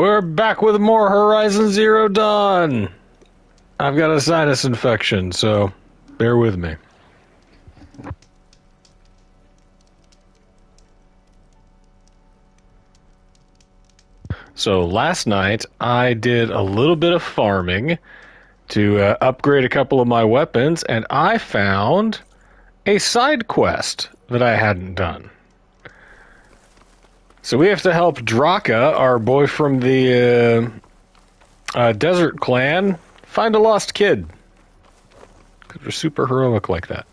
We're back with more Horizon Zero Dawn. I've got a sinus infection, so bear with me. So last night I did a little bit of farming to upgrade a couple of my weapons, and I found a side quest that I hadn't done. So we have to help Draka, our boy from the Desert Clan, find a lost kid. Because we're super heroic like that.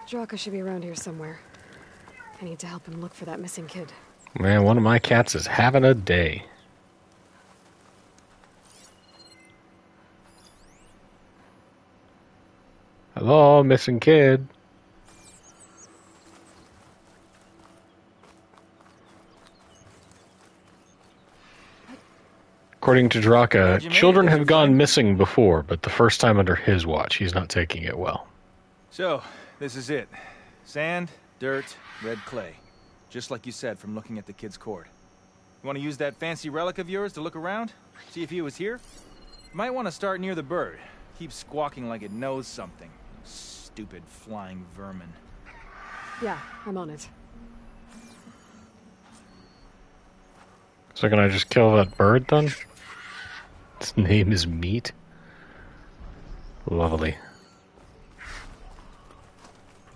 Draka should be around here somewhere. I need to help him look for that missing kid. Man, one of my cats is having a day. Hello, missing kid. According to Draka, children have gone missing before, but the first time under his watch, he's not taking it well. So, this is it. Sand, dirt, red clay. Just like you said from looking at the kid's cord. You want to use that fancy relic of yours to look around? See if he was here? You might want to start near the bird. Keeps squawking like it knows something. Stupid flying vermin. Yeah, I'm on it. So can I just kill that bird then? Its name is Meat. Lovely.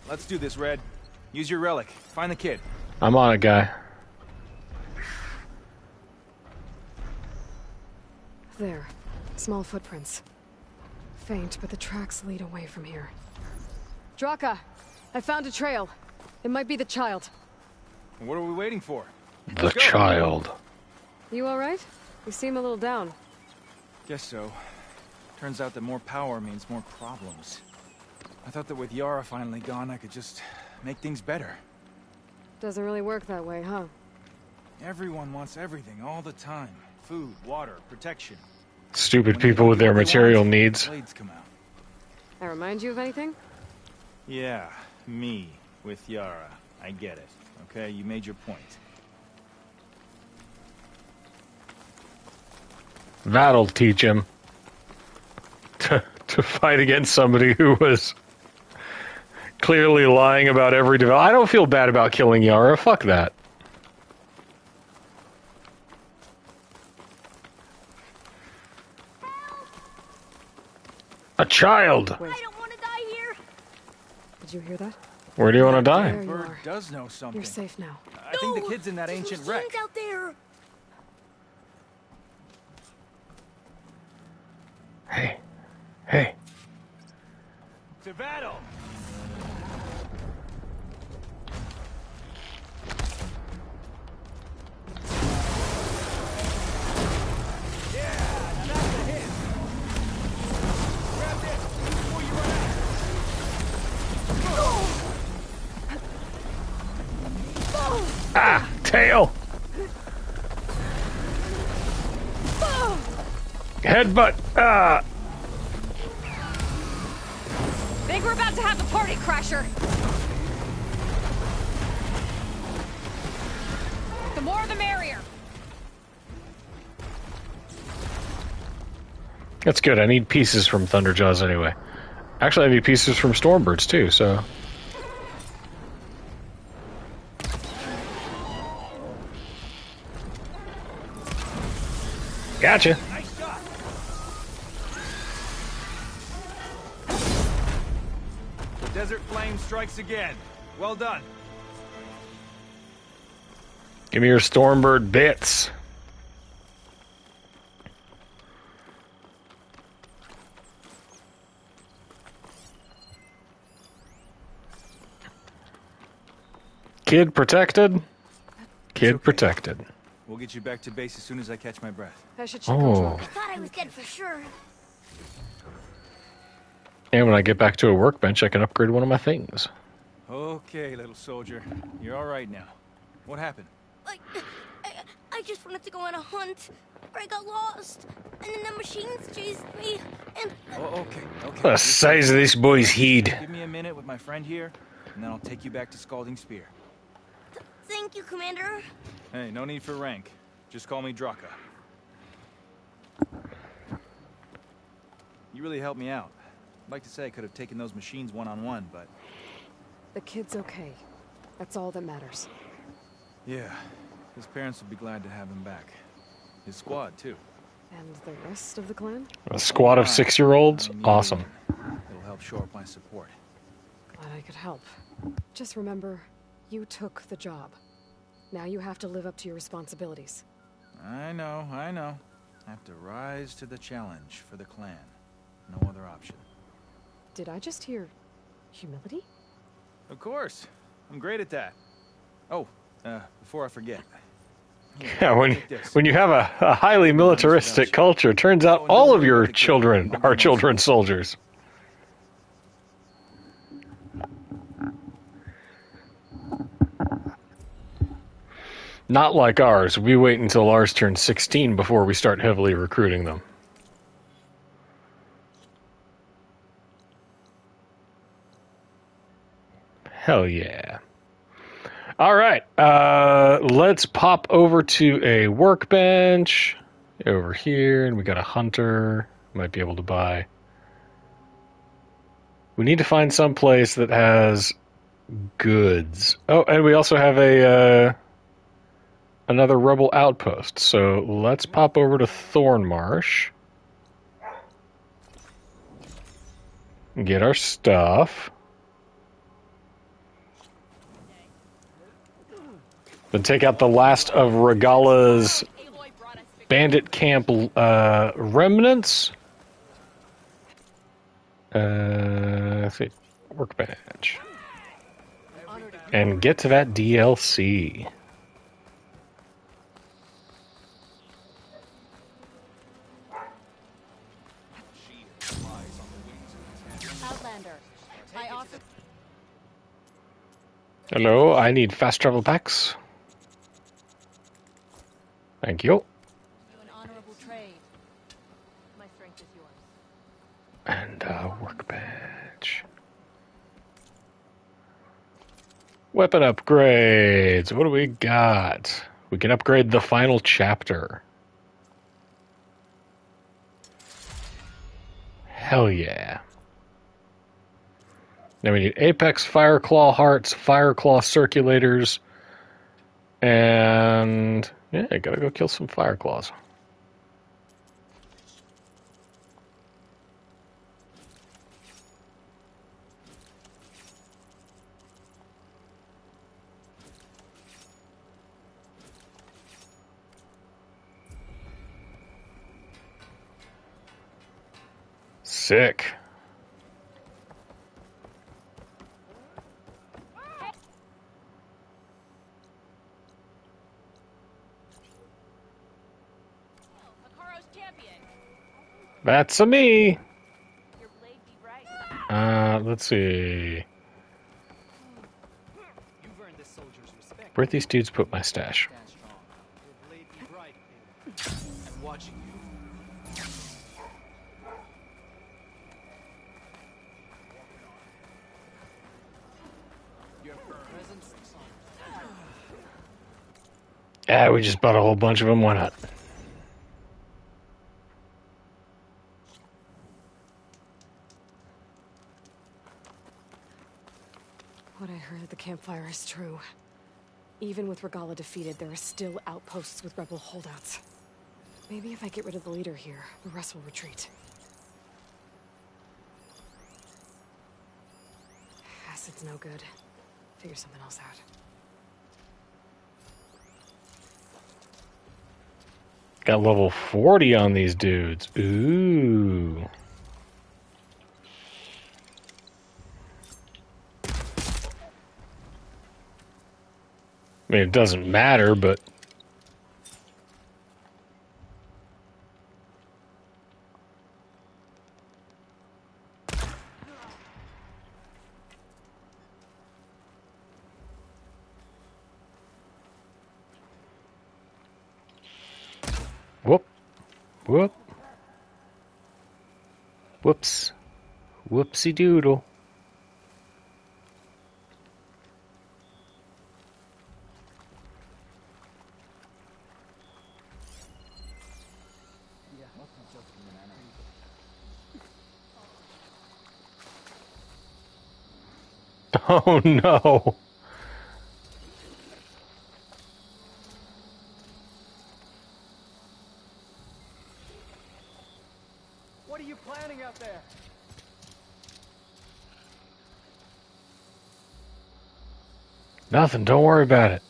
Let's do this, Red. Use your relic. Find the kid. I'm on it, guy. There. Small footprints. Faint, but the tracks lead away from here. Draka! I found a trail. It might be the child. What are we waiting for? The child. You alright? You seem a little down. Guess so. Turns out that more power means more problems. I thought that with Yara finally gone, I could just make things better. Doesn't really work that way, huh? Everyone wants everything all the time. Food, water, protection. Stupid people with their material needs. Blades come out. I remind you of anything? Yeah, me with Yara. I get it. Okay, you made your point. That'll teach him to fight against somebody who was clearly lying about every development. I don't feel bad about killing Yara. Fuck that. A child. Wait. I don't want to die here. Did you hear that? Where do you want to die? There you Bird are. does know something. You're safe now. I think the kid's in that ancient wreck. Machines out there. Hey. Hey. To battle! Yeah, now that's a hit. Grab this before you run out. Ah, tail. Headbutt. Ah. Think we're about to have a party crasher. The more the merrier. That's good. I need pieces from Thunderjaws anyway. Actually, I need pieces from Stormbirds too, so... Gotcha. Nice shot. The desert flame strikes again. Well done. Give me your Stormbird bits. Kid protected. Kid okay. protected. We'll get you back to base as soon as I catch my breath. I should check Oh. on Draka. Thought I was dead for sure. And when I get back to a workbench, I can upgrade one of my things. Okay, little soldier. You're all right now. What happened? I just wanted to go on a hunt, but I got lost, and then the machines chased me, and Oh, okay. The size of this boy's head. Give me a minute with my friend here, and then I'll take you back to Scalding Spear. Thank you, Commander. Hey, no need for rank. Just call me Draka. You really helped me out. I'd like to say I could have taken those machines one-on-one, but... The kid's okay. That's all that matters. Yeah, his parents will be glad to have him back. His squad, too. And the rest of the clan? A squad of 6-year-olds? I mean, Awesome. It'll help shore up my support. Glad I could help. Just remember, you took the job. Now you have to live up to your responsibilities. I know. I have to rise to the challenge for the clan. No other option. Did I just hear humility? Of course. I'm great at that. Oh, before I forget. Yeah, Take this. when you have a highly militaristic culture, turns out all of your children are children soldiers. Not like ours. We wait until ours turns 16 before we start heavily recruiting them. Hell yeah. All right, let's pop over to a workbench over here, and we got a hunter. Might be able to buy. We need to find some place that has goods. Oh, and we also have a another rebel outpost. So let's pop over to Thornmarsh and get our stuff. Then take out the last of Regala's bandit camp remnants. Let's see, workbench. And get to that DLC. Outlander, I offer... Hello, I need fast travel packs. Thank you. An honorable trade. My strength is yours. And workbench. Weapon upgrades. What do we got? We can upgrade the final chapter. Hell yeah. Now we need Apex Fireclaw hearts, Fireclaw circulators, and yeah, I gotta go kill some Fireclaws. Sick. Hikaru's champion. That's a me. Your blade be bright. Let's see. You've earned this soldier's respect. Where'd these dudes put my stash? Stand strong. Your blade be bright, baby. I'm watching you. Your presence. Yeah, we just bought a whole bunch of them. Why not? What I heard at the campfire is true. Even with Regala defeated, there are still outposts with rebel holdouts. Maybe if I get rid of the leader here, the rest will retreat. Acid's no good. Figure something else out. Got level 40 on these dudes. Ooh. I mean, it doesn't matter, but... Whoop. Whoop. Whoops. Whoopsie doodle. Oh no. What are you planning out there? Nothing, don't worry about it.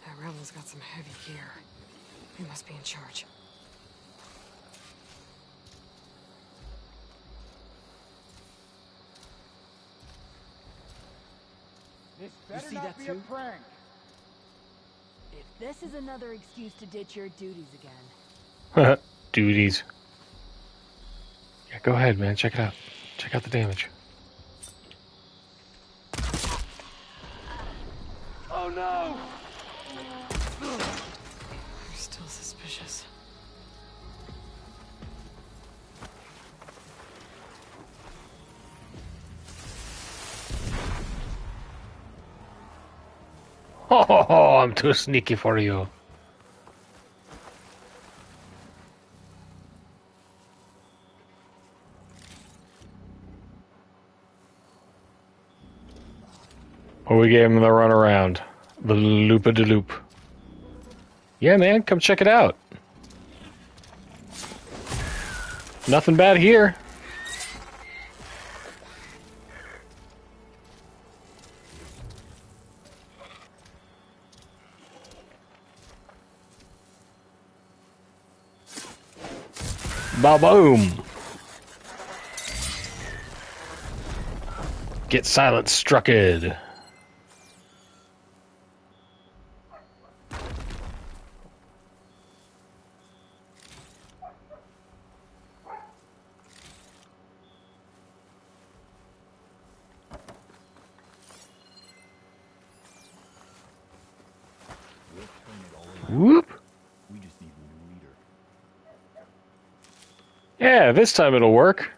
That rebel's got some heavy gear. He must be in charge. This better see not that be too? a prank. If this is another excuse to ditch your duties again. Duties. Yeah, go ahead, man. Check it out. Check out the damage. Oh no! They're still suspicious. Oh, I'm too sneaky for you. Oh, we gave him the runaround. The loop-a-de-loop. Yeah, man, come check it out. Nothing bad here. Ba-boom. Get silent strucked. Whoop. We just need a new leader. Yeah, this time it'll work.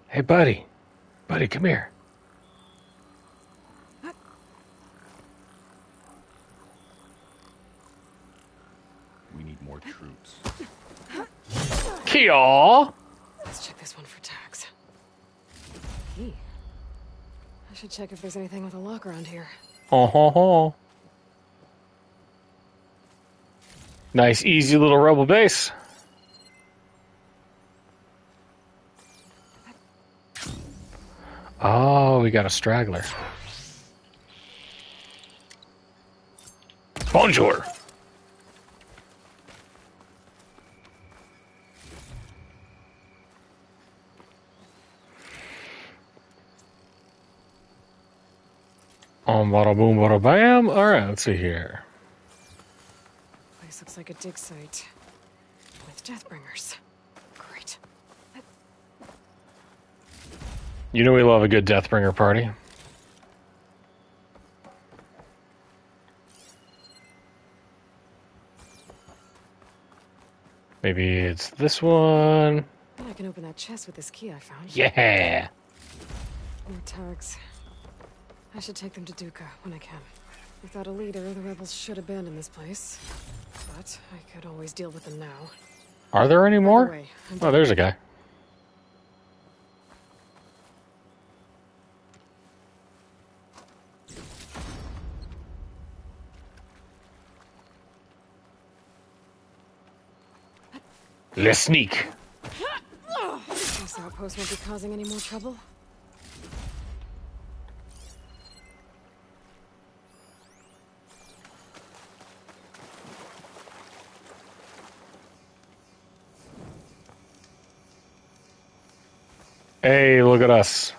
Hey, buddy. Buddy, come here. We need more troops. Kia. Let's check this one for tags. Key. I should check if there's anything with a lock around here. Oh. Nice, easy little rebel base. Oh, we got a straggler. Bonjour. Bada boom, bada bam. All right, let's see here. Place looks like a dig site. With Deathbringers. Great. You know we love a good Deathbringer party. Maybe it's this one. And I can open that chest with this key I found. Yeah. More tags. I should take them to Duca when I can. Without a leader, the rebels should abandon this place. But I could always deal with them now. Are there any Either more? way, I'm Oh, there's a guy. Let's sneak. This outpost won't be causing any more trouble. Hey, look at us.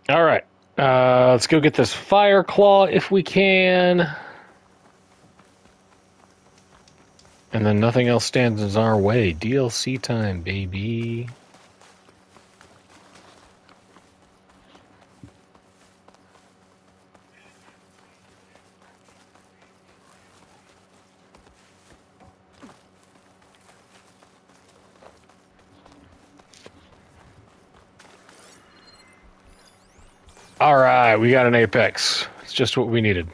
All right. Let's go get this fire claw if we can. And then nothing else stands in our way. DLC time, baby. Alright, we got an apex. It's just what we needed.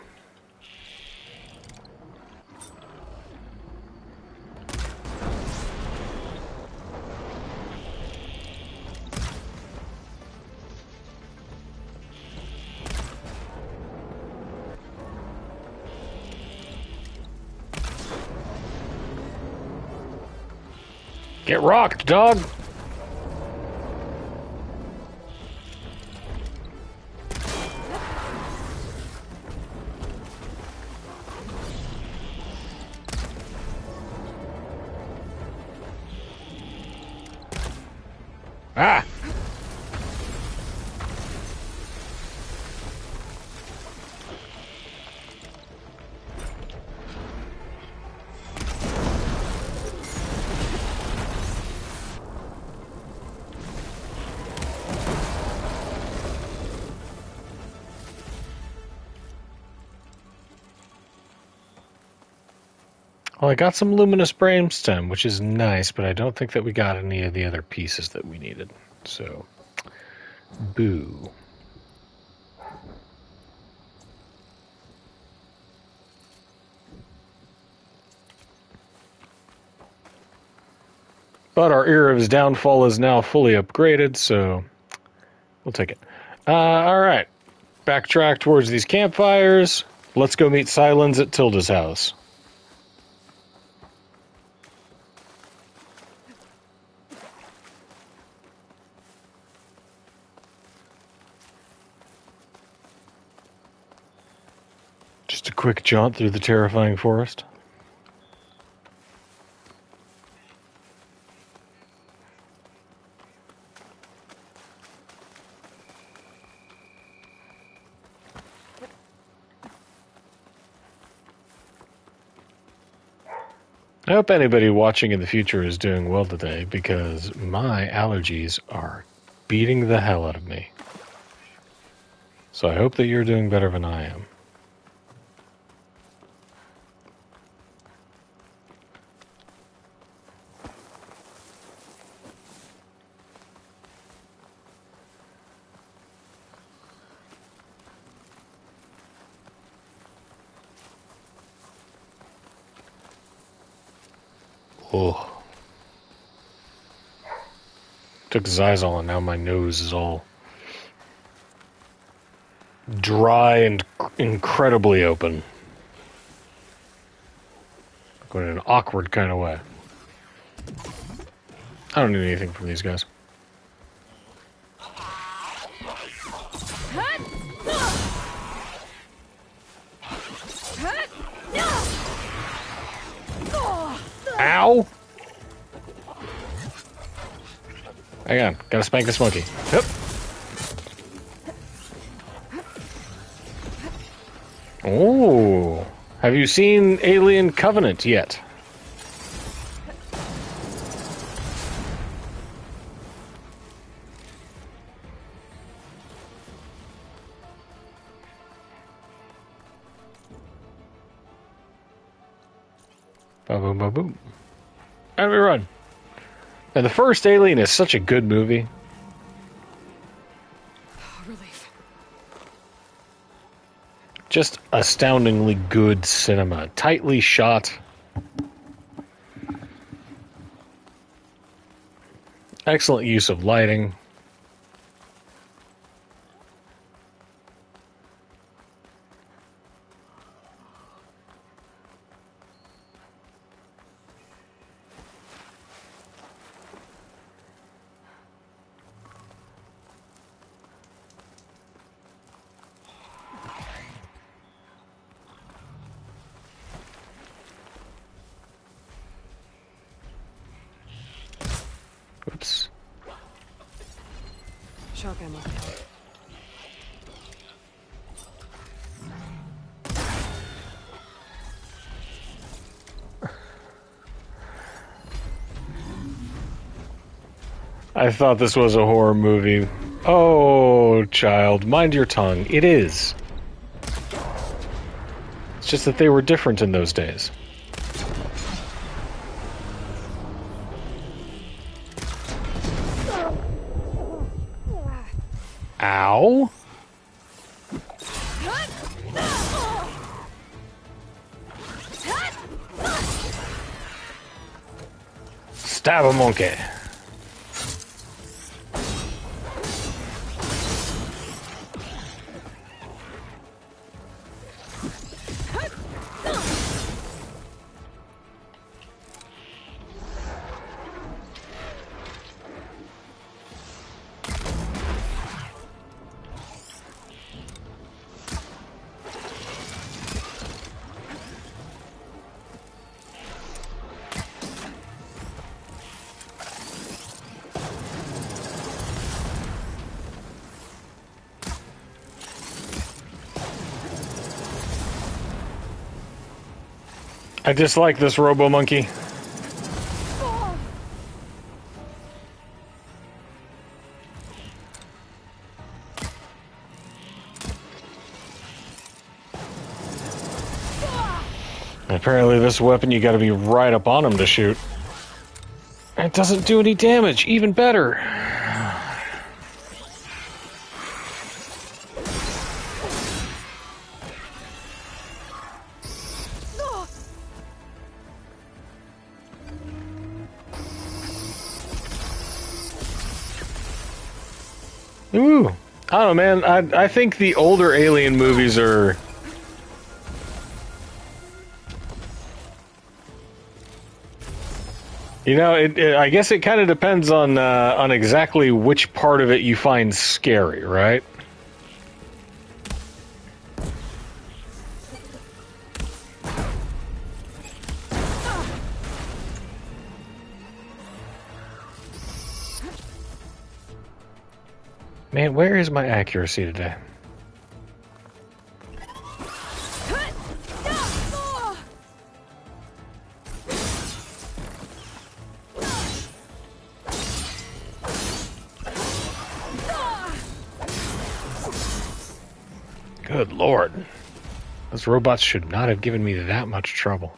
Get rocked, dog! Ah! Well, I got some luminous brainstem, which is nice, but I don't think that we got any of the other pieces that we needed. So, boo. But our Ear of His Downfall is now fully upgraded, so we'll take it. Alright. Backtrack towards these campfires. Let's go meet Sylens at Tilda's house. Just a quick jaunt through the terrifying forest. I hope anybody watching in the future is doing well today, because my allergies are beating the hell out of me. So I hope that you're doing better than I am. Oh. Took Xyzal and now my nose is all dry and incredibly open. Going in an awkward kind of way. I don't need anything from these guys. Ow! Hang on, gotta spank this monkey. Yep. Oh, have you seen Alien Covenant yet? Ba boom, ba boom. And we run. And the first Alien is such a good movie. Relief. Just astoundingly good cinema. Tightly shot. Excellent use of lighting. Oops. Shock ammo. I thought this was a horror movie. Oh, child, mind your tongue. It is. It's just that they were different in those days. Ow. Stab a monkey. I dislike this Robo Monkey. Apparently this weapon you gotta be right up on him to shoot. It doesn't do any damage, even better. Ooh. I don't know, man. I think the older Alien movies are... You know, I guess it kind of depends on exactly which part of it you find scary, right? Man, where is my accuracy today? Good Lord. Those robots should not have given me that much trouble.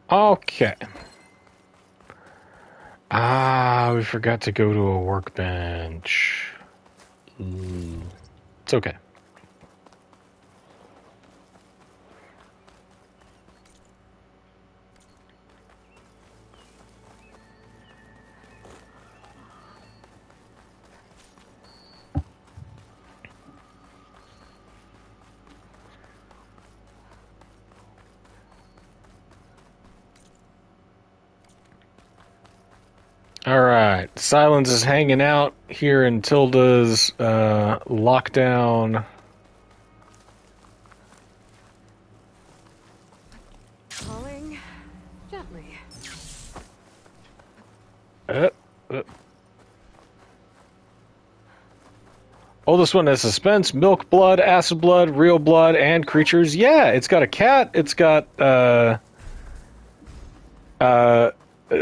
Okay. Ah, we forgot to go to a workbench. It's okay. Alright, Silence is hanging out here in Tilda's lockdown. Calling gently. Oh, this one has suspense, milk blood, acid blood, real blood, and creatures. Yeah, it's got a cat, it's got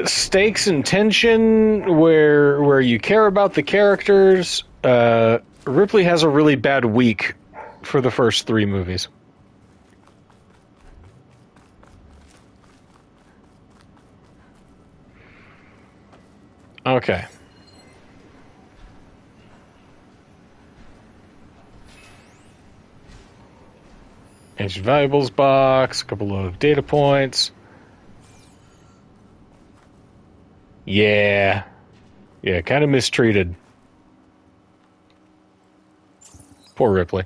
stakes and tension where you care about the characters. Ripley has a really bad week for the first 3 movies. Okay. Ancient Valuables box, a couple of data points. Yeah, kind of mistreated. Poor Ripley.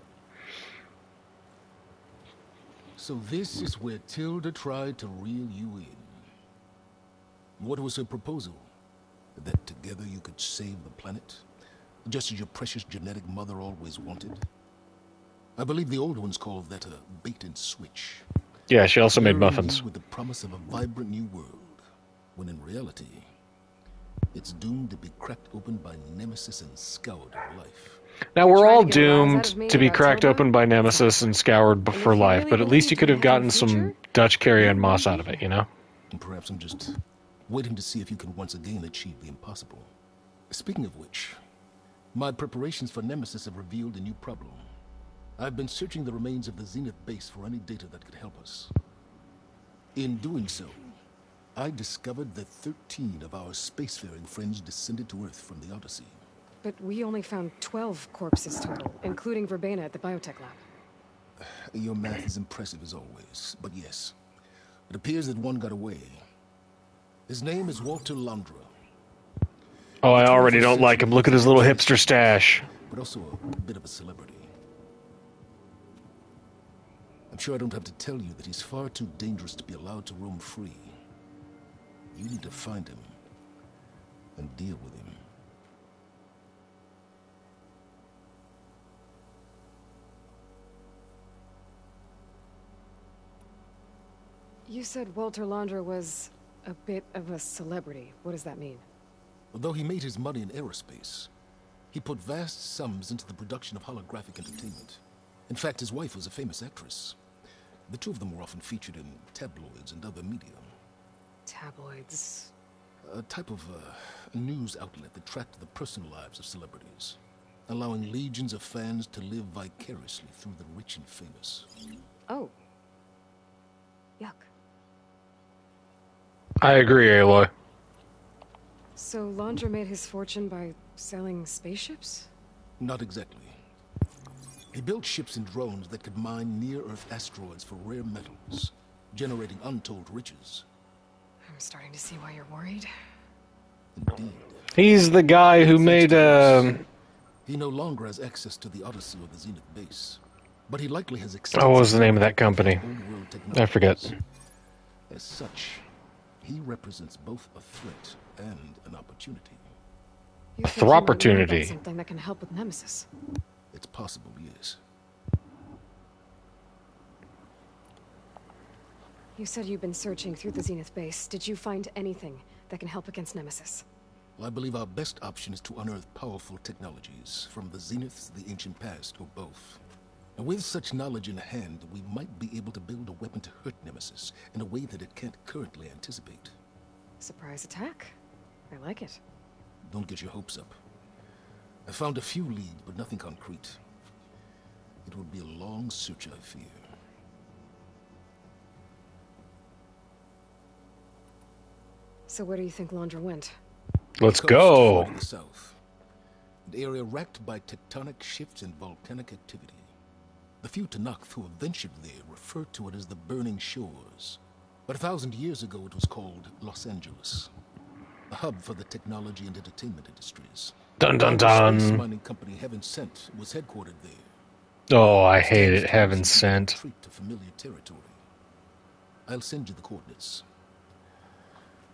So this is where Tilda tried to reel you in. What was her proposal? That together you could save the planet? Just as your precious genetic mother always wanted? I believe the old ones called that a bait and switch. Yeah, she also made Luring muffins. you with the promise of a vibrant new world, when in reality, it's doomed to be cracked open by Nemesis and scoured of life. Now, we're Trying all to get a rise out doomed of me to be about cracked Tilda? open by Nemesis and scoured And if for you life, really but at least you believe could have in the gotten some future, Dutch Carrie Ann Moss out of it, you know? And perhaps I'm just waiting to see if you can once again achieve the impossible. Speaking of which, my preparations for Nemesis have revealed a new problem. I've been searching the remains of the Zenith base for any data that could help us. In doing so, I discovered that 13 of our spacefaring friends descended to Earth from the Odyssey. But we only found 12 corpses total, including Verbena at the biotech lab. Your math is impressive as always, but yes. It appears that one got away. His name is Walter Londra. Oh, I already don't like him. Look at his little hipster stash. But also a bit of a celebrity. I'm sure I don't have to tell you that he's far too dangerous to be allowed to roam free. You need to find him and deal with him. You said Walter Londra was a bit of a celebrity. What does that mean? Although he made his money in aerospace, he put vast sums into the production of holographic entertainment. In fact, his wife was a famous actress. The two of them were often featured in tabloids and other media. Tabloids. A type of news outlet that tracked the personal lives of celebrities, allowing legions of fans to live vicariously through the rich and famous. Oh. Yuck. I agree, Aloy. So Londra made his fortune by selling spaceships? Not exactly. He built ships and drones that could mine near-Earth asteroids for rare metals, generating untold riches. I'm starting to see why you're worried. Indeed. He's the guy who made, He no longer has access to the Odyssey or the Zenith base, but he likely has access what was the name of that company? old-world I forget. technologies. As such, he represents both a threat and an opportunity. You think he might know about Thropportunity. something that can help with Nemesis. It's possible, yes. You said you've been searching through the Zenith base. Did you find anything that can help against Nemesis? Well, I believe our best option is to unearth powerful technologies from the Zenith, the ancient past, or both. And with such knowledge in hand, we might be able to build a weapon to hurt Nemesis in a way that it can't currently anticipate. Surprise attack? I like it. Don't get your hopes up. I found a few leads, but nothing concrete. It would be a long search, I fear. So where do you think Londra went? Let's Coast go. toward the south. An area racked by tectonic shifts and volcanic activity. The few Tanakh who have ventured there refer to it as the Burning Shores. But 1,000 years ago it was called Los Angeles. A hub for the technology and entertainment industries. Dun dun The space dun. mining company Heaven Sent was headquartered there. Oh, I hate it. Heaven sent. Retreat to familiar territory. I'll send you the coordinates.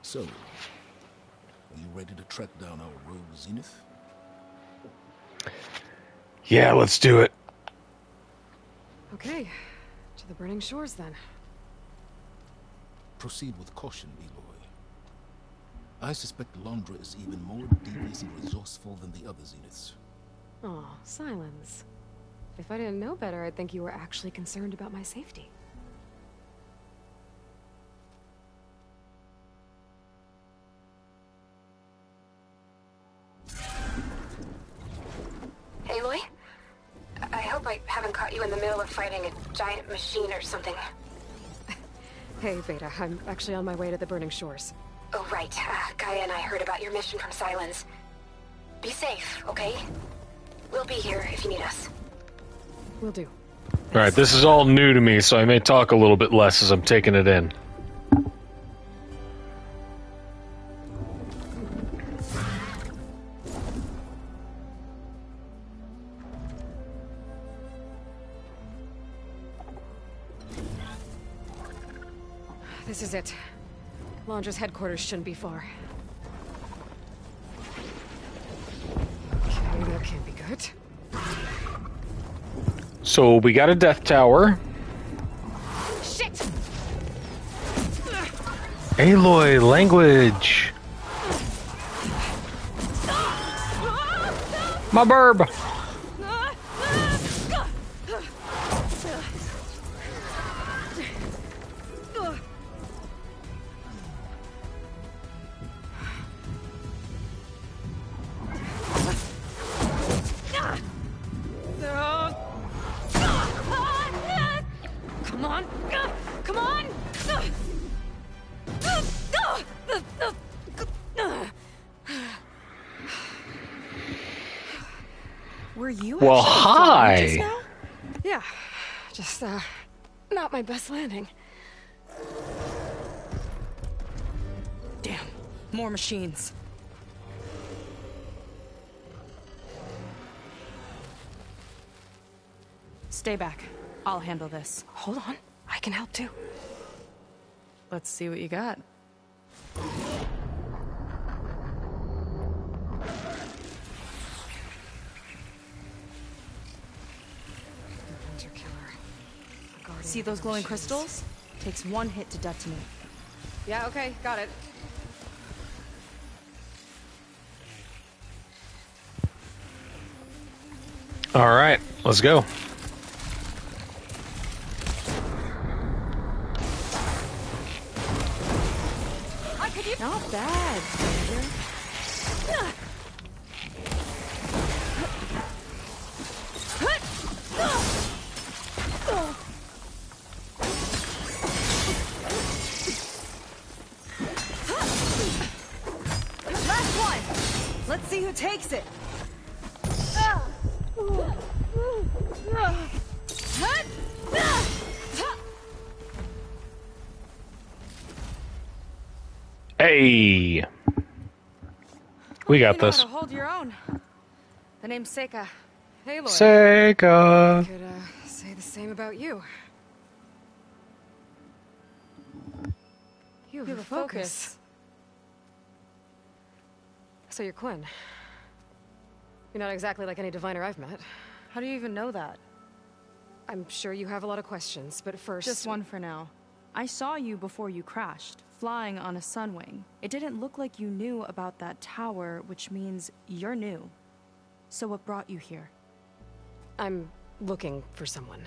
So, are you ready to track down our rogue Zenith? Yeah, let's do it. Okay, to the Burning Shores then. Proceed with caution, Eloy. I suspect Londra is even more devious and resourceful than the other Zeniths. Aw, Silence. If I didn't know better, I'd think you were actually concerned about my safety. Aloy? I hope I haven't caught you in the middle of fighting a giant machine or something. Hey, Beta, I'm actually on my way to the Burning Shores. Oh, right. Gaia and I heard about your mission from Silence. Be safe, okay? We'll be here if you need us. Will do. Alright, this is all new to me, so I may talk a little bit less as I'm taking it in. This is it. Londra's headquarters shouldn't be far. Okay, that can't be good. So we got a death tower. Shit! Aloy, language. My burb. you Well, actually flying just hi. now? Yeah, just, not my best landing. Damn, more machines. Stay back. I'll handle this. Hold on, I can help too. Let's see what you got. Hunter killer. A guardian See of those the glowing machines. crystals? Takes one hit to detonate. Yeah, okay, got it. All right, let's go. Not bad, Ranger. Last one! Let's see who takes it. Hey, we got You know this. how to hold your own. The name's Seika. Aloy. Sega. Could, say the same about you. You have a focus. So you're Quinn. You're not exactly like any diviner I've met. How do you even know that? I'm sure you have a lot of questions, but first... Just one for now. I saw you before you crashed, flying on a sunwing. It didn't look like you knew about that tower, which means you're new. So what brought you here? I'm looking for someone.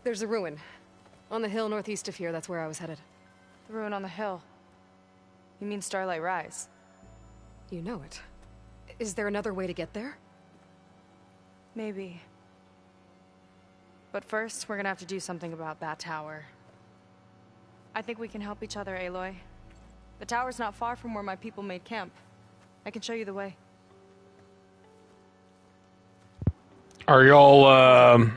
There's a ruin. On the hill northeast of here, that's where I was headed. The ruin on the hill. You mean Starlight Rise? You know it. Is there another way to get there? Maybe. But first, we're gonna have to do something about that tower. I think we can help each other, Aloy. The tower's not far from where my people made camp. I can show you the way. Are y'all,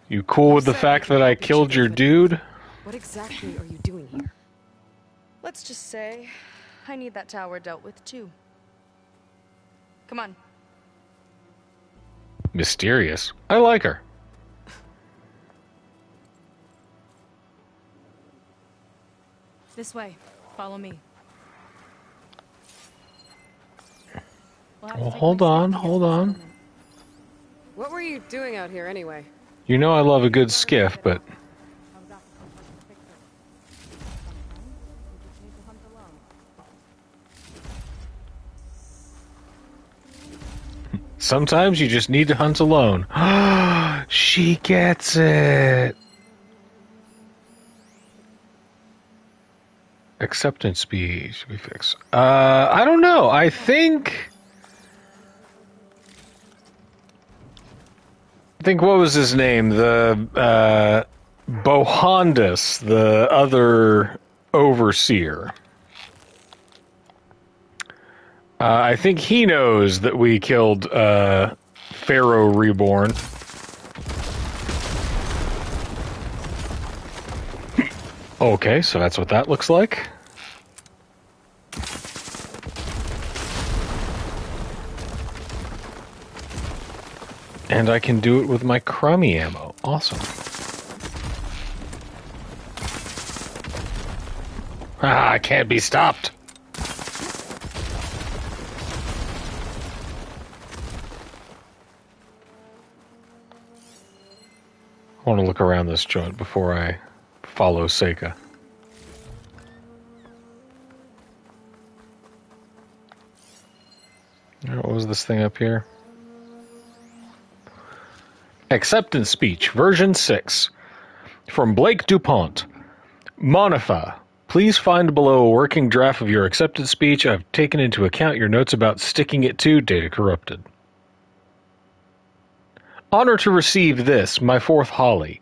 you cool with the fact that I killed your dude? What exactly are you doing here? Let's just say, I need that tower dealt with too. Come on. Mysterious. I like her. This way. Follow me. We'll have to Well, take hold my on, stick to get hold to the on. settlement. What were you doing out here anyway? You know I love a good skiff, but I was asked to come to fix it. Sometimes we just need to hunt alone. sometimes you just need to hunt alone. She gets it. Acceptance speed should be fixed. I don't know. I think what was his name? The Bohandus, the other overseer. I think he knows that we killed Pharaoh Reborn. Okay, so that's what that looks like. And I can do it with my crummy ammo. Awesome. Ah, I can't be stopped. I want to look around this joint before I follow Seika. What was this thing up here? Acceptance speech, version 6. From Blake DuPont. Monifa, please find below a working draft of your acceptance speech. I've taken into account your notes about sticking it to Data Corrupted. Honor to receive this, my fourth Holly,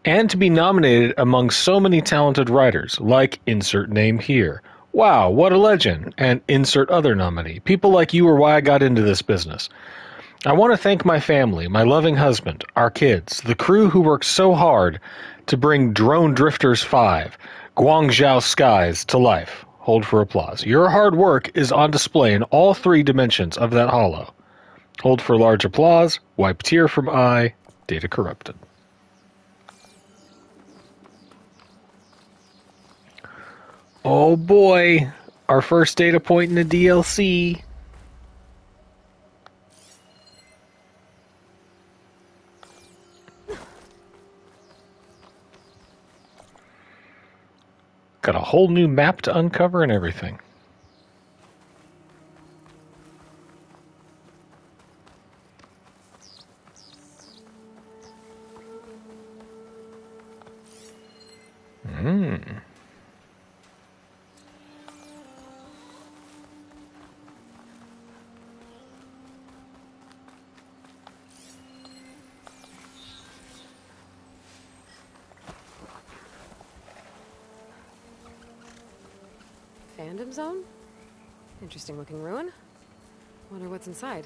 and to be nominated among so many talented writers, like insert name here. Wow, what a legend, and insert other nominee. People like you are why I got into this business. I want to thank my family, my loving husband, our kids, the crew who worked so hard to bring Drone Drifters 5, Guangzhou Skies to life. Hold for applause. Your hard work is on display in all 3 dimensions of that hollow. Hold for large applause. Wipe tear from eye. Data corrupted. Oh boy. Our first data point in the DLC. Got a whole new map to uncover and everything. Fandom Zone? Interesting looking ruin. Wonder what's inside.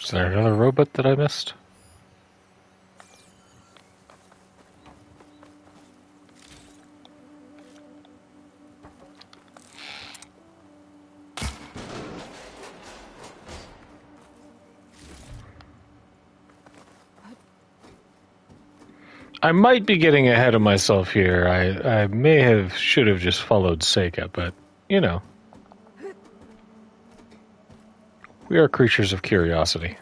Is there another robot that I missed? I might be getting ahead of myself here. I should have just followed Seika, but, you know. We are creatures of curiosity.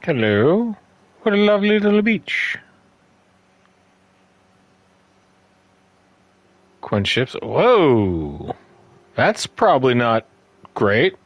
Hello. What a lovely little beach. Quench ships. Whoa. That's probably not great.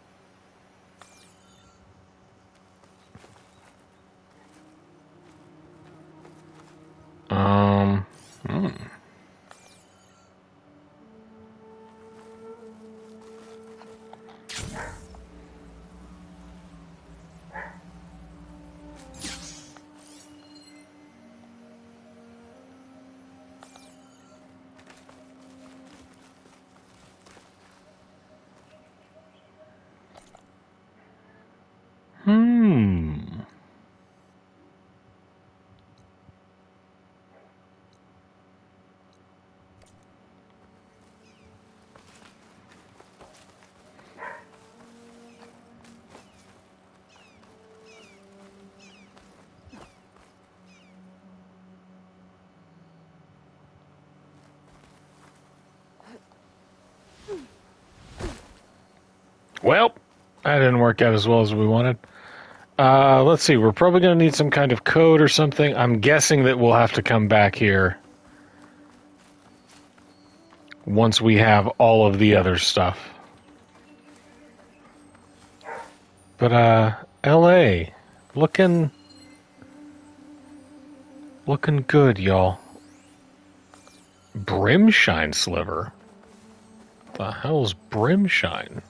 Well, that didn't work out as well as we wanted. Let's see. We're probably going to need some kind of code or something. I'm guessing that we'll have to come back here once we have all of the other stuff. But, LA, looking good, y'all. Brimshine sliver? What the hell's Brimshine?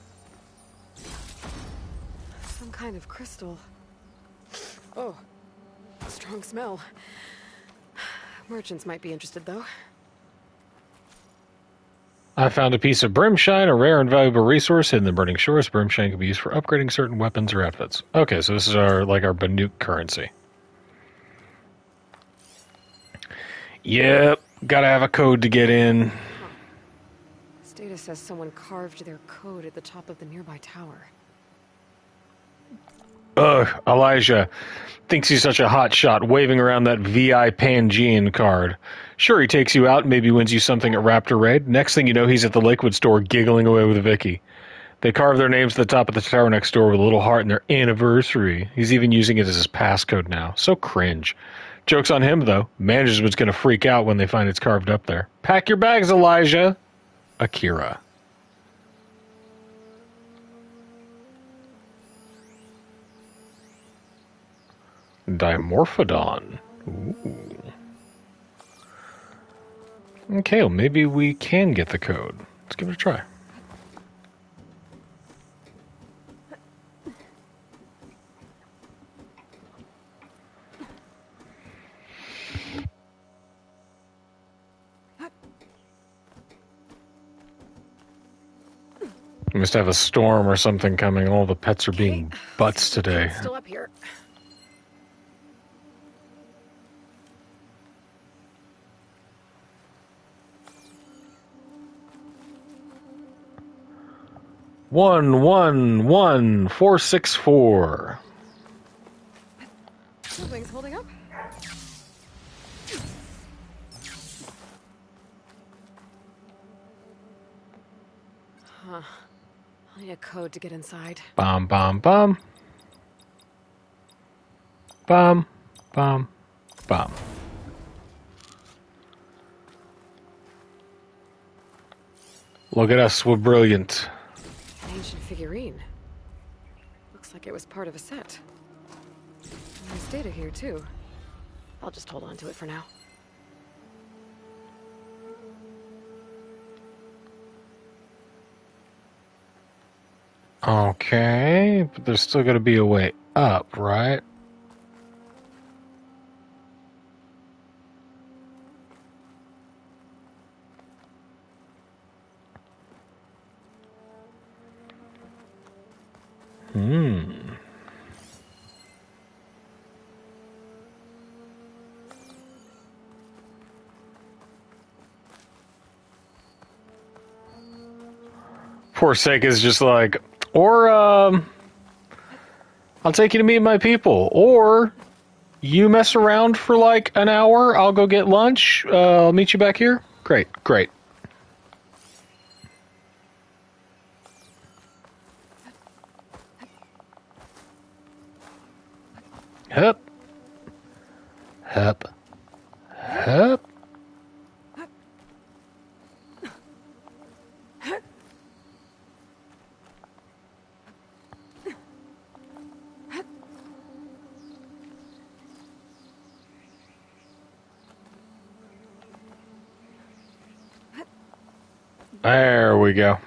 Some kind of crystal. Oh, strong smell. Merchants might be interested, though. I found a piece of Brimshine, a rare and valuable resource hidden in the burning shores. Brimshine can be used for upgrading certain weapons or outfits. Okay, so this is our Banuk currency. Yep, gotta have a code to get in. This data says someone carved their code at the top of the nearby tower. Ugh, Elijah thinks he's such a hot shot, waving around that VI Pangean card. Sure, he takes you out, maybe wins you something at Raptor Raid. Next thing you know, he's at the Lakewood store giggling away with Vicky. They carve their names at the top of the tower next door with a little heart in their anniversary. He's even using it as his passcode now. So cringe. Joke's on him, though. Management's going to freak out when they find it's carved up there. Pack your bags, Elijah. Akira. Dimorphodon. Ooh. Okay, well, maybe we can get the code. Let's give it a try. We must have a storm or something coming. All the pets are being butts today. Still up here. One, 464. The wings holding up? Huh. I need a code to get inside. Bum, bum, bum. Bum, bum, bum. Look at us, we're brilliant. An ancient figurine. Looks like it was part of a set. And there's data here, too. I'll just hold on to it for now. Okay, but there's still got to be a way up, right? Poor Seika's just like, or, I'll take you to meet my people, or you mess around for like an hour, I'll go get lunch, I'll meet you back here. Great, great. Hup. Hup. Hup. There we go.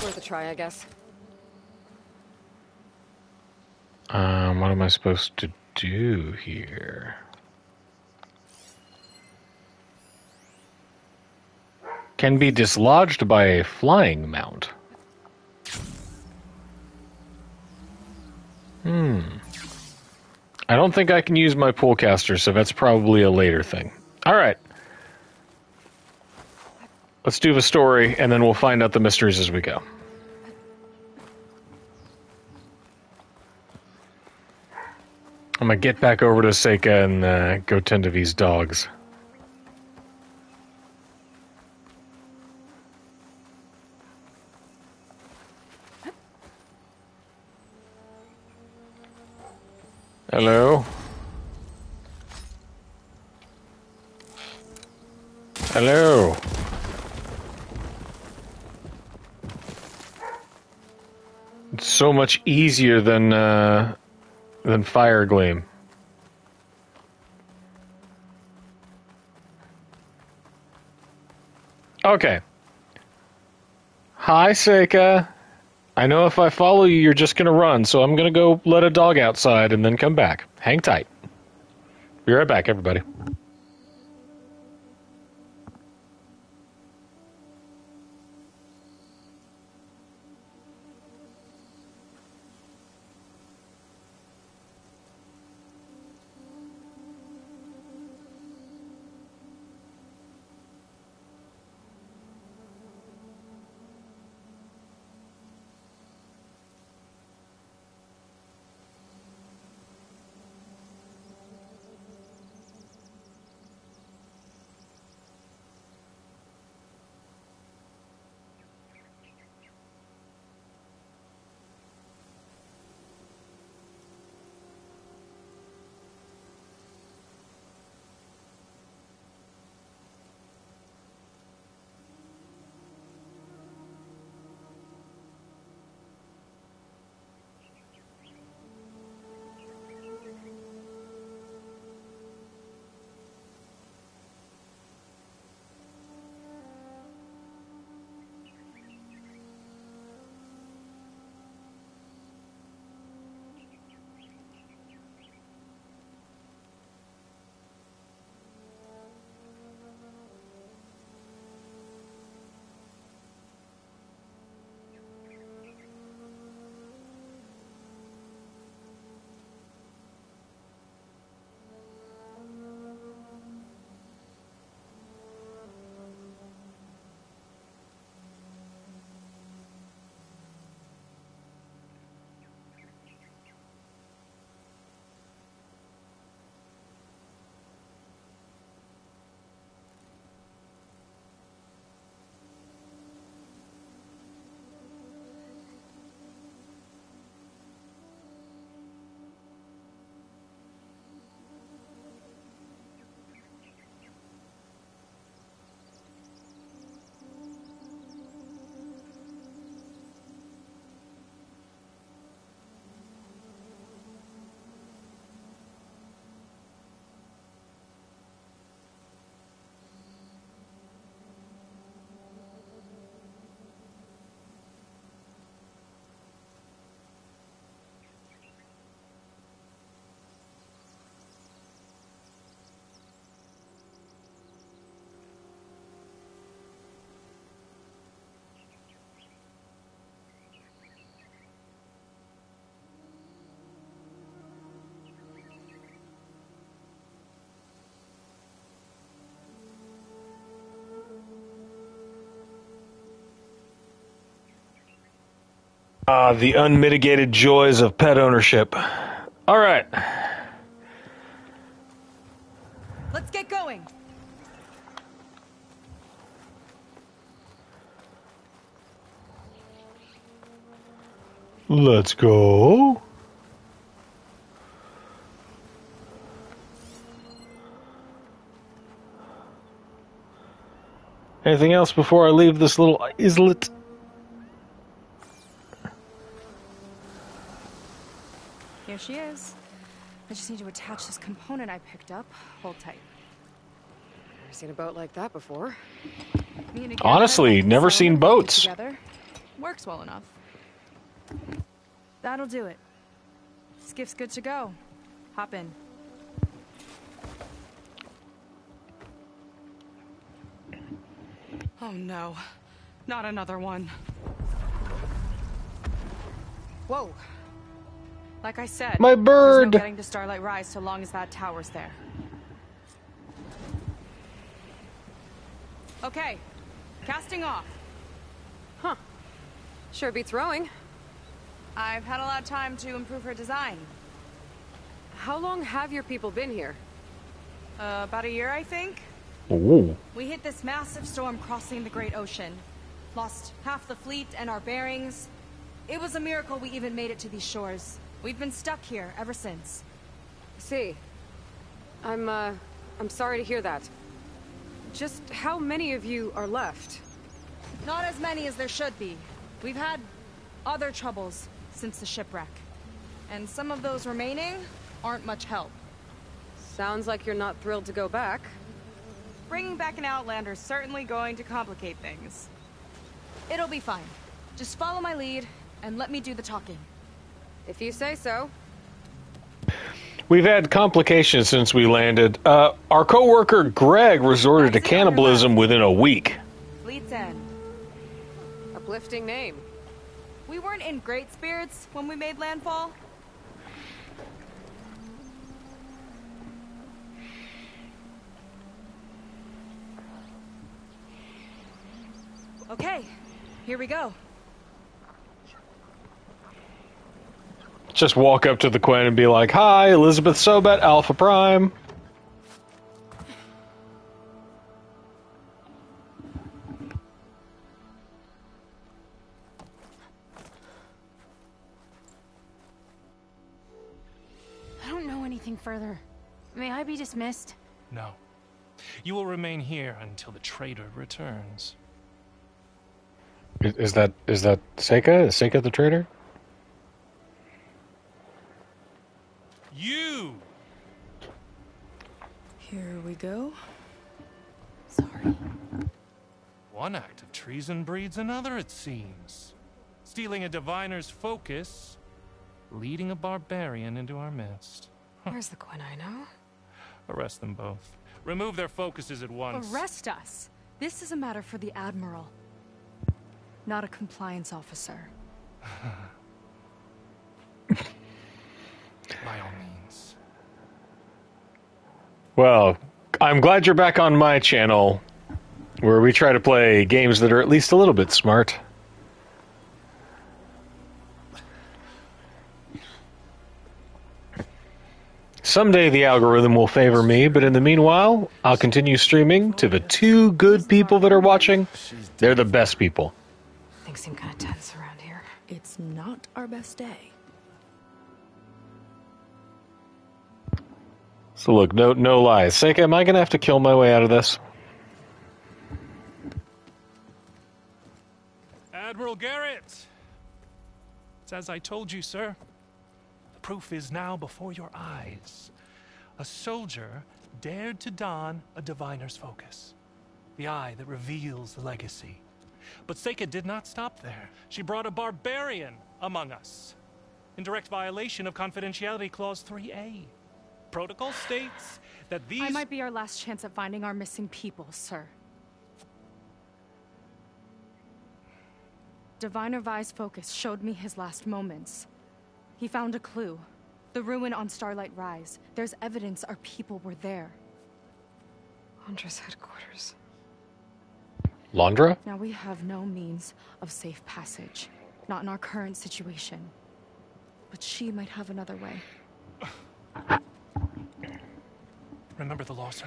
Worth a try, I guess. What am I supposed to do here? Can be dislodged by a flying mount. I don't think I can use my polecaster, so that's probably a later thing. Alright. Let's do the story, and then we'll find out the mysteries as we go. I'm gonna get back over to Seika and go tend to these dogs. Hello? Hello? It's so much easier than Fire Gleam. Okay. Hi, Seika. I know if I follow you, you're just gonna run, so I'm gonna go let a dog outside and then come back. Hang tight. Be right back, everybody. Ah, the unmitigated joys of pet ownership. All right. Let's get going. Let's go. Anything else before I leave this little islet? Here she is. I just need to attach this component I picked up. Hold tight. I've seen a boat like that before. Me and a Honestly, Garrett never and seen Solomon boats. Together. Works well enough. That'll do it. Skiff's good to go. Hop in. Oh no. Not another one. Whoa. Like I said, My bird! there's no getting to Starlight Rise so long as that tower's there. Okay. Casting off. Huh. Sure beats rowing. I've had a lot of time to improve her design. How long have your people been here? About a year, I think. Ooh. We hit this massive storm crossing the Great Ocean. Lost half the fleet and our bearings. It was a miracle we even made it to these shores. We've been stuck here ever since. See. I'm sorry to hear that. Just how many of you are left? Not as many as there should be. We've had other troubles since the shipwreck. And some of those remaining aren't much help. Sounds like you're not thrilled to go back. Bringing back an Outlander's certainly going to complicate things. It'll be fine. Just follow my lead and let me do the talking. If you say so. We've had complications since we landed. Our co-worker Greg resorted to cannibalism within a week. Fleet's End. Uplifting name. We weren't in great spirits when we made landfall. Okay, here we go. Just walk up to the Quinn and be like, "Hi, Elizabeth Sobet, Alpha Prime." I don't know anything further. May I be dismissed? No. You will remain here until the traitor returns. Is that Seika? Is Seika the traitor? You! Here we go. Sorry. One act of treason breeds another, it seems. Stealing a diviner's focus, leading a barbarian into our midst. Where's the Quinn I know? Arrest them both. Remove their focuses at once. Arrest us. This is a matter for the Admiral, not a compliance officer. By all means. Well, I'm glad you're back on my channel, where we try to play games that are at least a little bit smart. Someday the algorithm will favor me, but in the meanwhile, I'll continue streaming to the two good people that are watching. They're the best people. Things seem kind of tense around here. It's not our best day. So look, no lies. Seika, am I going to have to kill my way out of this? Admiral Garrett! It's as I told you, sir. The proof is now before your eyes. A soldier dared to don a diviner's focus. The eye that reveals the legacy. But Seika did not stop there. She brought a barbarian among us. In direct violation of Confidentiality Clause 3A. Protocol states that these... I might be our last chance at finding our missing people, sir. Diviner Vi's focus showed me his last moments. He found a clue. The ruin on Starlight Rise. There's evidence our people were there. Londra's headquarters. Londra? Now we have no means of safe passage. Not in our current situation. But she might have another way. Remember the law, sir.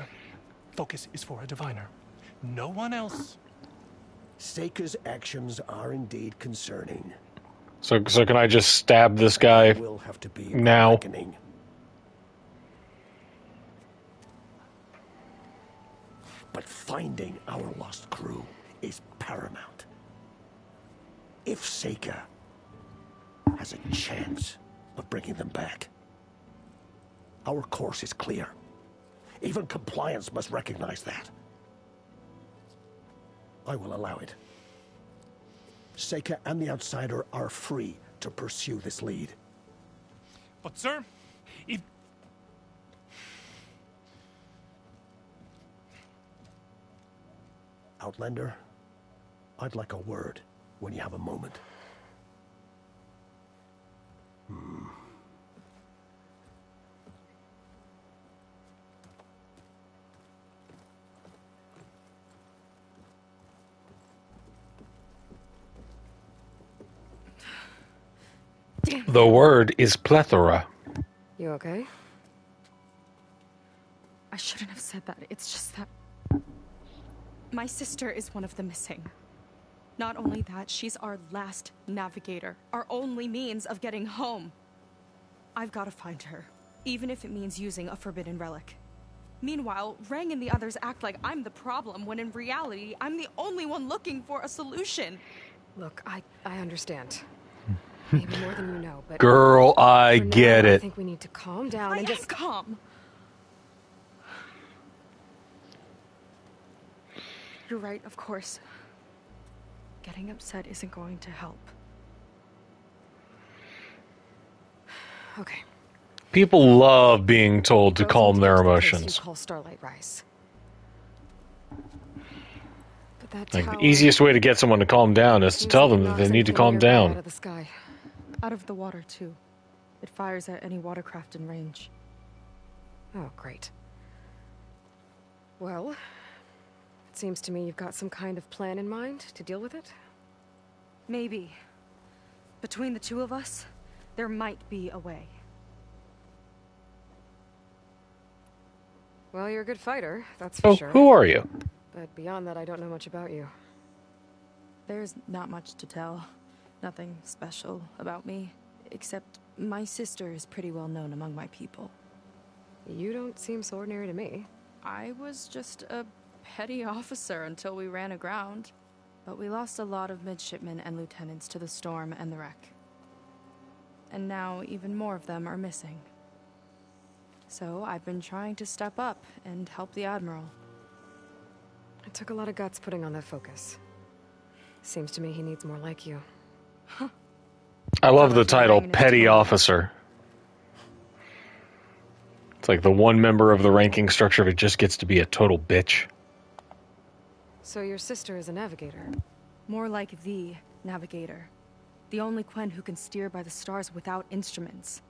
Focus is for a diviner. No one else. Seika's actions are indeed concerning. So can I just stab this guy Will have to be now? reckoning. But finding our lost crew is paramount. If Seika has a chance of bringing them back, our course is clear. Even compliance must recognize that. I will allow it. Seika and the Outsider are free to pursue this lead. But, sir, if... Outlander, I'd like a word when you have a moment. The word is plethora. You okay? I shouldn't have said that. It's just that... my sister is one of the missing. Not only that, she's our last navigator. Our only means of getting home. I've got to find her. Even if it means using a forbidden relic. Meanwhile, Rang and the others act like I'm the problem, when in reality, I'm the only one looking for a solution. Look, I understand. Maybe more than you know, but... Girl, I for now, get I it. think we need to calm down and just... calm. You're right, of course. Getting upset isn't going to help. Okay. People love being told to Those calm their into the place emotions. You call Starlight Rise. But that Like, tower the easiest way to get someone to calm down is to seems tell like it them that knocks they need to anything calm nearby down. Out of the sky. Out of the water, too. It fires at any watercraft in range. Oh, great. Well, it seems to me you've got some kind of plan in mind to deal with it. Maybe. Between the two of us, there might be a way. Well, you're a good fighter, that's for Oh, sure. who are you? But beyond that, I don't know much about you. There's not much to tell. Nothing special about me. Except my sister is pretty well known among my people. You don't seem so ordinary to me. I was just a petty officer until we ran aground. But we lost a lot of midshipmen and lieutenants to the storm and the wreck. And now even more of them are missing. So I've been trying to step up and help the Admiral. It took a lot of guts putting on that focus. Seems to me he needs more like you. I love the Sounds like title, you're banging his Petty tone. Officer. It's like the one member of the ranking structure that just gets to be a total bitch. So your sister is a navigator. More like the navigator. The only Quen who can steer by the stars without instruments.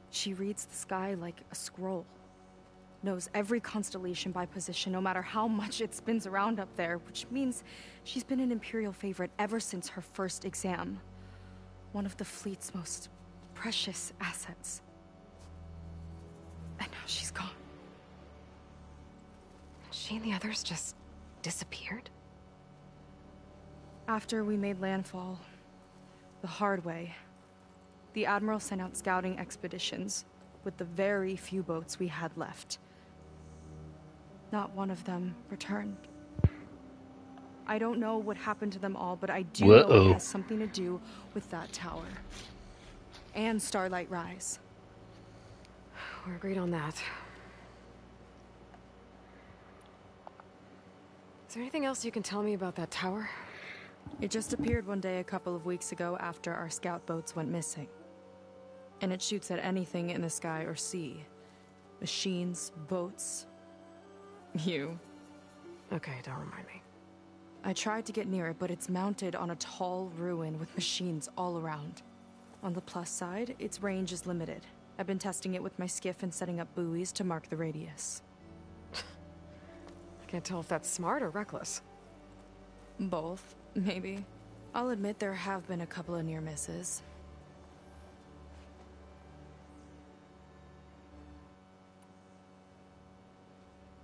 She reads the sky like a scroll. Knows every constellation by position, no matter how much it spins around up there, which means she's been an Imperial favorite ever since her first exam. One of the fleet's most precious assets. And now she's gone. She and the others just disappeared? After we made landfall, the hard way, the Admiral sent out scouting expeditions with the very few boats we had left. Not one of them returned. I don't know what happened to them all, but I do know it has something to do with that tower. And Starlight Rise. We're agreed on that. Is there anything else you can tell me about that tower? It just appeared one day a couple of weeks ago after our scout boats went missing. And it shoots at anything in the sky or sea. Machines, boats. You. Okay, don't remind me. I tried to get near it, but it's mounted on a tall ruin with machines all around. On the plus side, its range is limited. I've been testing it with my skiff and setting up buoys to mark the radius. I can't tell if that's smart or reckless. Both, maybe. I'll admit there have been a couple of near misses.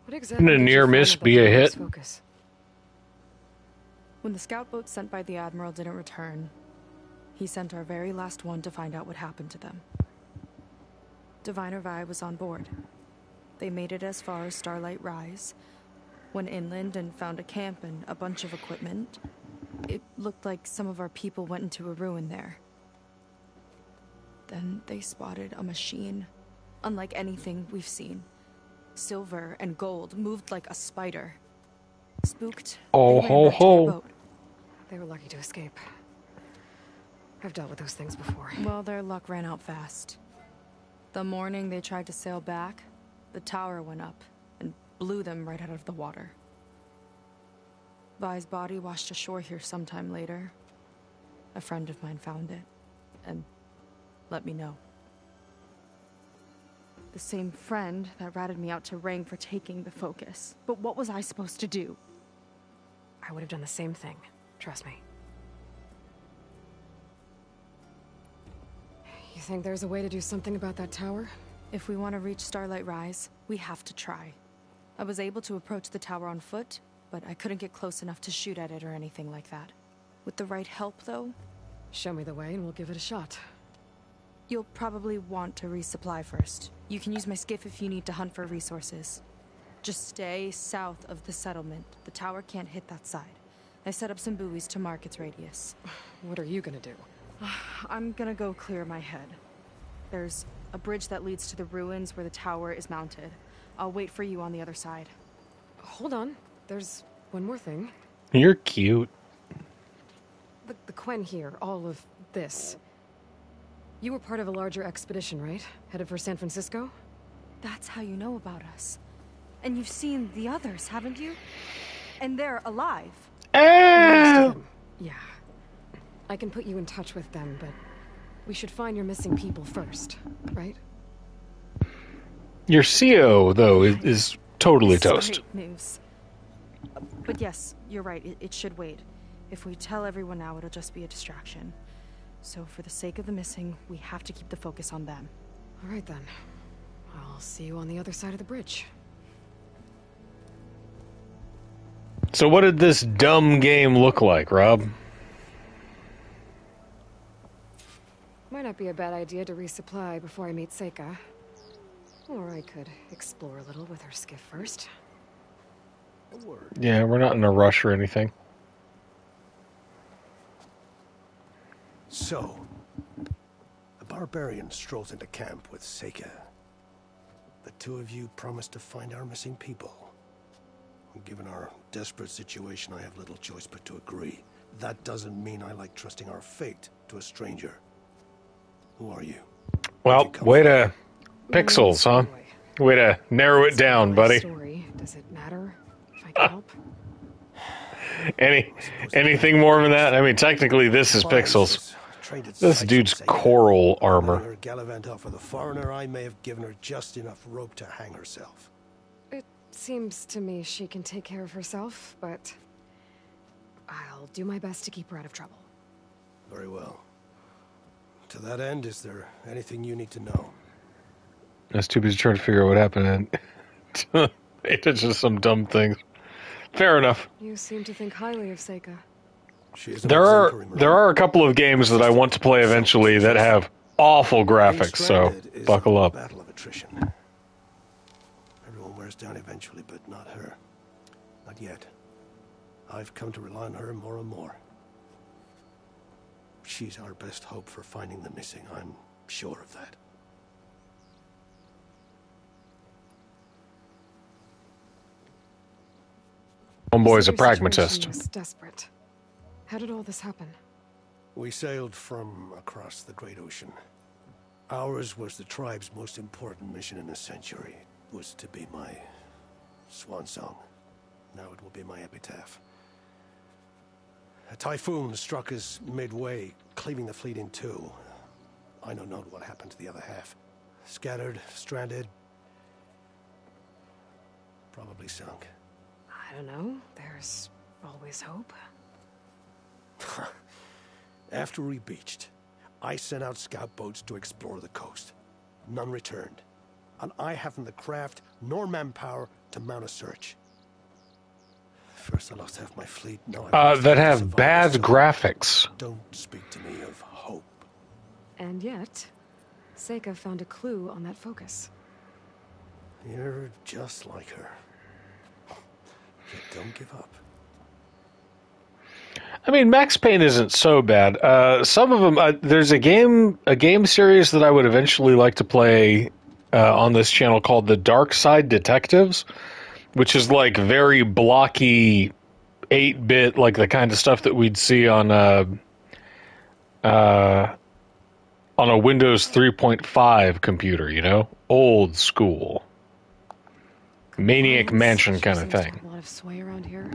What exactly Wouldn't a did you near find miss about be the a Primaris hit? Focus? When the scout boat sent by the Admiral didn't return, he sent our very last one to find out what happened to them. Diviner Vi was on board. They made it as far as Starlight Rise, went inland and found a camp and a bunch of equipment. It looked like some of our people went into a ruin there. Then they spotted a machine, unlike anything we've seen. Silver and gold, moved like a spider. Spooked, Oh, they ran ho, back to their ho. boat. They were lucky to escape. I've dealt with those things before. Well, their luck ran out fast. The morning they tried to sail back, the tower went up and blew them right out of the water. Vi's body washed ashore here sometime later. A friend of mine found it and let me know. The same friend that ratted me out to Rang for taking the focus. But what was I supposed to do? I would have done the same thing. Trust me. You think there's a way to do something about that tower? If we want to reach Starlight Rise, we have to try. I was able to approach the tower on foot, but I couldn't get close enough to shoot at it or anything like that. With the right help, though, Show me the way and we'll give it a shot. you'll probably want to resupply first. You can use my skiff if you need to hunt for resources. Just stay south of the settlement. The tower can't hit that side. I set up some buoys to mark its radius. What are you gonna do? I'm gonna go clear my head. There's a bridge that leads to the ruins where the tower is mounted. I'll wait for you on the other side. Hold on. There's one more thing. You're cute. The Quen here, all of this. You were part of a larger expedition, right? Headed for San Francisco? That's how you know about us. And you've seen the others, haven't you? And they're alive. Oh! Yeah. I can put you in touch with them, but we should find your missing people first, right? Your CO, though, is totally toast. Great news. But yes, you're right. It should wait. If we tell everyone now, it'll just be a distraction. So for the sake of the missing, we have to keep the focus on them. All right then. I'll see you on the other side of the bridge. So what did this dumb game look like, Rob? Might not be a bad idea to resupply before I meet Seika. Or I could explore a little with her skiff first. Yeah, we're not in a rush or anything. So, a barbarian strolls into camp with Seika. The two of you promised to find our missing people. Given our desperate situation, I have little choice but to agree. That doesn't mean I like trusting our fate to a stranger. Who are you? Well, way to... Pixels, huh? Way to narrow it down, buddy. Story. Does it matter if I can help? Anything more than that? I mean, technically, this is Pixels. This dude's coral armor. Gallivant off with a foreigner, I may have given her just enough rope to hang herself. It seems to me she can take care of herself, but I'll do my best to keep her out of trouble. Very well. To that end, is there anything you need to know? I was too busy trying to figure out what happened. And it's just some dumb things. Fair enough. You seem to think highly of Seika. There are a couple of games that I want to play eventually that have awful graphics, so buckle up. Battle of attrition. Everyone wears down eventually, but not her. Not yet. I've come to rely on her more and more. She's our best hope for finding the missing. I'm sure of that. Homeboy's a Your pragmatist. situation was desperate. How did all this happen? We sailed from across the great ocean. Ours was the tribe's most important mission in a century. It was to be my swan song. Now it will be my epitaph. A typhoon struck us midway, cleaving the fleet in two. I know not what happened to the other half. Scattered, stranded, probably sunk. I don't know. There's always hope. After we beached, I sent out scout boats to explore the coast. None returned. And I haven't the craft nor manpower to mount a search. First I lost half my fleet, now that have bad graphics. Don't speak to me of hope. And yet, Seika found a clue on that focus. You're just like her. Yet don't give up. I mean, Max Payne isn't so bad. Some of them, there's a game series that I would eventually like to play on this channel called The Dark Side Detectives, which is like very blocky, 8-bit, like the kind of stuff that we'd see on a Windows 3.5 computer, you know, old school, Maniac Mansion kind of thing. A lot of sway around here.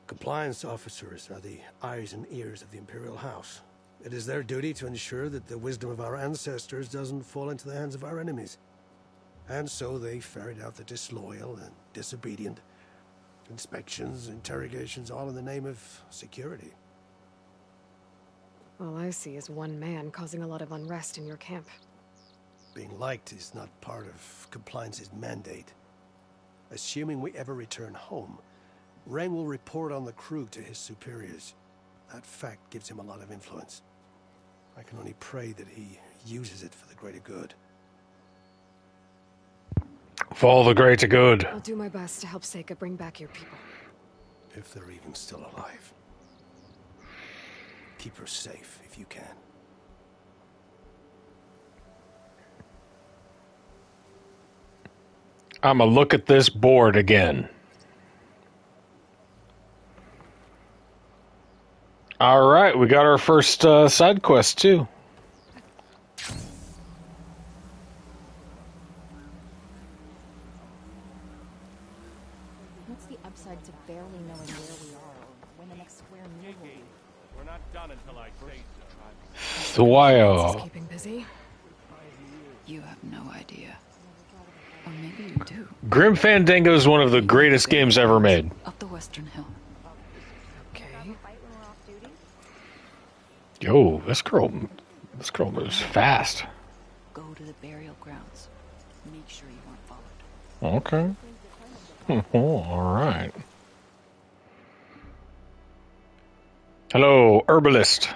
Compliance officers are the eyes and ears of the Imperial House. It is their duty to ensure that the wisdom of our ancestors doesn't fall into the hands of our enemies. And so they ferret out the disloyal and disobedient. Inspections, interrogations, all in the name of security. All I see is one man causing a lot of unrest in your camp. Being liked is not part of Compliance's mandate. Assuming we ever return home, Rain will report on the crew to his superiors. That fact gives him a lot of influence. I can only pray that he uses it for the greater good. For the greater good. I'll do my best to help Seika bring back your people. If they're even still alive. Keep her safe if you can. I'ma look at this board again. All right, we got our first side quest too. What's the upside to barely knowing where we are or when the next square meal will be? We're not done until I say so. Thwio. Keeping busy. You have no idea. Or maybe you do. Grim Fandango is one of the greatest games ever made. Up the Western Hill. Okay. Yo, this girl moves fast. Go to the burial grounds. Make sure you aren't followed. Okay. All right. Hello, herbalist.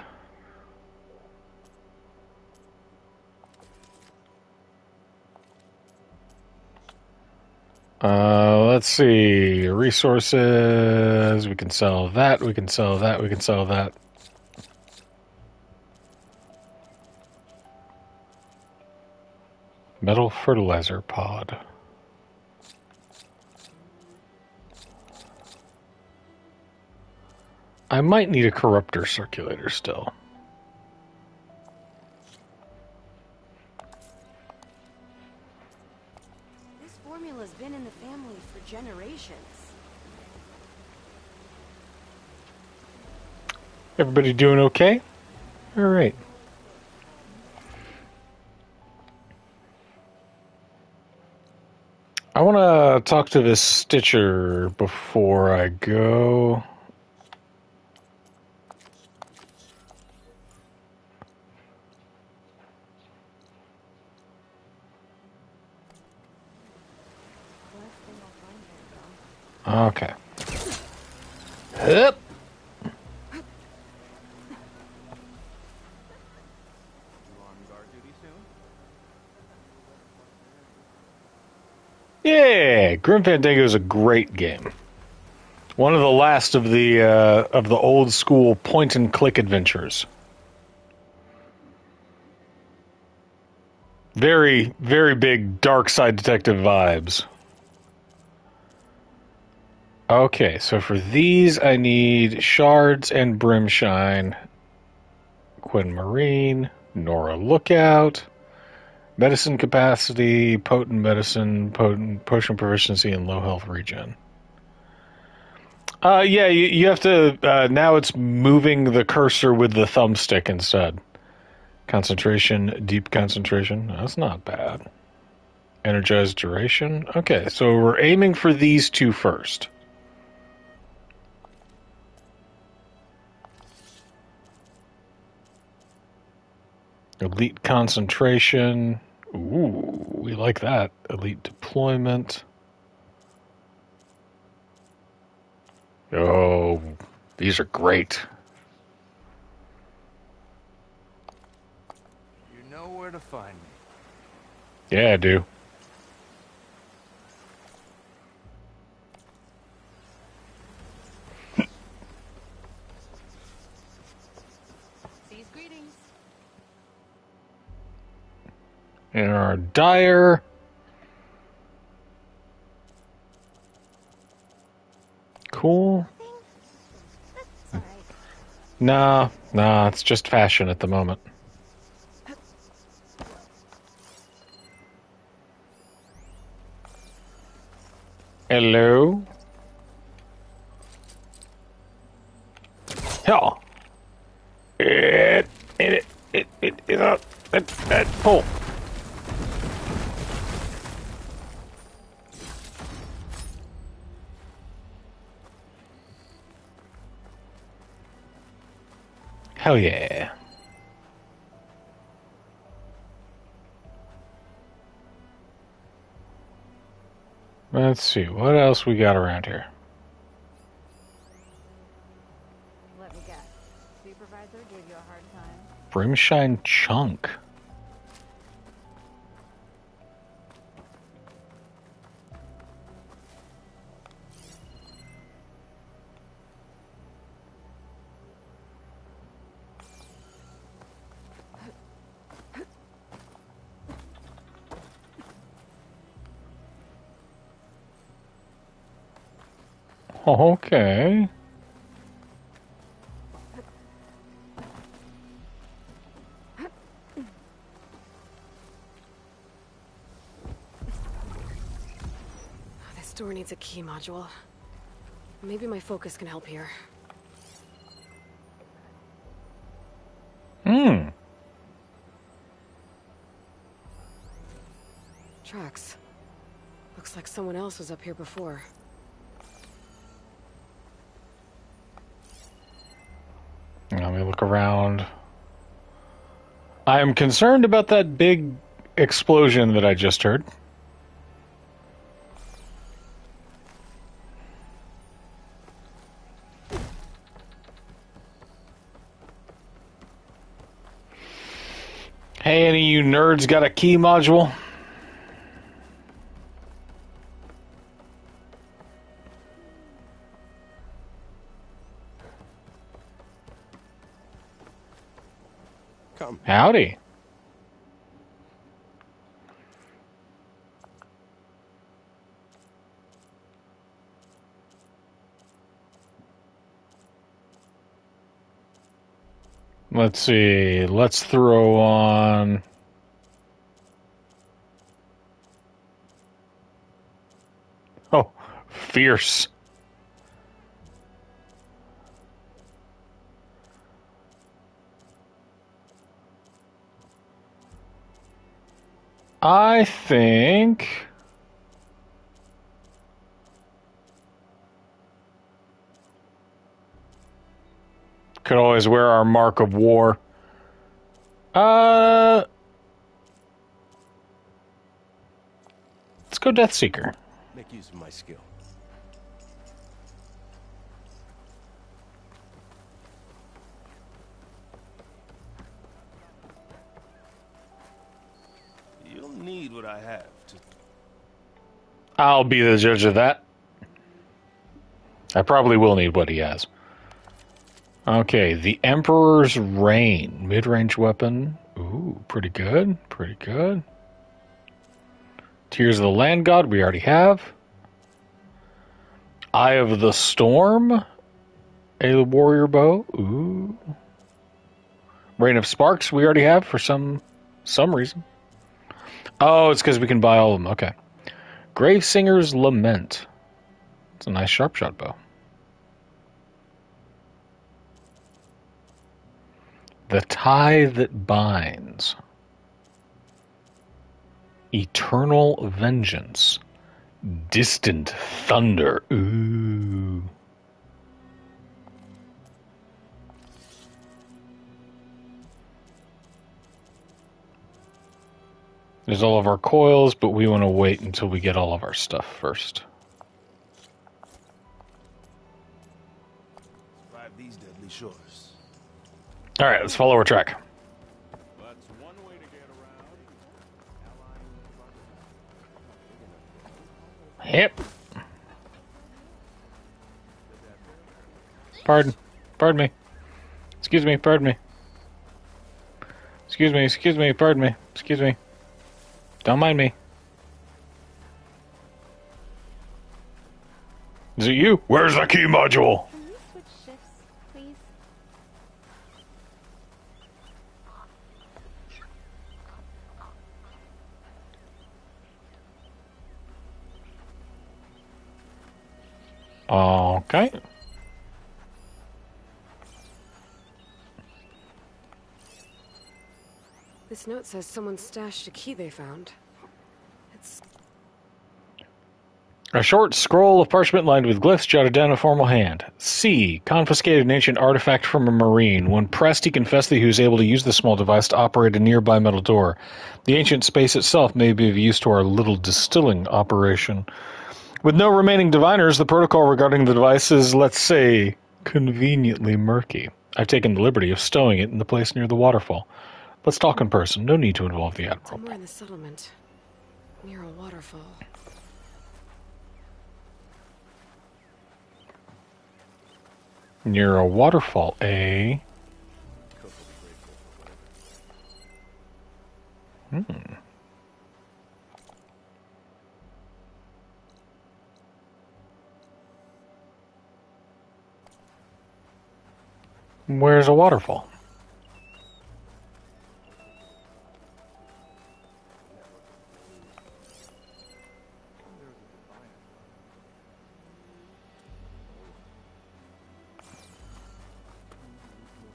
Let's see. Resources. We can sell that. We can sell that. We can sell that. Metal fertilizer pod. I might need a corruptor circulator still. This formula's been in the family for generations. Everybody doing okay? All right. I want to talk to this Stitcher before I go. Okay. Hup. Yeah, Grim Fandango is a great game. One of the last of the old school point and click adventures. Very, very big dark side detective vibes. Okay, so for these I need Shards and Brimshine, Quinn Marine, Nora Lookout, Medicine Capacity, Potent Medicine, Potent Potion Proficiency, and Low Health Regen. Yeah, you have to, now it's moving the cursor with the thumbstick instead. Concentration, Deep Concentration, that's not bad. Energized Duration, okay, so we're aiming for these two first. Elite concentration. Ooh, we like that. Elite deployment. Oh, these are great. You know where to find me. Yeah, I do. These greetings. And our dyer. Cool. Nah, it's just fashion at the moment. Hello? Hell. Pull. Hell yeah. Let's see, what else we got around here? Let me guess. Supervisor gave you a hard time? Brimshine Chunk. Okay. This door needs a key module. Maybe my focus can help here. Tracks. Looks like someone else was up here before. Let me look around. I am concerned about that big explosion that I just heard. Hey, any of you nerds got a key module? Come. Howdy. Let's see. Let's throw on... Oh, fierce. I think... Could always wear our mark of war. Let's go Deathseeker. Make use of my skill. You'll need what I have to... I'll be the judge of that. I probably will need what he has. Okay, the Emperor's Reign. Mid-range weapon. Ooh, pretty good. Pretty good. Tears of the Land God, we already have. Eye of the Storm. A Warrior Bow. Ooh. Rain of Sparks, we already have for some reason. Oh, it's because we can buy all of them. Okay. Gravesinger's Lament. It's a nice sharp-shot bow. The Tie That Binds. Eternal Vengeance. Distant Thunder. Ooh. There's all of our coils, but we want to wait until we get all of our stuff first. Survive these deadly shores. All right, let's follow our track. That's one way to get around. Yep. Pardon me. Excuse me, pardon me. Excuse me, pardon me. Excuse me. Don't mind me. Is it you? Where's the key module? Can we switch shifts, please? Okay. This note says someone stashed a key they found. It's... A short scroll of parchment lined with glyphs jotted down in a formal hand. C. Confiscated an ancient artifact from a marine. When pressed, he confessed that he was able to use the small device to operate a nearby metal door. The ancient space itself may be of use to our little distilling operation. With no remaining diviners, the protocol regarding the device is, let's say, conveniently murky. I've taken the liberty of stowing it in the place near the waterfall. Let's talk in person. No need to involve the Admiral. somewhere in the settlement. Near a waterfall. Near a waterfall, eh? Where's a waterfall?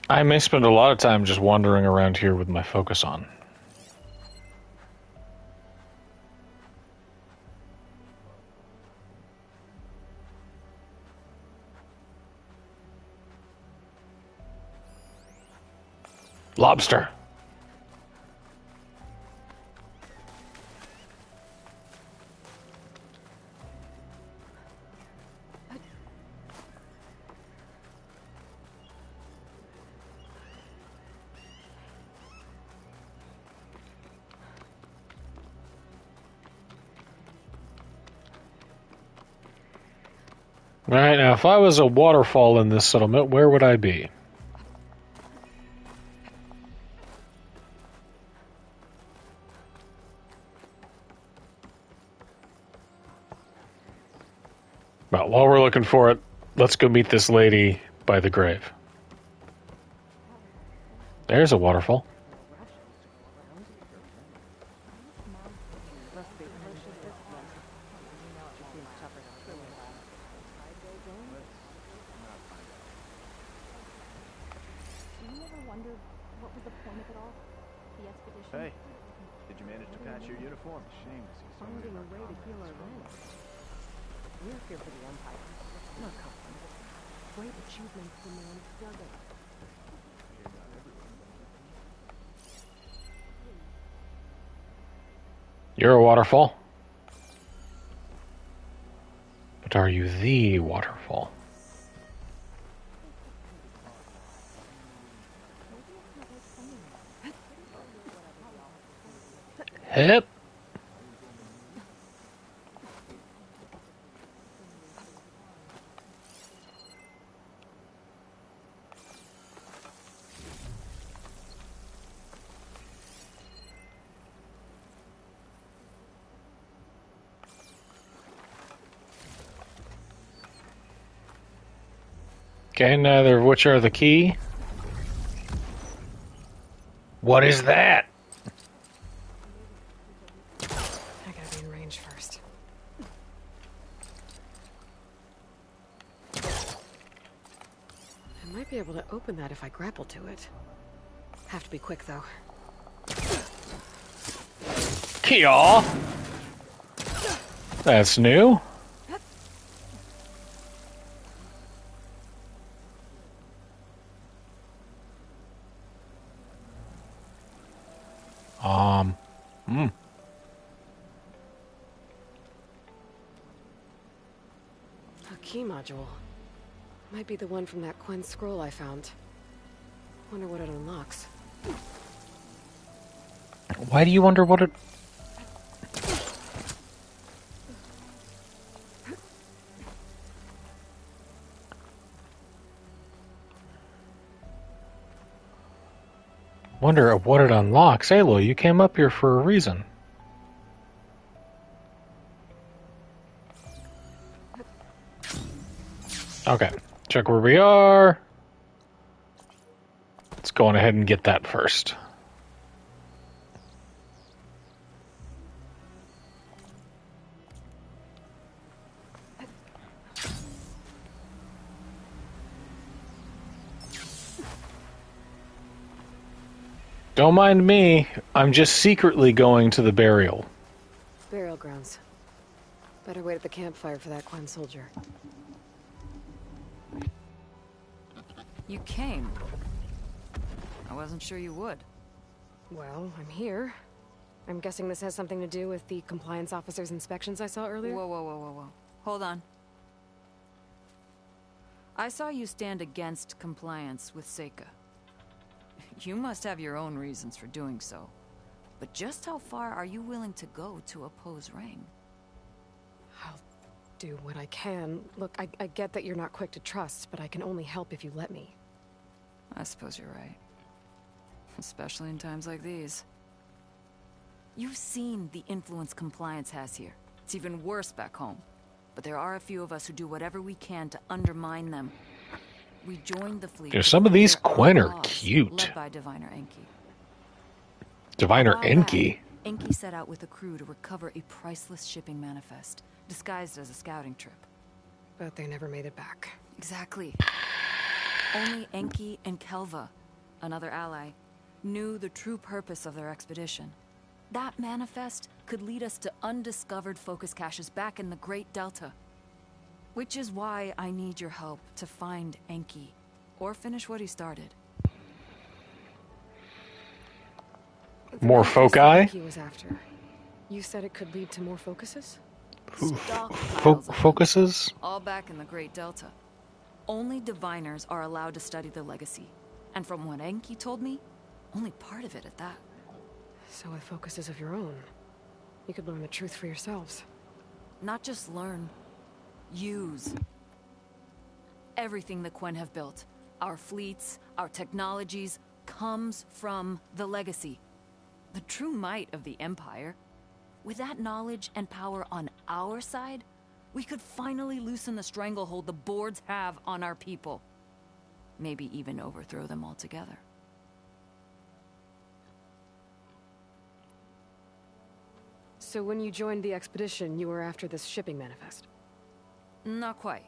I may spend a lot of time just wandering around here with my focus on. Lobster. Alright, now if I was a waterfall in this settlement, where would I be? Well, while we're looking for it, let's go meet this lady by the grave. There's a waterfall. Hey, did you manage to patch your uniform? Shame to see so many. Finding a way to heal our wounds. We're here for the Empire, not Covenant. Great achievements demand struggle. You're a waterfall. But are you the waterfall? Hip. Okay, neither of which are the key. What is that? I gotta be in range first. I might be able to open that if I grapple to it. Have to be quick, though. Kya. That's new. key module. Might be the one from that Quen scroll I found. Wonder what it unlocks. Why do you wonder what it... Wonder what it unlocks. Aloy, you came up here for a reason. Okay, check where we are. Let's go on ahead and get that first. Don't mind me. I'm just secretly going to the burial. Burial grounds. Better wait at the campfire for that Quen soldier. You came. I wasn't sure you would. Well, I'm here. I'm guessing this has something to do with the compliance officer's inspections I saw earlier? Whoa. Hold on. I saw you stand against compliance with Seika. You must have your own reasons for doing so. But just how far are you willing to go to oppose Rang? I'll do what I can. Look, I get that you're not quick to trust, but I can only help if you let me. I suppose you're right. Especially in times like these. You've seen the influence compliance has here. It's even worse back home. But there are a few of us who do whatever we can to undermine them. We joined the fleet. Yeah, some of these Quen are laws, cute. Led by Diviner Enki. Diviner Enki? Enki set out with a crew to recover a priceless shipping manifest, disguised as a scouting trip. But they never made it back. Exactly. Only Enki and Kelva, another ally, knew the true purpose of their expedition. That manifest could lead us to undiscovered focus caches back in the Great Delta. Which is why I need your help to find Enki, or finish what he started. More foci? He was after. You said it could lead to more focuses? Focuses? All back in the Great Delta. Only diviners are allowed to study the legacy. And from what Enki told me, only part of it at that. So with focuses of your own, you could learn the truth for yourselves. Not just learn. Use. Everything the Quen have built, our fleets, our technologies, comes from the legacy. The true might of the Empire. With that knowledge and power on our side, we could finally loosen the stranglehold the boards have on our people. Maybe even overthrow them altogether. So when you joined the expedition, you were after this shipping manifest? Not quite.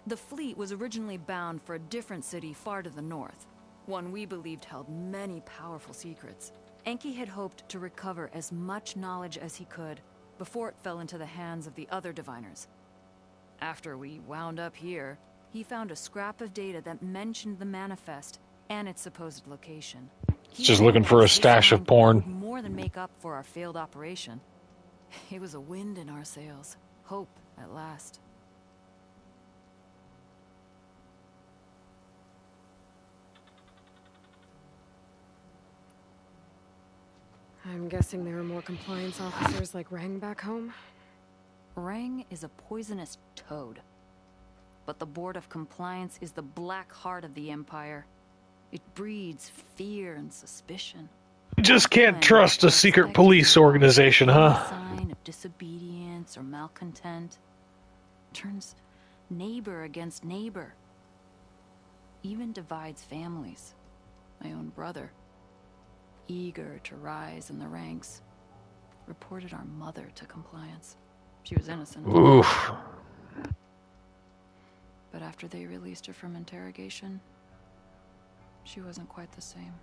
The fleet was originally bound for a different city far to the north. One we believed held many powerful secrets. Enki had hoped to recover as much knowledge as he could before it fell into the hands of the other diviners. After we wound up here, he found a scrap of data that mentioned the manifest and its supposed location. Just looking for a stash of porn. Would more than make up for our failed operation. It was a wind in our sails. Hope at last. I'm guessing there are more compliance officers like Rang back home? Rang is a poisonous toad. But the Board of Compliance is the black heart of the Empire. It breeds fear and suspicion. You just can't trust a secret police organization, huh? Sign of disobedience or malcontent. Turns neighbor against neighbor. Even divides families. My own brother, eager to rise in the ranks, reported our mother to compliance. She was innocent. Oof. But after they released her from interrogation, she wasn't quite the same.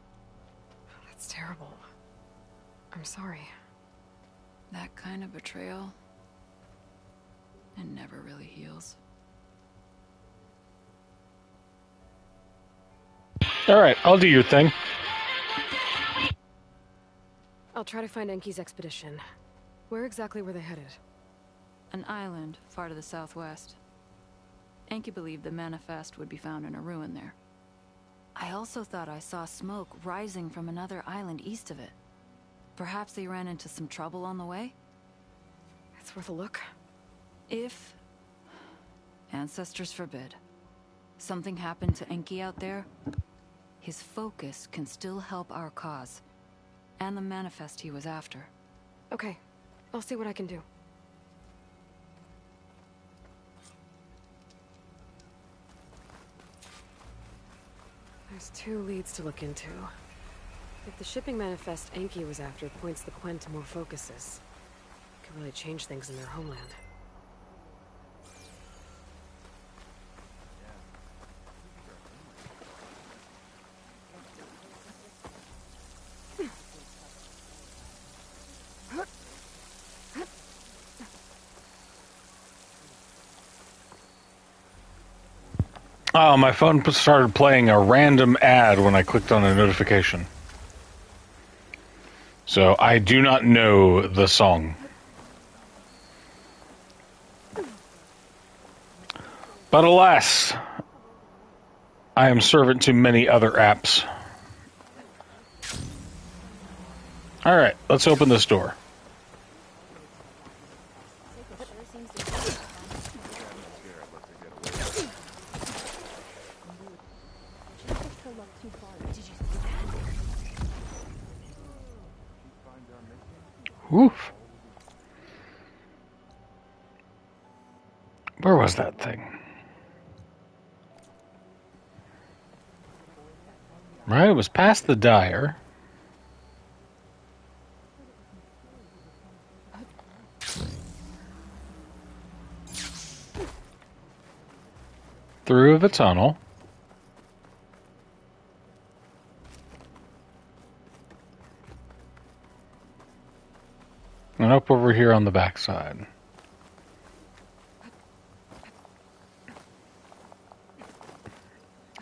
That's terrible. I'm sorry. That kind of betrayal, it never really heals. Alright, I'll do your thing. I'll try to find Enki's expedition. Where exactly were they headed? An island far to the southwest. Enki believed the manifest would be found in a ruin there. I also thought I saw smoke rising from another island east of it. Perhaps they ran into some trouble on the way? It's worth a look. If... ancestors forbid. Something happened to Enki out there, his focus can still help our cause. And the manifest he was after. Okay, I'll see what I can do. There's 2 leads to look into. If the shipping manifest Enki was after points the Quen to more focuses, it could really change things in their homeland. Oh, my phone started playing a random ad when I clicked on a notification. So I do not know the song. But alas, I am servant to many other apps. Alright, let's open this door. Oof. Where was that thing? Right, it was past the dyer. Through the tunnel. And up over here on the backside.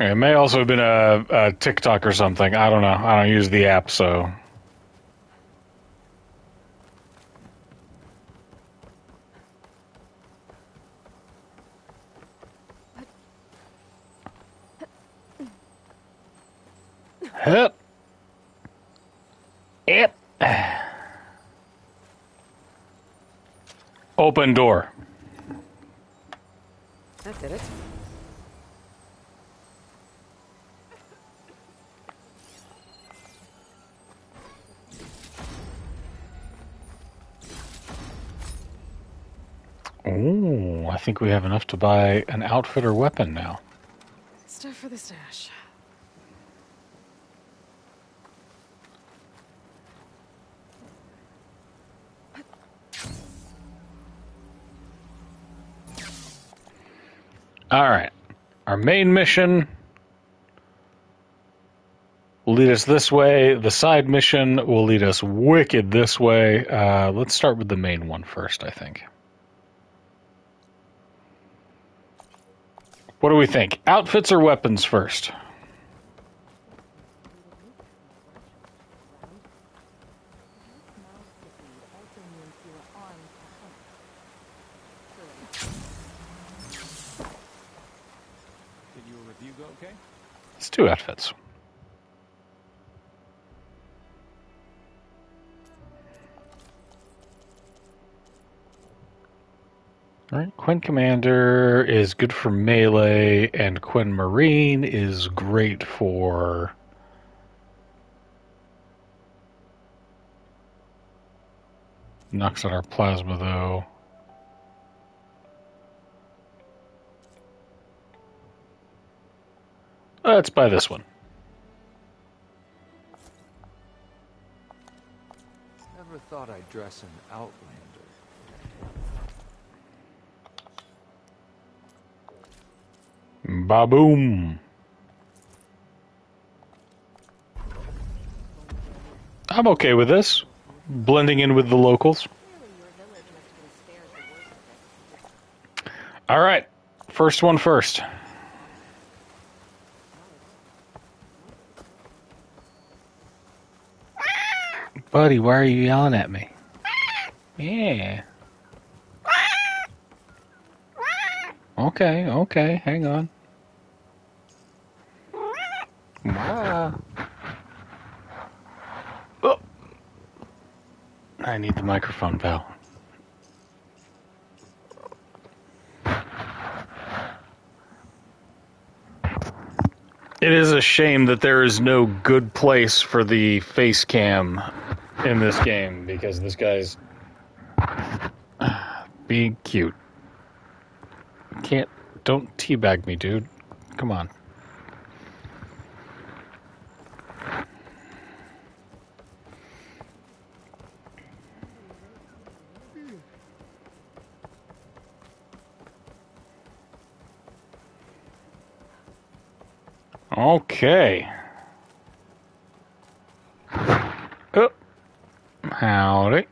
It may also have been a TikTok or something. I don't know. I don't use the app, so... Hup. Yep. Open door. That did it. Oh, I think we have enough to buy an outfit or weapon now. Stuff for the stash. Alright. Our main mission will lead us this way. The side mission will lead us wicked this way. Let's start with the main one first, I think. What do we think? Outfits or weapons first? Let's do outfits. Alright, Quen Commander is good for melee, and Quen Marine is great for... knocks out our plasma, though. Let's buy this one. Never thought I'd dress an Outlander. Ba-boom. I'm okay with this. Blending in with the locals. Alright. First one first. Buddy, why are you yelling at me? Yeah. Okay, okay, hang on. Ah. Oh. I need the microphone, pal. It is a shame that there is no good place for the face cam in this game, because this guy's being cute. Don't teabag me, dude. Come on. Okay. Oh. Howdy.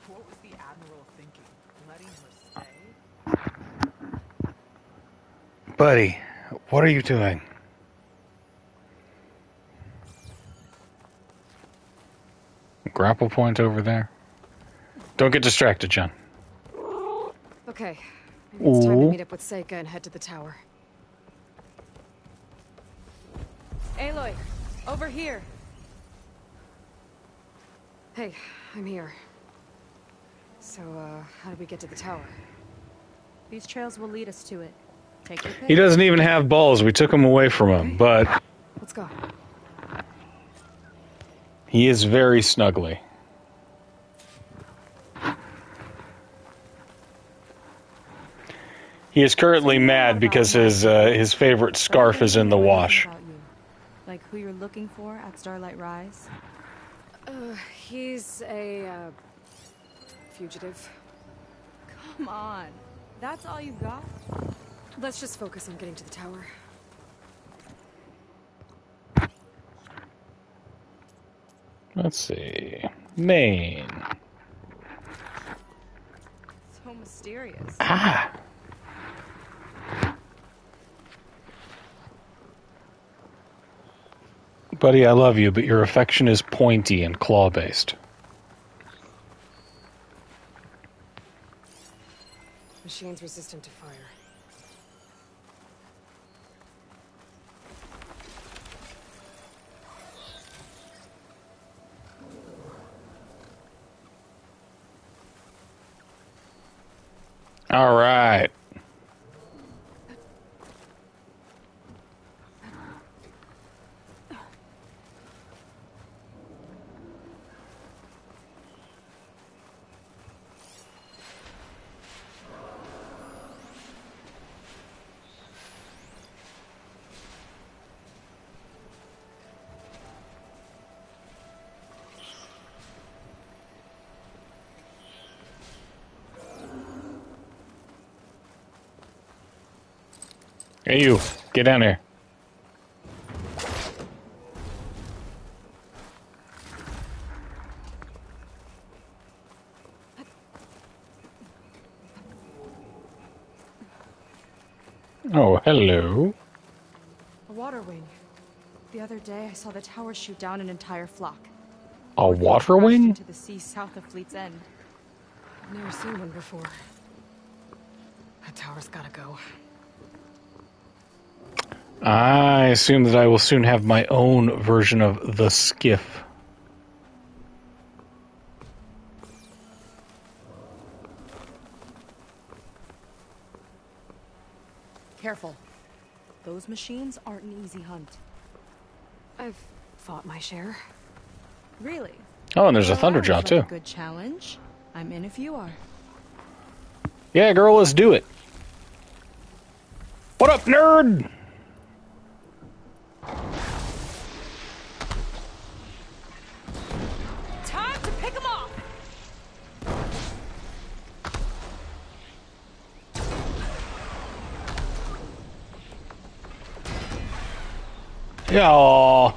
What was the Admiral thinking? Letting her stay? Buddy, what are you doing? Grapple point over there. Don't get distracted, John. Okay, maybe it's time to Ooh. meet up with Seika and head to the tower. Aloy, over here. Hey, I'm here. So, how do we get to the tower? These trails will lead us to it. Take your pick. He doesn't even have balls. We took him away from him, but Let's go. he is very snuggly. He is currently mad because his favorite scarf is in the wash. About you. Like who you're looking for at Starlight Rise? He's a, fugitive. Come on. That's all you got? Let's just focus on getting to the tower. Let's see. Maine. So mysterious. Ah. Buddy, I love you, but your affection is pointy and claw-based. Machine's resistant to fire. All right. Hey, you. Get down here. Oh, hello. A water wing. The other day, I saw the tower shoot down an entire flock. A water wing? Into the sea south of Fleet's End. I've never seen one before. That tower's gotta go. I assume that I will soon have my own version of the skiff. Careful. Those machines aren't an easy hunt. I've fought my share. Really? Oh, and there's a Well, Thunderjaw, like too. a good challenge. I'm in if you are. Yeah, girl, let's do it. What up, nerd? Time to pick 'em off! Yeah.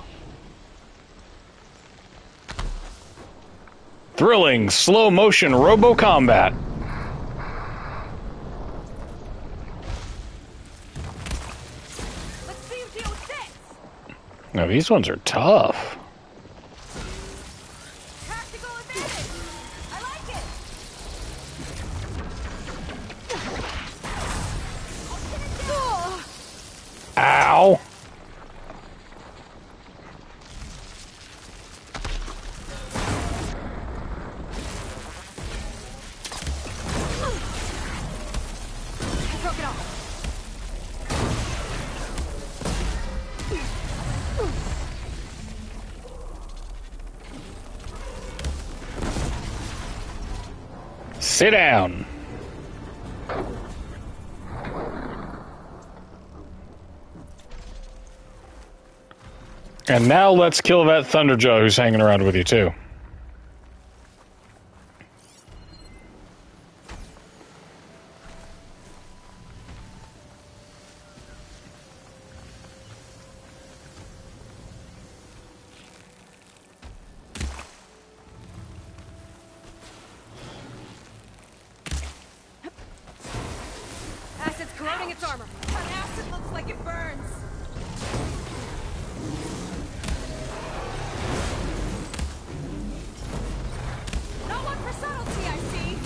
Thrilling, slow motion robo combat. Let's see you deal with this! Now, these ones are tough. Tactical advantage! I like it! Ow! Broke it off. Sit down. And now let's kill that Thunderjaw who's hanging around with you too. Acid's corroding its armor. That acid looks like it burns. No one for subtlety, I see.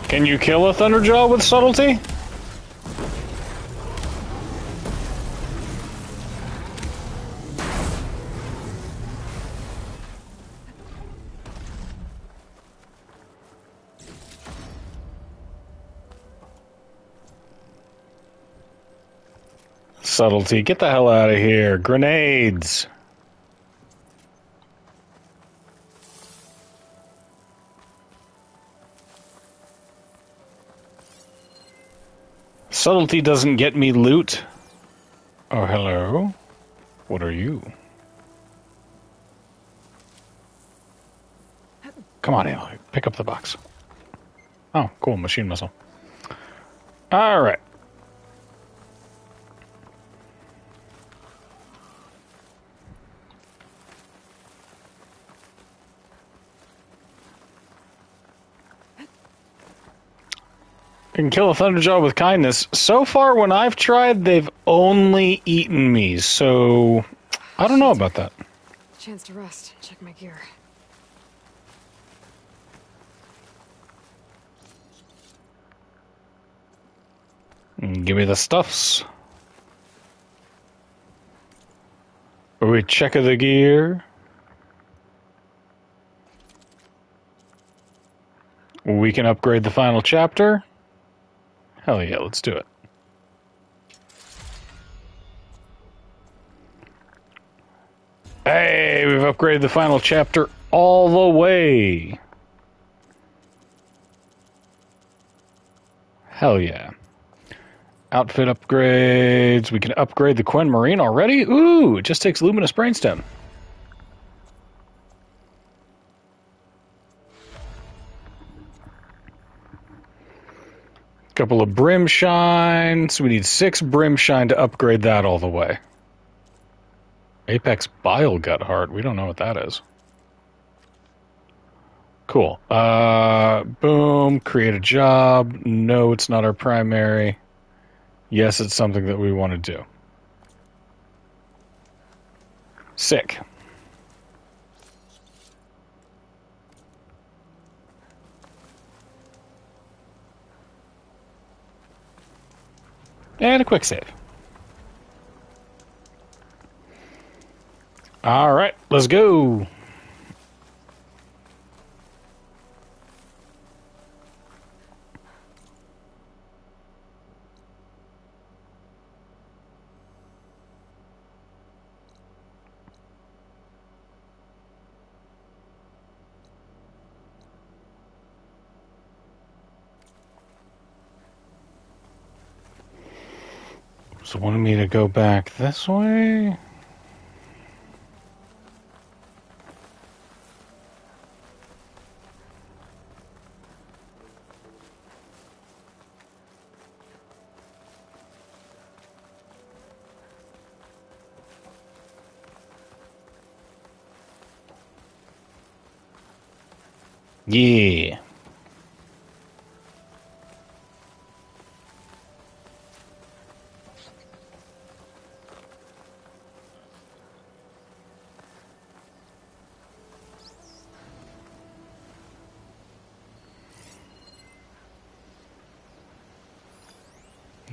Can you kill a Thunderjaw with subtlety? Subtlety, get the hell out of here. Grenades. Subtlety doesn't get me loot. Oh, hello. What are you? Come on, Aloy. Pick up the box. Oh, cool. Machine missile. All right. Can kill a Thunderjaw with kindness. So far, when I've tried, they've only eaten me, so I don't know about that. Chance to rest. Check my gear. Give me the stuffs. We check the gear. We can upgrade the final chapter. Hell yeah, let's do it. Hey, we've upgraded the final chapter all the way. Hell yeah. Outfit upgrades. We can upgrade the Quen Marine already? Ooh, it just takes Luminous Brainstem. Couple of Brimshine. So we need 6 Brimshine to upgrade that all the way. Apex Bile Gut Heart. We don't know what that is. Cool. Boom. Create a job. No, it's not our primary. Yes, it's something that we want to do. Sick. And a quick save. All right, let's go. So wanting me to go back this way? Yeah.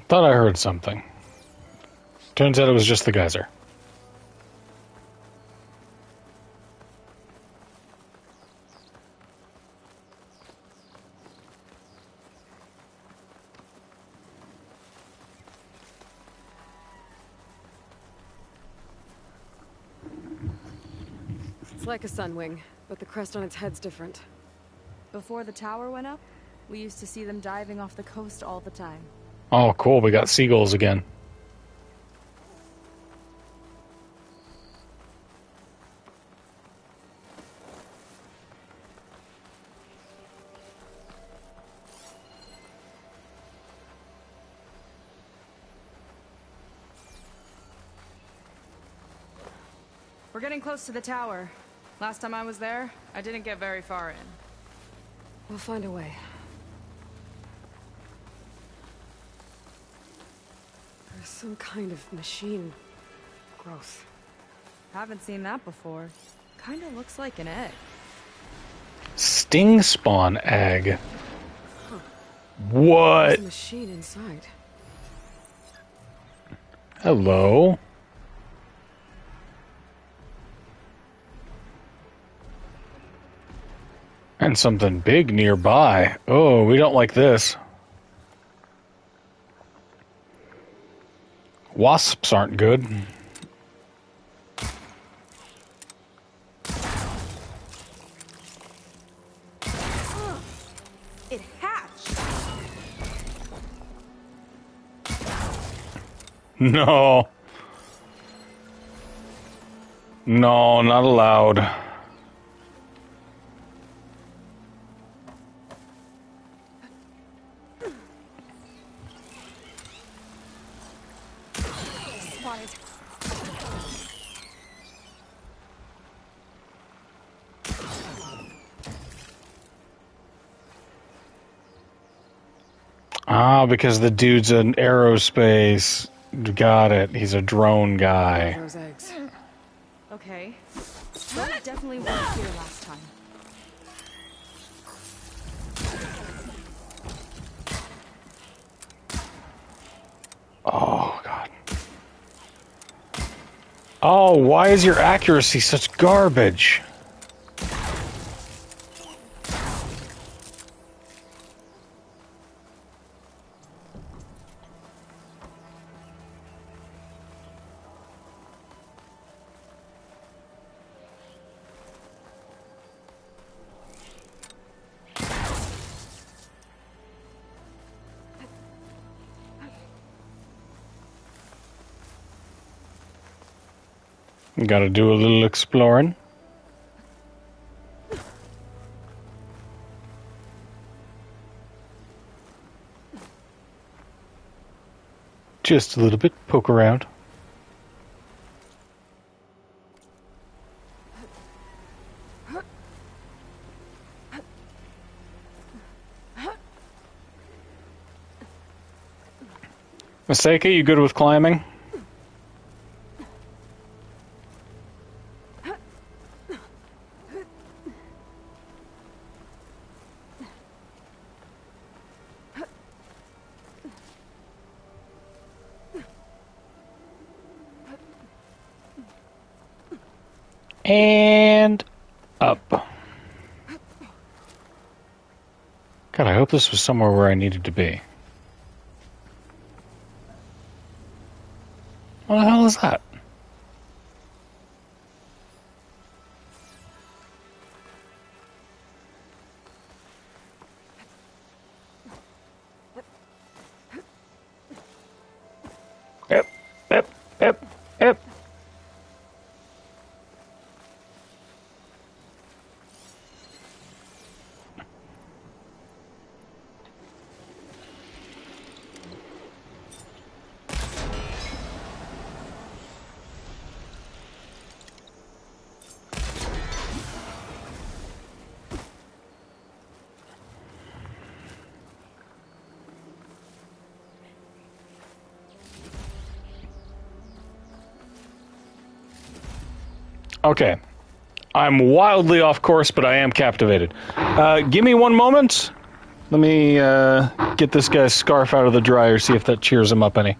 Thought I heard something. Turns out it was just the geyser. It's like a sunwing, but the crest on its head's different. Before the tower went up, we used to see them diving off the coast all the time. Oh, cool. We got seagulls again. We're getting close to the tower. Last time I was there, I didn't get very far in. We'll find a way. There's some kind of machine growth. Haven't seen that before. Kinda looks like an egg. Sting spawn egg. Huh. What? There's a machine inside. Hello. And something big nearby. Oh, we don't like this. Wasps aren't good. It hatched! No. No, not allowed. Ah, because the dude's in aerospace. Got it. He's a drone guy. Those eggs. Okay. Those definitely weren't here last time. Oh, God. Oh, why is your accuracy such garbage? Gotta do a little exploring. Just a little bit, poke around. Maseka, you good with climbing? And up. God, I hope this was somewhere where I needed to be. What the hell is that? Yep, yep, yep, yep. Okay. I'm wildly off course, but I am captivated. Give me one moment. Let me get this guy's scarf out of the dryer, see if that cheers him up any.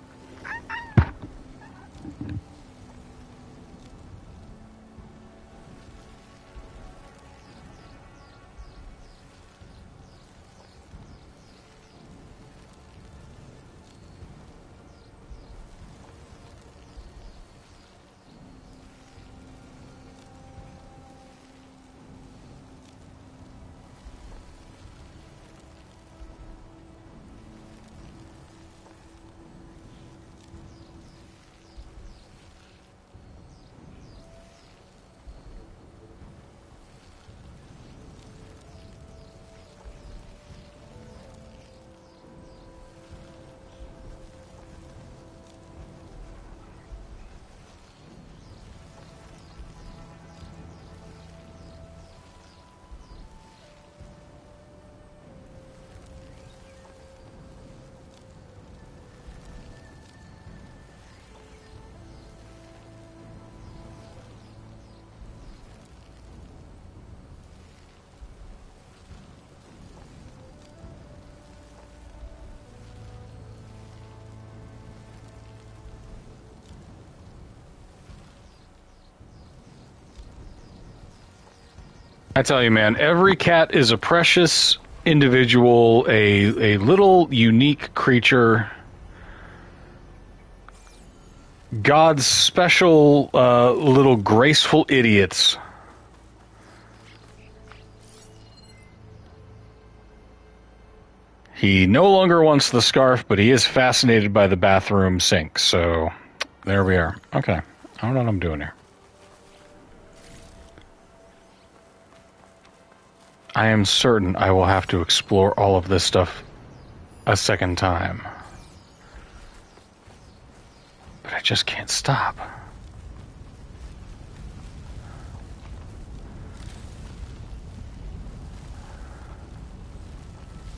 I tell you, man, every cat is a precious individual, a little unique creature. God's special little graceful idiots. He no longer wants the scarf, but he is fascinated by the bathroom sink. So there we are. Okay. I don't know what I'm doing here. I am certain I will have to explore all of this stuff a second time. But I just can't stop.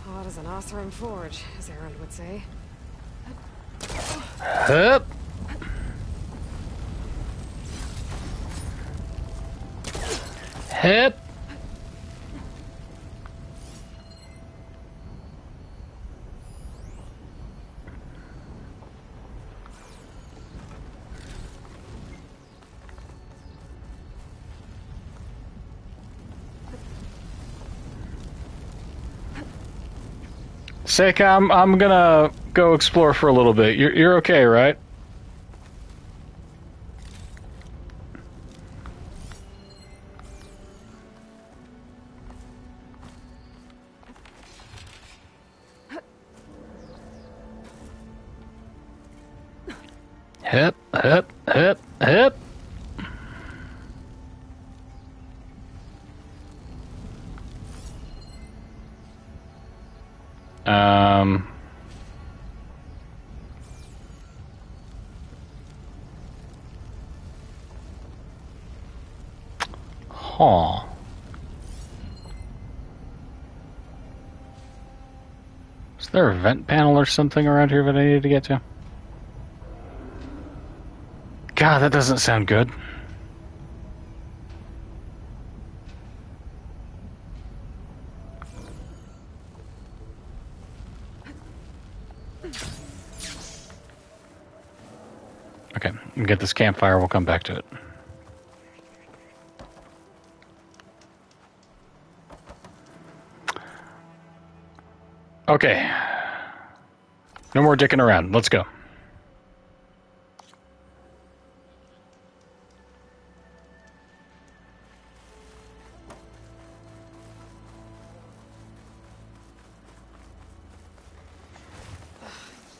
Hot as an Oseram forge, as Erend would say. Hup. Hup. Seika, I'm gonna go explore for a little bit. You're okay, right? Hip, hip, hip, hip. Huh. Is there a vent panel or something around here that I needed to get to? God, that doesn't sound good. Okay, get this campfire, we'll come back to it. Okay. No more dicking around. Let's go.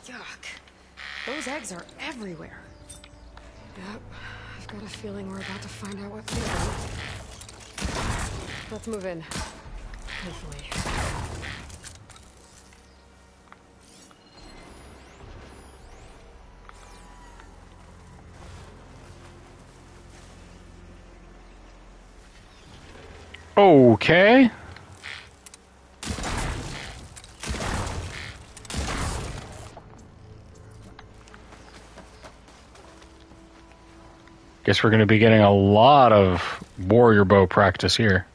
Yuck. Those eggs are everywhere. Yep. I've got a feeling we're about to find out what feeds them. Let's move in. Hopefully. Okay. Guess we're going to be getting a lot of warrior bow practice here.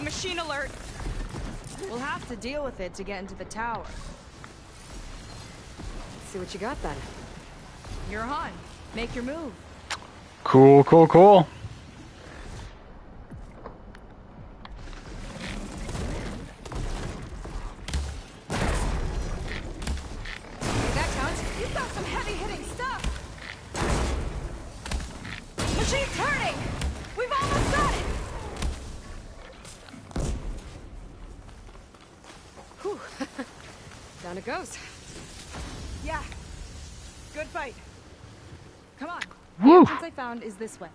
Incoming machine alert! We'll have to deal with it to get into the tower. Let's see what you got then. You're on. Make your move. Cool, cool, cool. Hey, that counts. You've got some heavy-hitting stuff. Machine's turning! We've almost got it! Whew. Down it goes. Yeah. Good fight. Come on. Woo. The entrance I found is this way.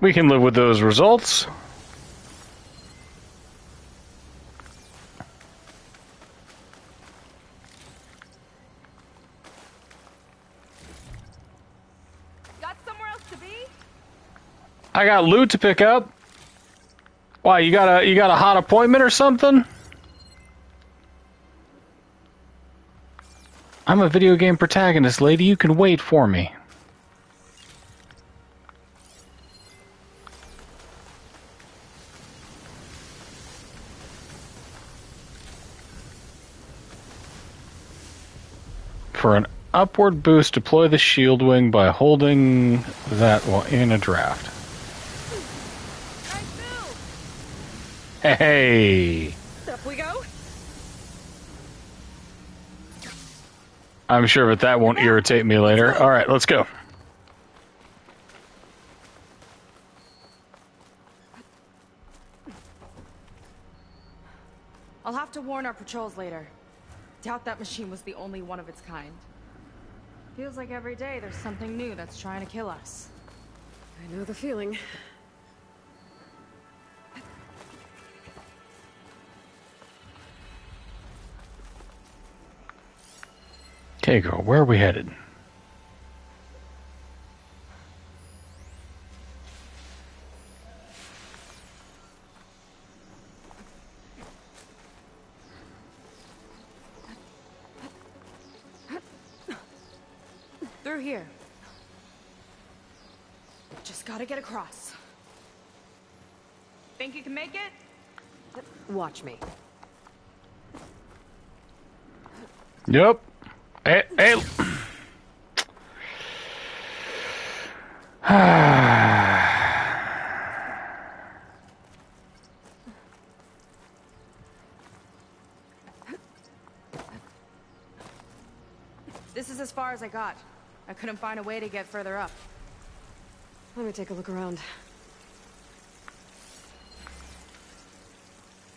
We can live with those results. Got somewhere else to be? I got loot to pick up. Why, you got a hot appointment or something? I'm a video game protagonist, lady. You can wait for me. For an upward boost, deploy the shield wing by holding that while in a draft. Hey! Up we go. I'm sure that that won't irritate me later. Alright, let's go. I'll have to warn our patrols later. Doubt that machine was the only one of its kind. Feels like every day there's something new that's trying to kill us. I know the feeling. Okay, girl, where are we headed? Through here. Just gotta get across. Think you can make it? Watch me. Yep. Hey, hey. This is as far as I got. I couldn't find a way to get further up. Let me take a look around.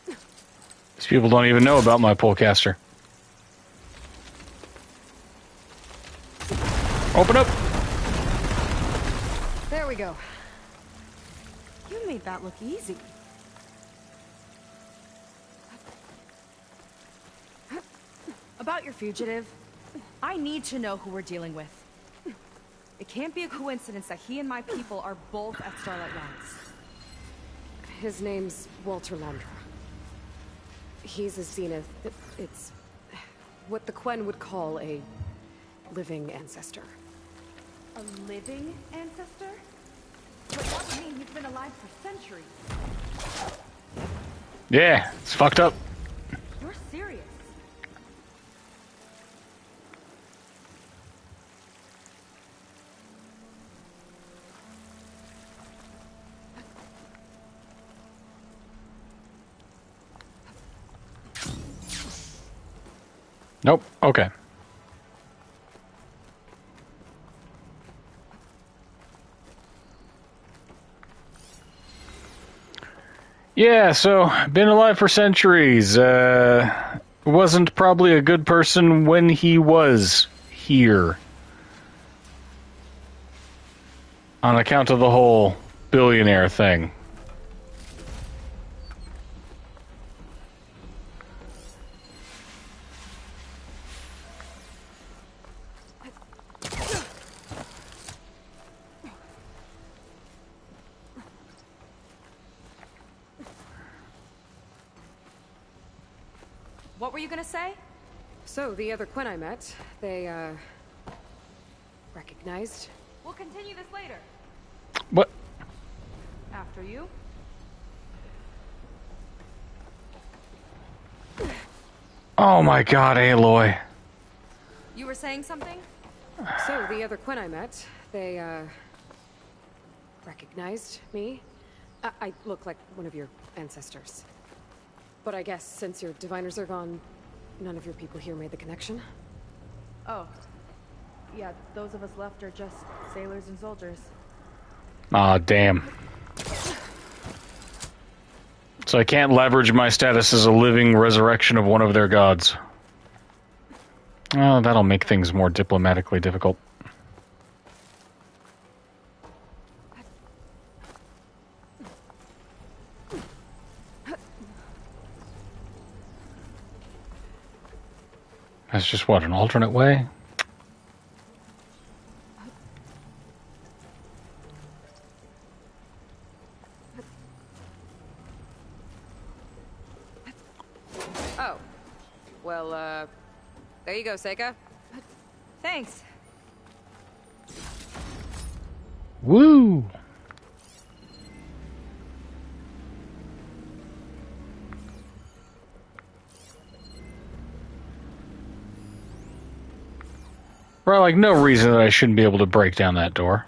These people don't even know about my polecaster. Open up! There we go. You made that look easy. About your fugitive, I need to know who we're dealing with. It can't be a coincidence that he and my people are both at Starlight Lands. His name's Walter Londra. He's a Zenith. It's what the Quen would call a living ancestor. A living ancestor? But that would mean he's been alive for centuries. Yeah, it's fucked up. You're serious? Nope. Okay. Yeah, so, been alive for centuries. Wasn't probably a good person when he was here. On account of the whole billionaire thing. What were you gonna say? So, the other Quen I met, they, Recognized? We'll continue this later. What? After you. Oh my god, Aloy. You were saying something? So, the other Quinn I met, they, recognized me. I look like one of your ancestors. But I guess since your diviners are gone, none of your people here made the connection? Oh. Yeah, those of us left are just sailors and soldiers. Aw, damn. So I can't leverage my status as a living resurrection of one of their gods. Oh, that'll make things more diplomatically difficult. That's just what, an alternate way? Oh. Well, there you go, Seika. Thanks. Woo! Right, like, no reason that I shouldn't be able to break down that door.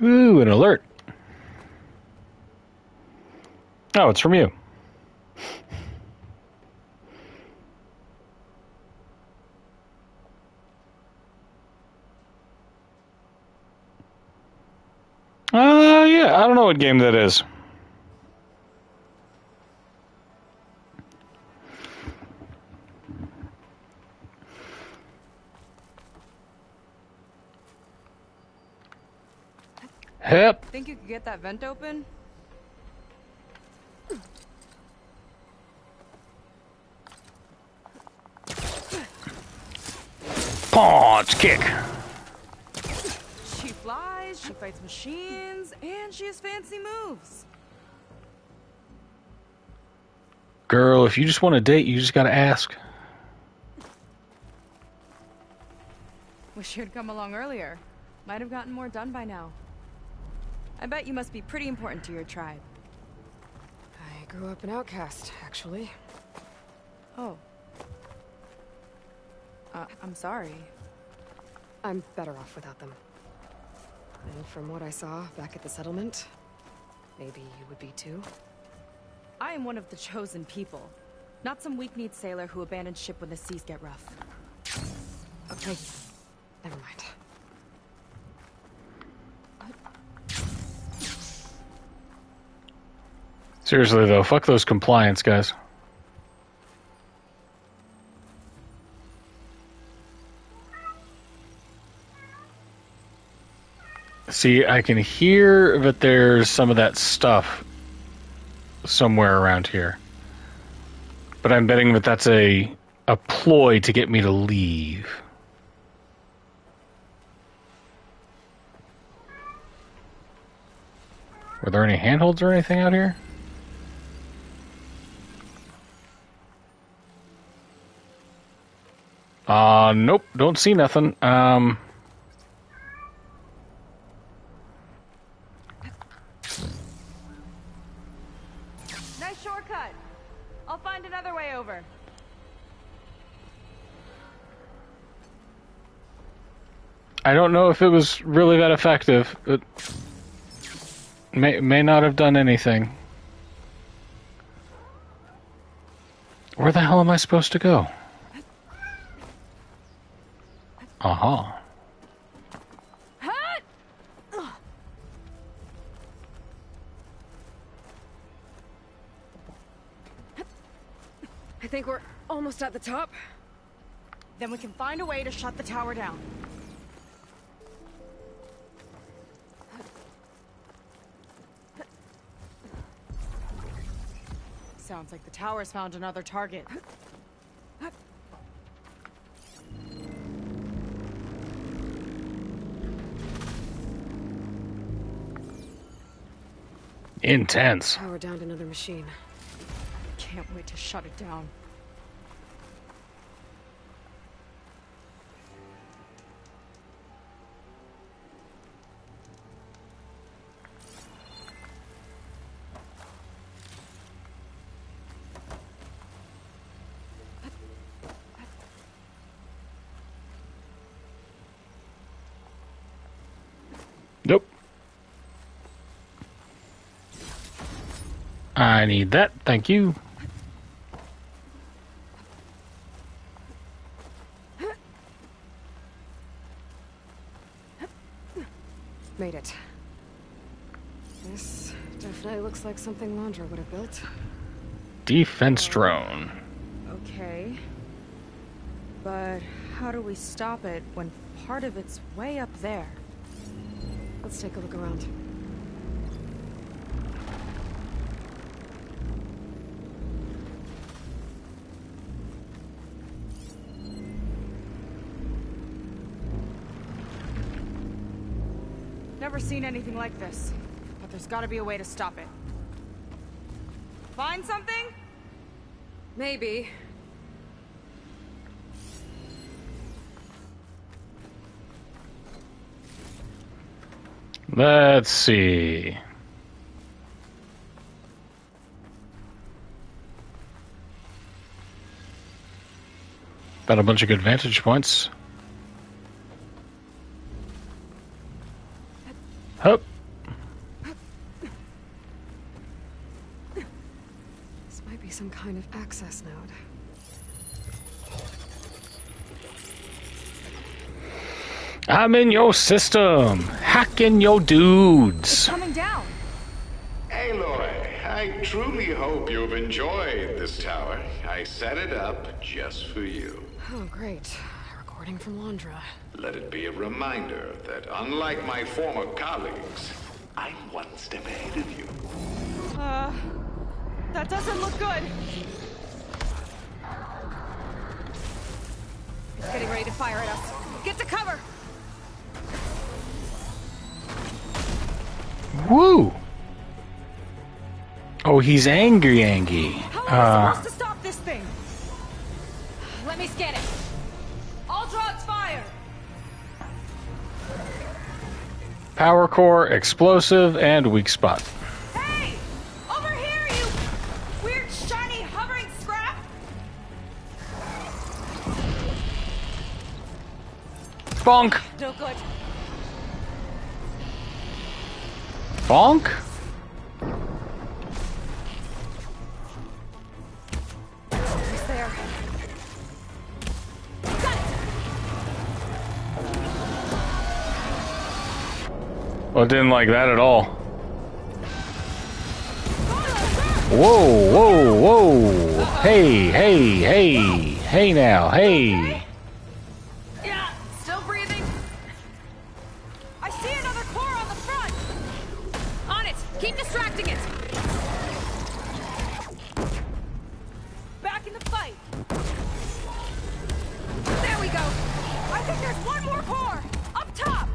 Ooh, an alert. Oh, it's from you. Yeah, I don't know what game that is. Yep. Think you could get that vent open? Punch, kick. She flies, she fights machines, and she has fancy moves. Girl, if you just want a date, you just gotta ask. Wish you'd come along earlier. Might have gotten more done by now. I bet you must be pretty important to your tribe. I grew up an outcast, actually. Oh. I'm sorry. I'm better off without them. And from what I saw back at the settlement, maybe you would be too? I am one of the chosen people. Not some weak-kneed sailor who abandons ship when the seas get rough. Okay, never mind. Seriously, though, fuck those compliance guys. See, I can hear that there's some of that stuff somewhere around here. But I'm betting that that's a ploy to get me to leave. Were there any handholds or anything out here? Nope, don't see nothing. Nice shortcut. I'll find another way over. I don't know if it was really that effective. It may not have done anything. Where the hell am I supposed to go? Uh-huh. I think we're almost at the top. Then we can find a way to shut the tower down. Sounds like the tower's found another target. Intense. Power down to another machine. Can't wait to shut it down. Nope. I need that, thank you. Made it. This definitely looks like something Landra would have built. Defense drone. Okay. But how do we stop it when part of it's way up there? Let's take a look around. Never seen anything like this, but there's gotta be a way to stop it. Find something? Maybe. Let's see. Got a bunch of good vantage points. Hup. This might be some kind of access node. I'm in your system, hacking your dudes. Coming down. Aloy, I truly hope you've enjoyed this tower. I set it up just for you. Oh, great. A recording from Landra. Let it be a reminder that unlike my former colleagues, I'm one step ahead of you. That doesn't look good. It's getting ready to fire at us. Get to cover! Woo! Oh, he's angry. How am I supposed to stop this thing? Let me scan it. All drops fire! Power core, explosive, and weak spot. Hey! Over here, you weird, shiny, hovering scrap! Bonk! No good. Bonk? He's there. Got it! Well, didn't like that at all. Whoa, whoa, whoa! Hey now, hey! Yeah, still breathing. I see another core on the front. On it. Keep distracting it. Back in the fight. There we go. I think there's one more core up top.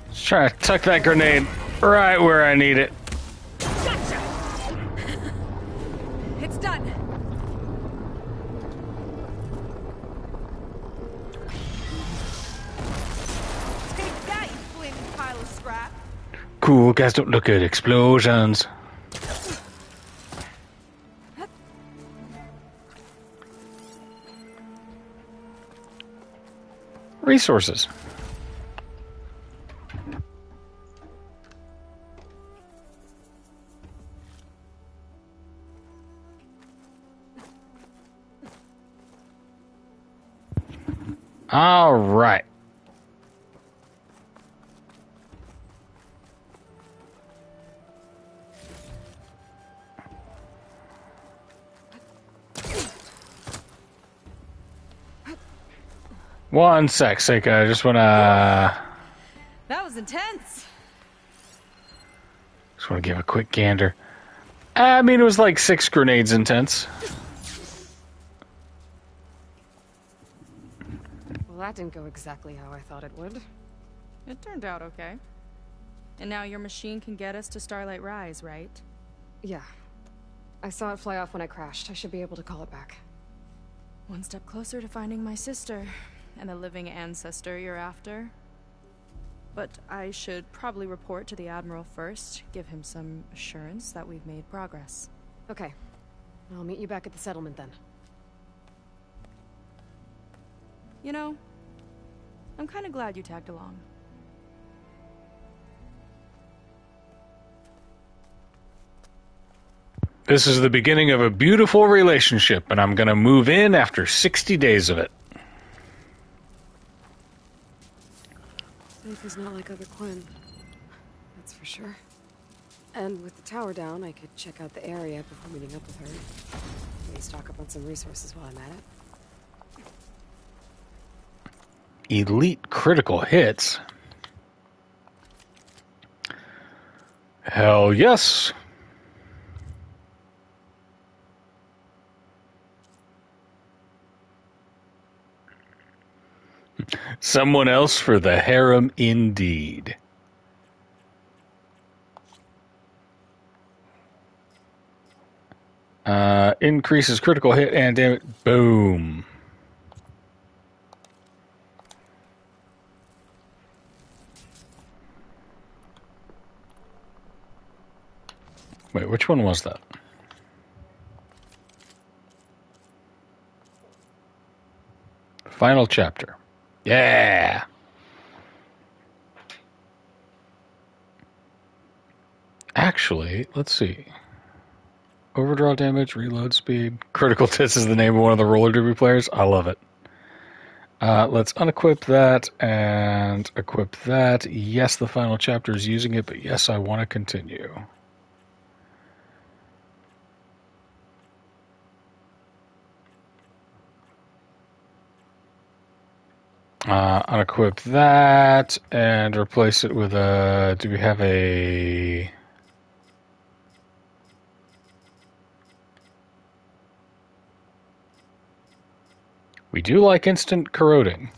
Just trying to tuck that grenade right where I need it. Gotcha. It's done. Take that, you flaming pile of scrap. Cool, guys don't look at explosions. Resources. All right. One sec, Seika. I just wanna That was intense. give a quick gander. I mean, it was like 6 grenades intense. Well, that didn't go exactly how I thought it would. It turned out okay. And now your machine can get us to Starlight Rise, right? Yeah. I saw it fly off when I crashed. I should be able to call it back. One step closer to finding my sister and the living ancestor you're after. But I should probably report to the Admiral first, give him some assurance that we've made progress. Okay. I'll meet you back at the settlement then. You know, I'm kind of glad you tagged along. This is the beginning of a beautiful relationship, and I'm gonna move in after 60 days of it. Faith is not like other Quinn. That's for sure. And with the tower down, I could check out the area before meeting up with her. Maybe stock up on some resources while I'm at it. Elite critical hits. Hell yes. Someone else for the harem indeed. Increases critical hit and damage. Boom. Wait, which one was that? Final chapter. Yeah. Actually, let's see. Overdraw damage, reload speed. Critical Tits is the name of one of the roller derby players. I love it. Let's unequip that and equip that. Yes, the final chapter is using it, but yes, I want to continue. Unequip that and replace it with a... Do we have a... We do like instant corroding.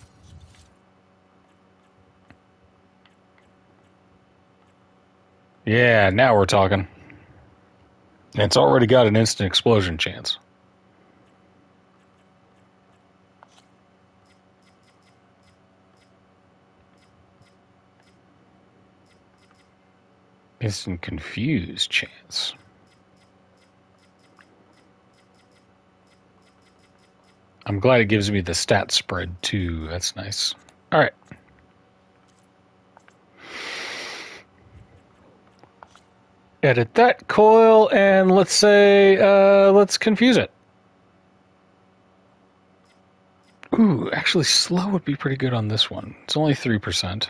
Yeah, now we're talking. And it's already got an instant explosion chance. Instant confuse chance. I'm glad it gives me the stat spread too. That's nice. All right. Edit that coil and let's say let's confuse it. Ooh, actually slow would be pretty good on this one. It's only 3%.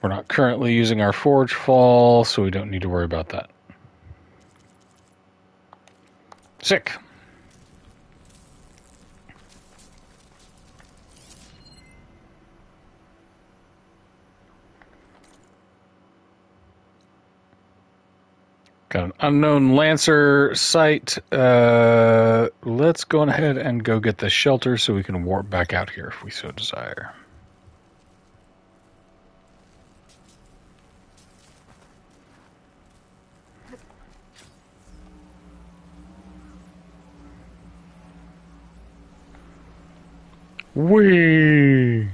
We're not currently using our forge fall, so we don't need to worry about that. Sick. Got an unknown Lancer site. Let's go ahead and go get the shelter so we can warp back out here if we so desire. Whee!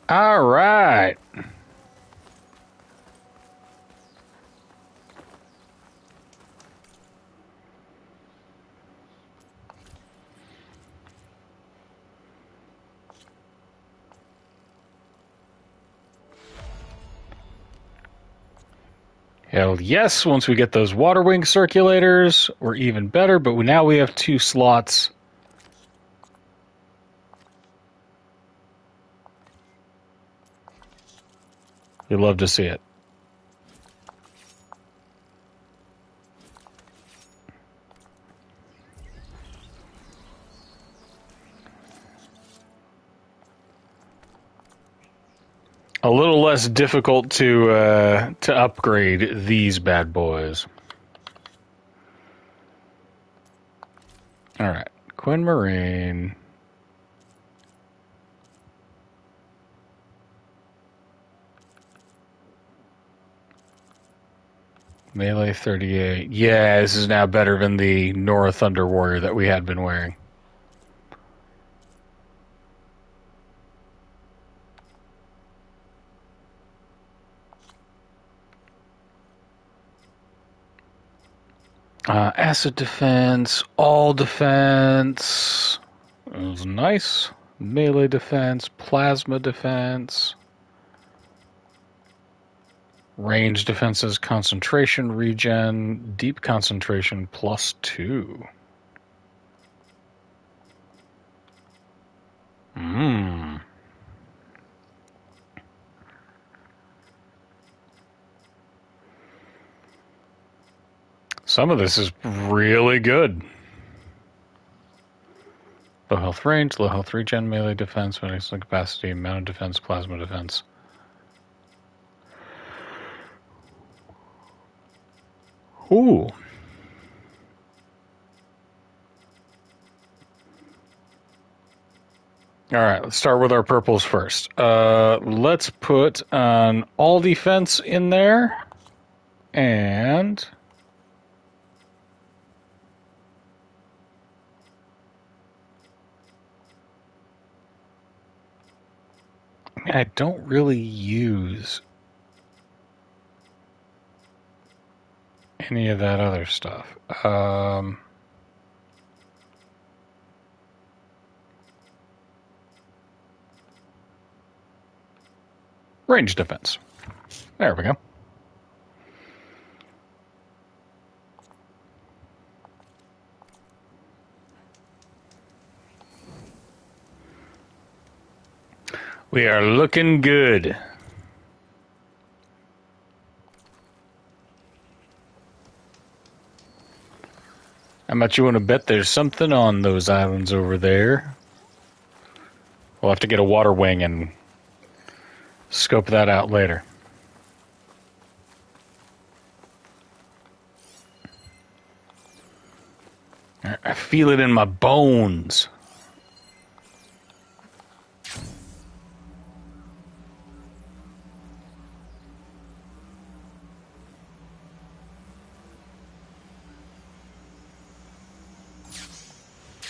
All right. Hell yes, once we get those water wing circulators, we're even better, but now we have 2 slots. We love to see it. A little less difficult to upgrade these bad boys. All right, Quinn Marine. Melee 38. Yeah, this is now better than the Nora Thunder Warrior that we had been wearing. Acid defense, all defense. It was nice. Melee defense, plasma defense. Range defenses, concentration regen, deep concentration +2. Some of this is really good. Low health range, low health regen, melee defense, medicinal capacity, mounted defense, plasma defense. Ooh. Alright, let's start with our purples first. Let's put an all defense in there. And I don't really use any of that other stuff. Range defense. There we go. We are looking good. How much you want to bet there's something on those islands over there? We'll have to get a water wing and scope that out later. I feel it in my bones.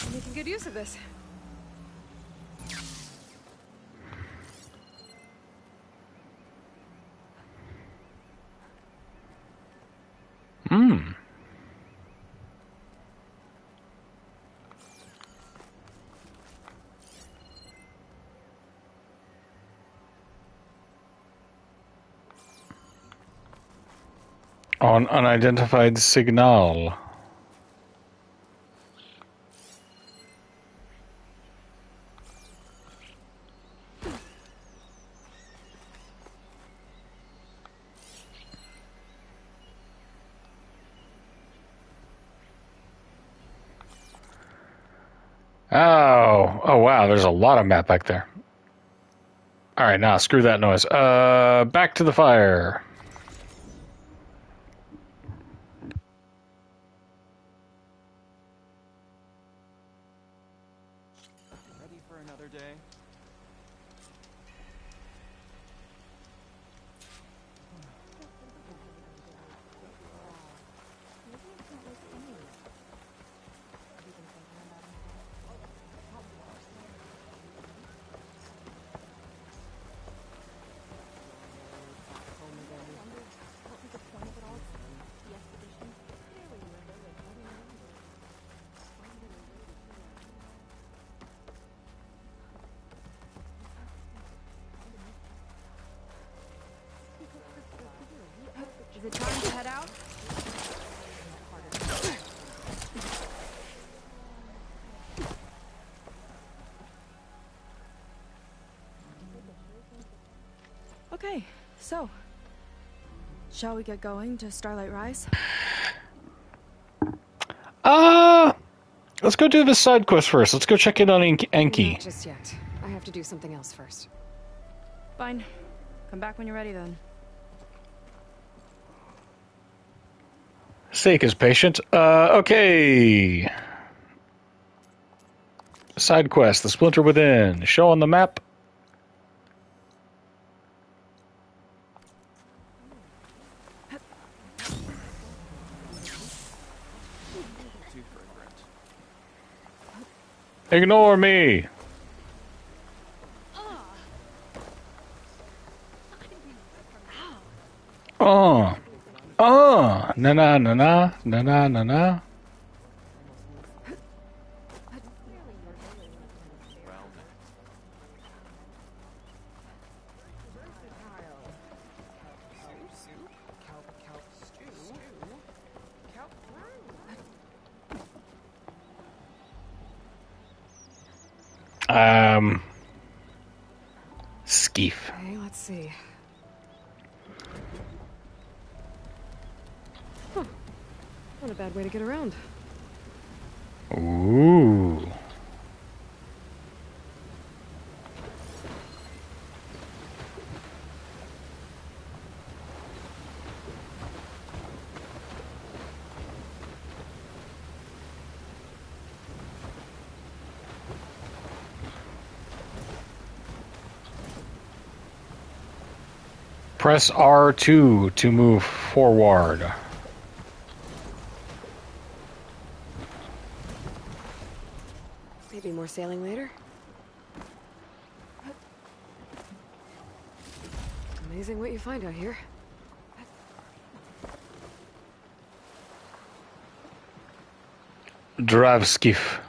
I'm making good use of this. On unidentified signal. Oh wow, there's a lot of map back there. Alright, now screw that noise. Back to the fire. Ready for another day? Is it time to head out? Okay, so shall we get going to Starlight Rise? Let's go do this side quest first. Let's go check in on Enki. Not just yet. I have to do something else first. Fine. Come back when you're ready then. Sake is patient. Okay. Side quest, the Splinter Within. Show on the map. Ignore me. Na na na na na na na na. Skeef. Okay, let's see. Huh. Not a bad way to get around. Ooh. Press R2 to move forward. Maybe more sailing later? Amazing what you find out here. Drive skiff.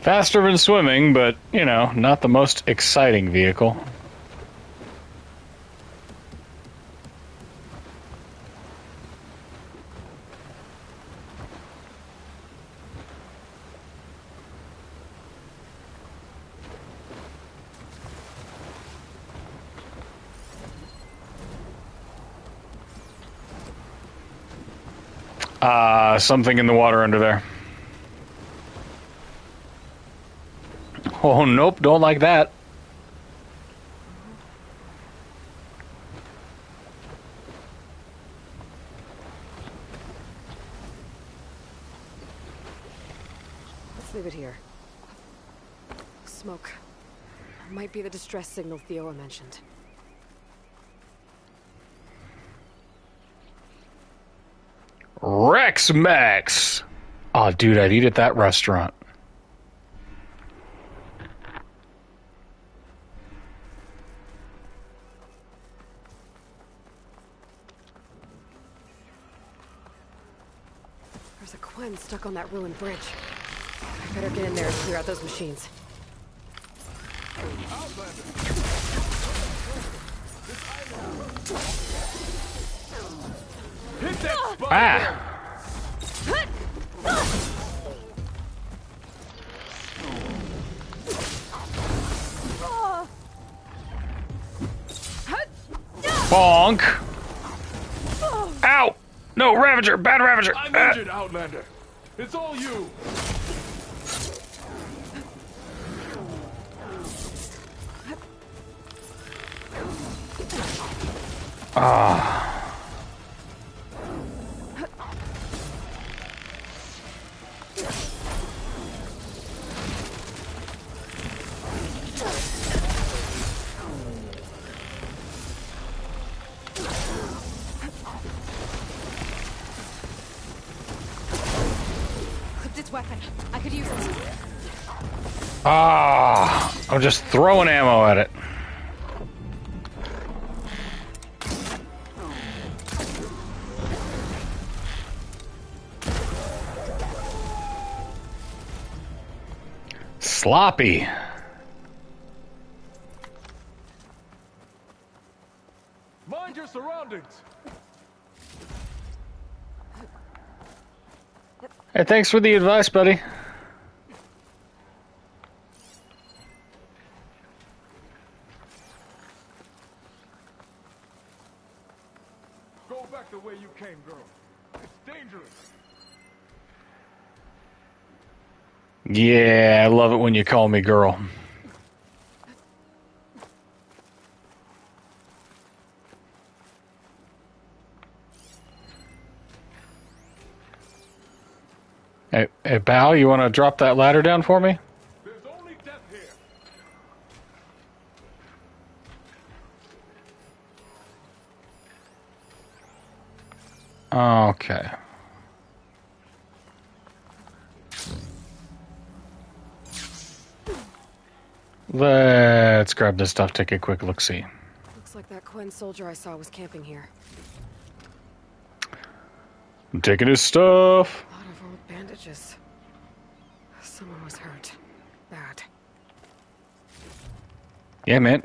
Faster than swimming, but, you know, not the most exciting vehicle. Something in the water under there. Oh, nope, don't like that. Let's leave it here. Smoke. Might be the distress signal Theo mentioned. Rex Max! Oh, dude, I'd eat at that restaurant. There's a Quen stuck on that ruined bridge. I better get in there and clear out those machines. Hit that spot! Ah! Bonk! Ow! No, Ravager! Bad Ravager! I'm injured, Outlander. It's all you. Ah. Deckard's weapon. I could use it. Ah, I'm just throwing ammo at it. Sloppy. Mind your surroundings. Hey, thanks for the advice, buddy. Go back the way you came, girl. It's dangerous. Yeah, I love it when you call me girl. Hey, Bao, you want to drop that ladder down for me? There's only death here. Okay. Let's grab this stuff, take a quick look-see. Looks like that Quen soldier I saw was camping here. I'm taking his stuff. A lot of old bandages. Someone was hurt. Bad. Yeah, man,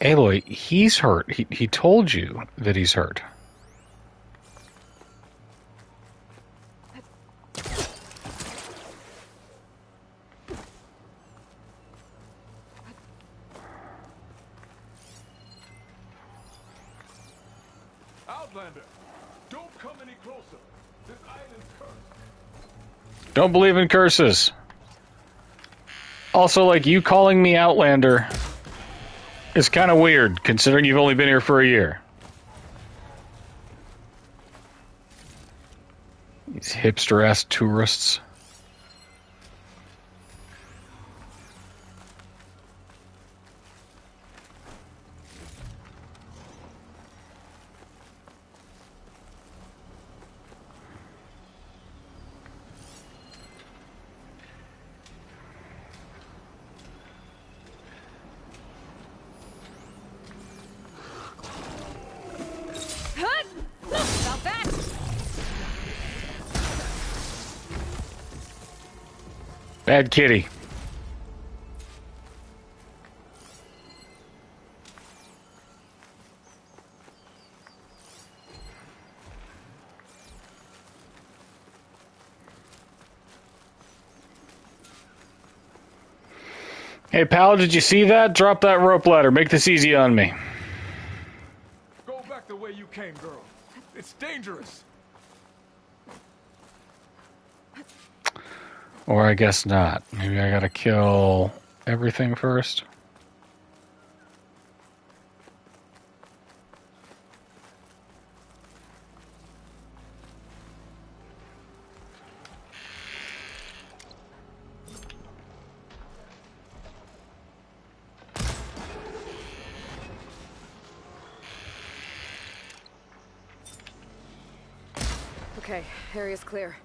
Aloy, he's hurt. He told you that he's hurt. Outlander, don't come any closer. This island's cursed. Don't believe in curses. Also, like, you calling me Outlander is kind of weird, considering you've only been here for a year. These hipster-ass tourists. About that! Bad kitty. Hey, pal, did you see that? Drop that rope ladder. Make this easy on me. Go back the way you came, girl. It's dangerous. Or I guess not. Maybe I gotta kill everything first. Okay, area's clear.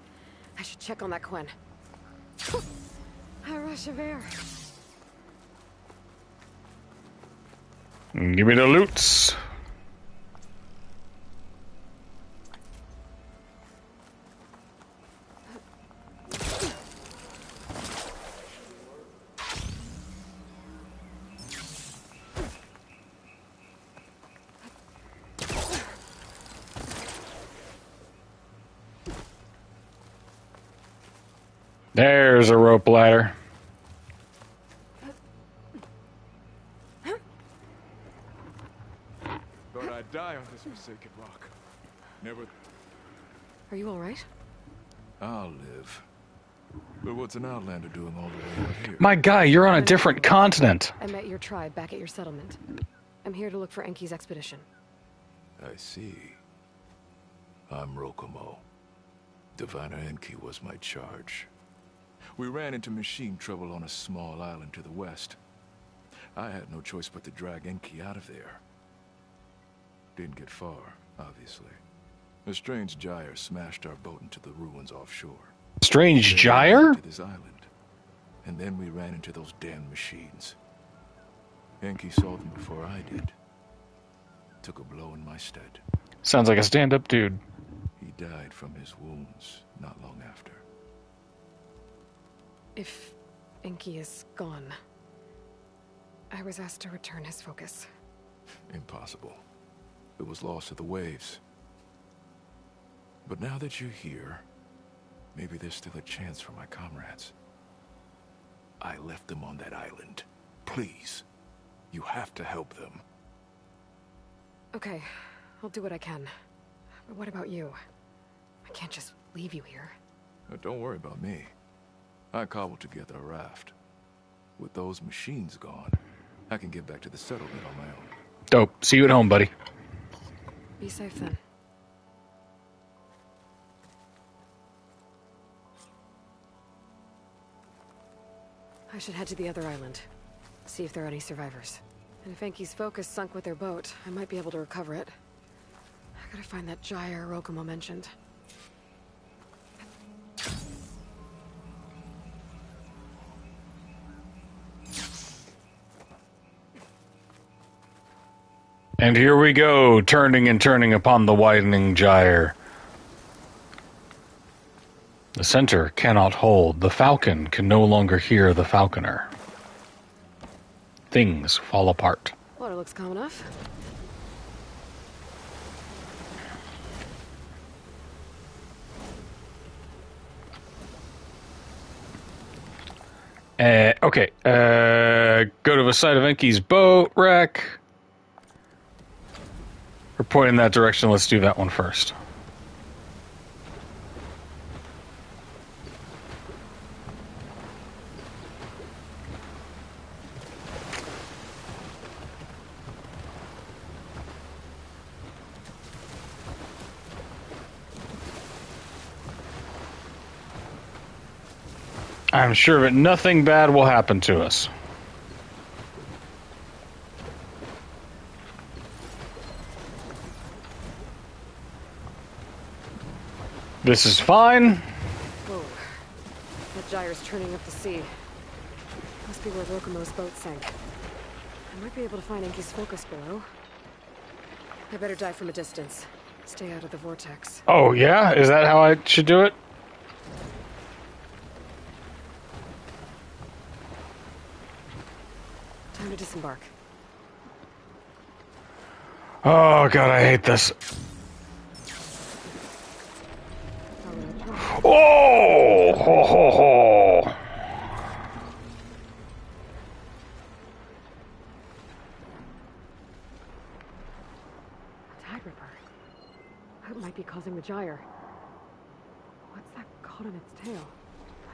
I should check on that Quen. A rush of air. Give me the loots. There's a rope ladder. Thought I'd die on this forsaken rock. Never. Are you alright? I'll live. But what's an outlander doing all the way out here? My guy, you're on a different continent. I met your tribe back at your settlement. I'm here to look for Enki's expedition. I see. I'm Rokomo. Diviner Enki was my charge. We ran into machine trouble on a small island to the west. I had no choice but to drag Enki out of there. Didn't get far, obviously. A strange gyre smashed our boat into the ruins offshore. Strange gyre? To this island. And then we ran into those damn machines. Enki saw them before I did. Took a blow in my stead. Sounds like a stand-up dude. He died from his wounds not long after. If Enki is gone, I was asked to return his focus. Impossible. It was lost to the waves. But now that you're here, maybe there's still a chance for my comrades. I left them on that island. Please, you have to help them. Okay, I'll do what I can. But what about you? I can't just leave you here. Don't worry about me. I cobbled together a raft. With those machines gone, I can get back to the settlement on my own. Dope. See you at home, buddy. Be safe then. I should head to the other island. See if there are any survivors. And if Enki's focus sunk with their boat, I might be able to recover it. I gotta find that gyre Rokumo mentioned. And here we go, turning and turning upon the widening gyre. The center cannot hold. The falcon can no longer hear the falconer. Things fall apart. Water looks calm enough. Okay. Go to the side of Enki's boat wreck. We're pointing that direction. Let's do that one first. I'm sure that nothing bad will happen to us. This is fine. Whoa. That gyre's turning up the sea. Must be where Rokumo's boat sank. I might be able to find Enki's focus below. I better dive from a distance. Stay out of the vortex. Oh, yeah? Is that how I should do it? Time to disembark. Oh, God, I hate this. Oh! Ho, ho, ho. Tide Ripper. That might be causing the gyre. What's that caught on its tail?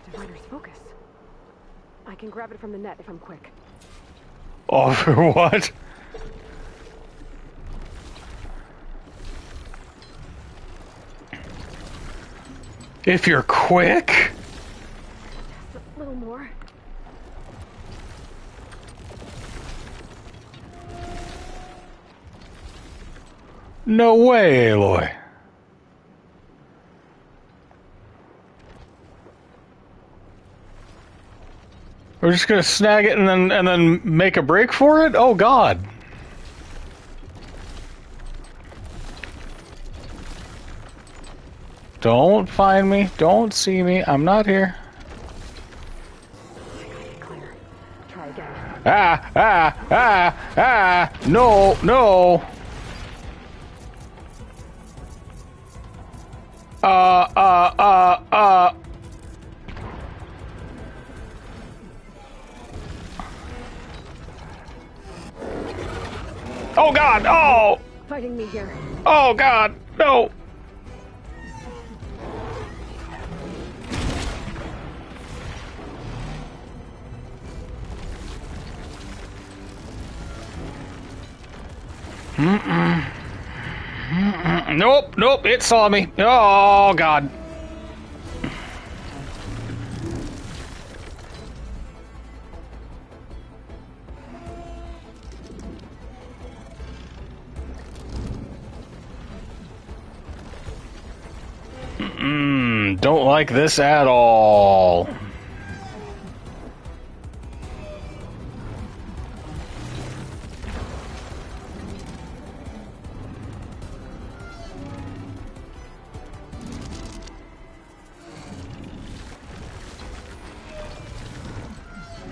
A diviner's focus. I can grab it from the net if I'm quick. Oh, for what? If you're quick? Just a little more. No way, Aloy. We're just gonna snag it and then make a break for it? Oh God. Don't find me. Don't see me. I'm not here. Try again. No, no. Oh God, oh! Fighting me here. Oh God, no! Nope, nope, it saw me. Oh God. Don't like this at all.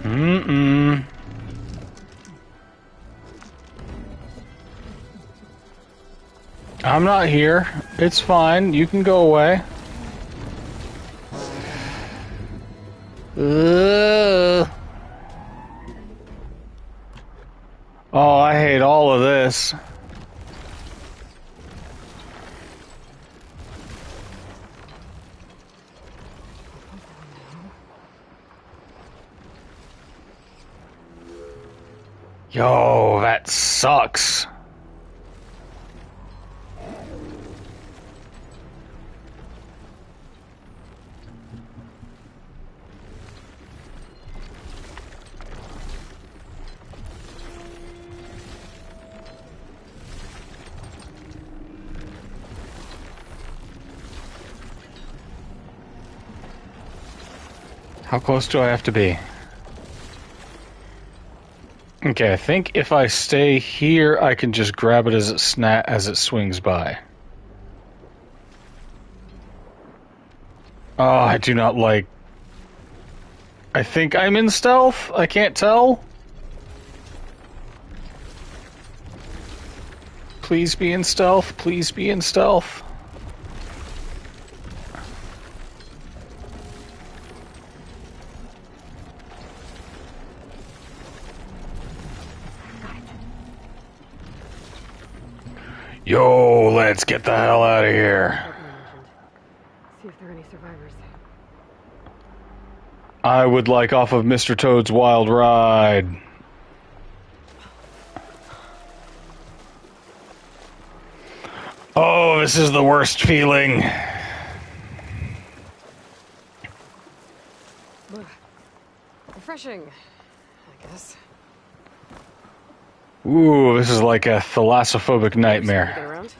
Mm-mm. I'm not here. It's fine. You can go away. Ugh. Oh, I hate all of this. Yo, that sucks. How close do I have to be? Okay, I think if I stay here, I can just grab it as it swings by. Oh, I do not like... I think I'm in stealth? I can't tell? Please be in stealth. Please be in stealth. Yo, let's get the hell out of here. See if there are any survivors. I would like off of Mr. Toad's Wild Ride. Oh, this is the worst feeling. Refreshing, I guess. Ooh, this is like a thalassophobic nightmare. Get around.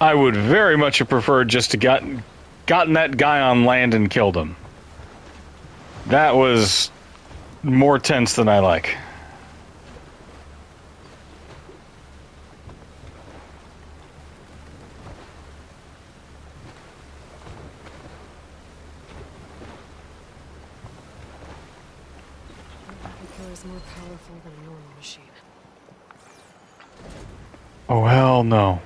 I would very much have preferred just to gotten that guy on land and killed him. That was more tense than I like. Is more powerful than a normal machine. Oh, hell no.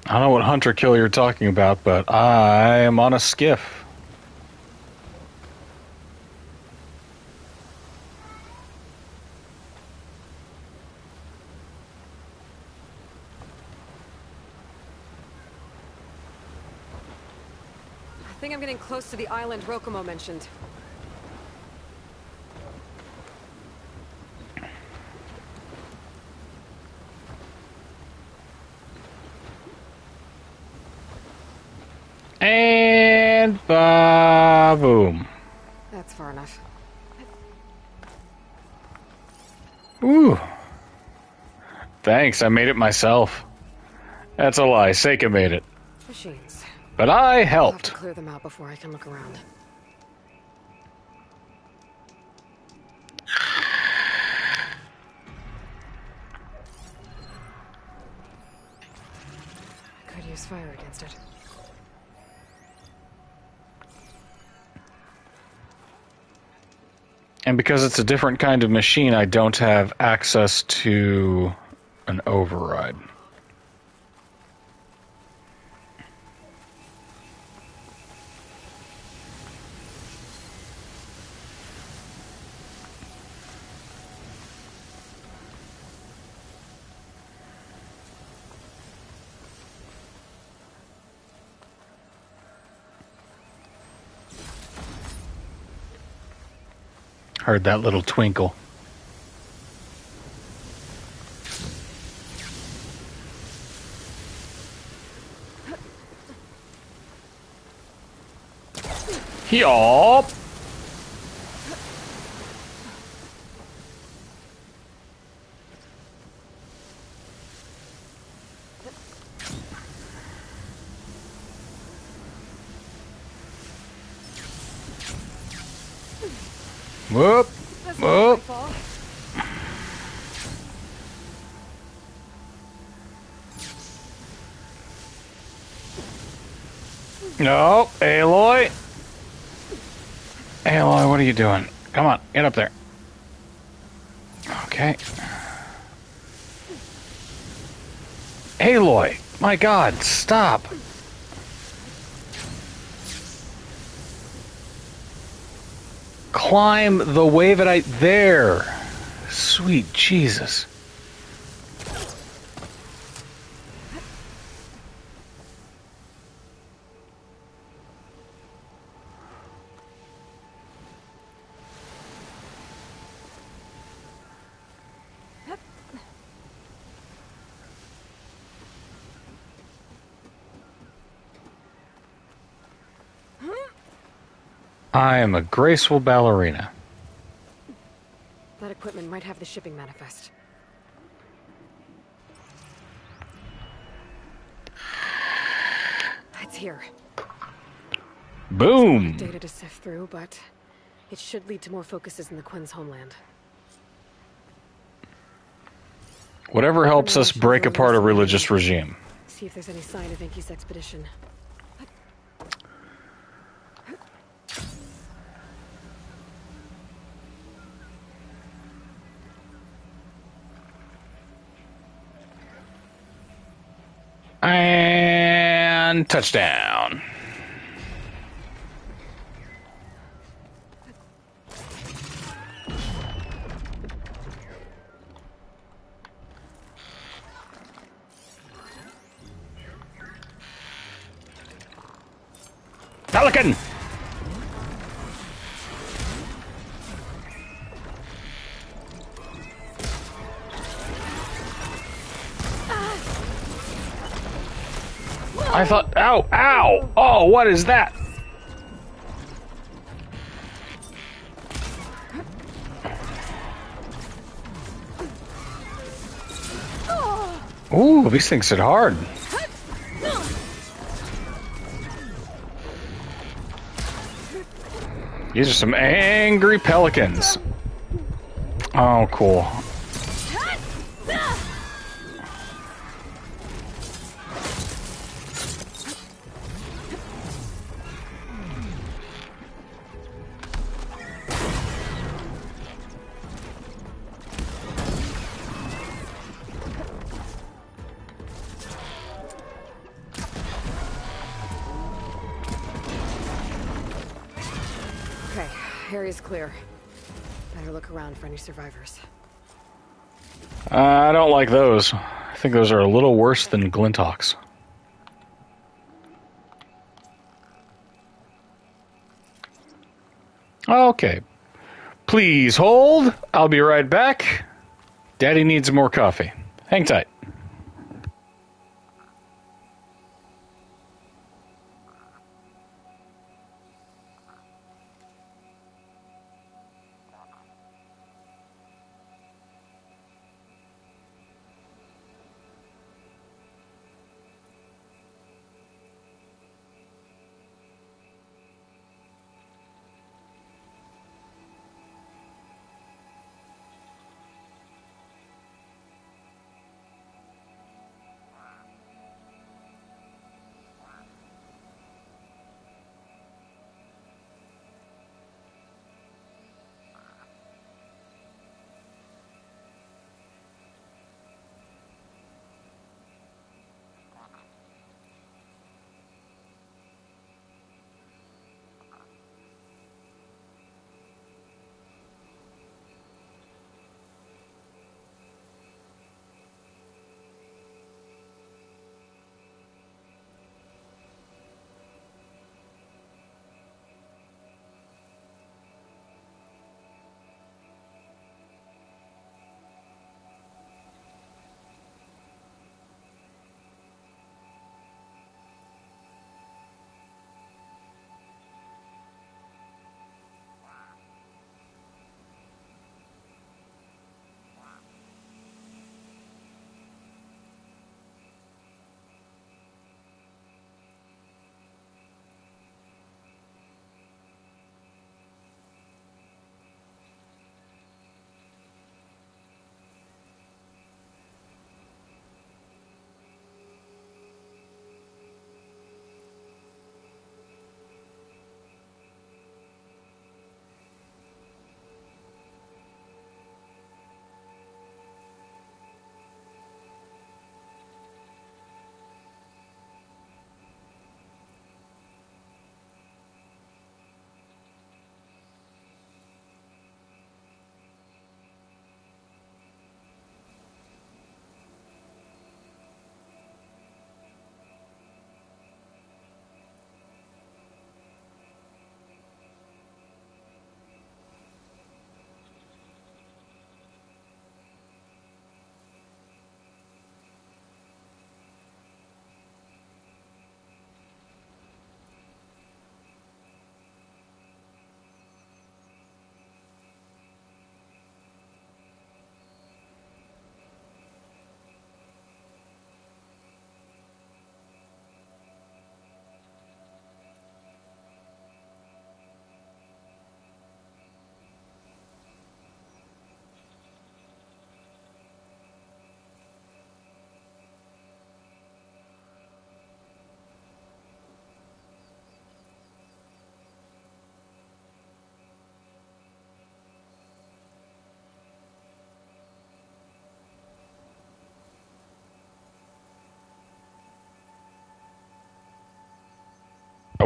I don't know what hunter kill you're talking about, but I am on a skiff. I think I'm getting close to the island Rokomo mentioned. And ba-boom. That's far enough. Ooh. Thanks, I made it myself. That's a lie, Seika made it. Machines. But I I'll have helped. to clear them out before I can look around. I could use fire against it. And because it's a different kind of machine, I don't have access to an override. Heard that little twinkle. Yup. Whoop. Whoop. No, Aloy. Aloy, what are you doing? Come on, get up there. Okay. Aloy, my God, stop. Climb the way that I... There. Sweet Jesus. I am a graceful ballerina. That equipment might have the shipping manifest. It's here. Boom! It's a lot of data to sift through, but it should lead to more focuses in the Quinn's homeland. Whatever helps us break apart a religious regime. See if there's any sign of Enki's expedition. And touchdown. Pelican! I thought, ow, ow! Oh, what is that? Ooh, these things hit hard. These are some angry pelicans. Oh, cool. Area's clear. Better look around for any survivors. I don't like those. I think those are a little worse than Glinthawks. Okay. Please hold. I'll be right back. Daddy needs more coffee. Hang tight.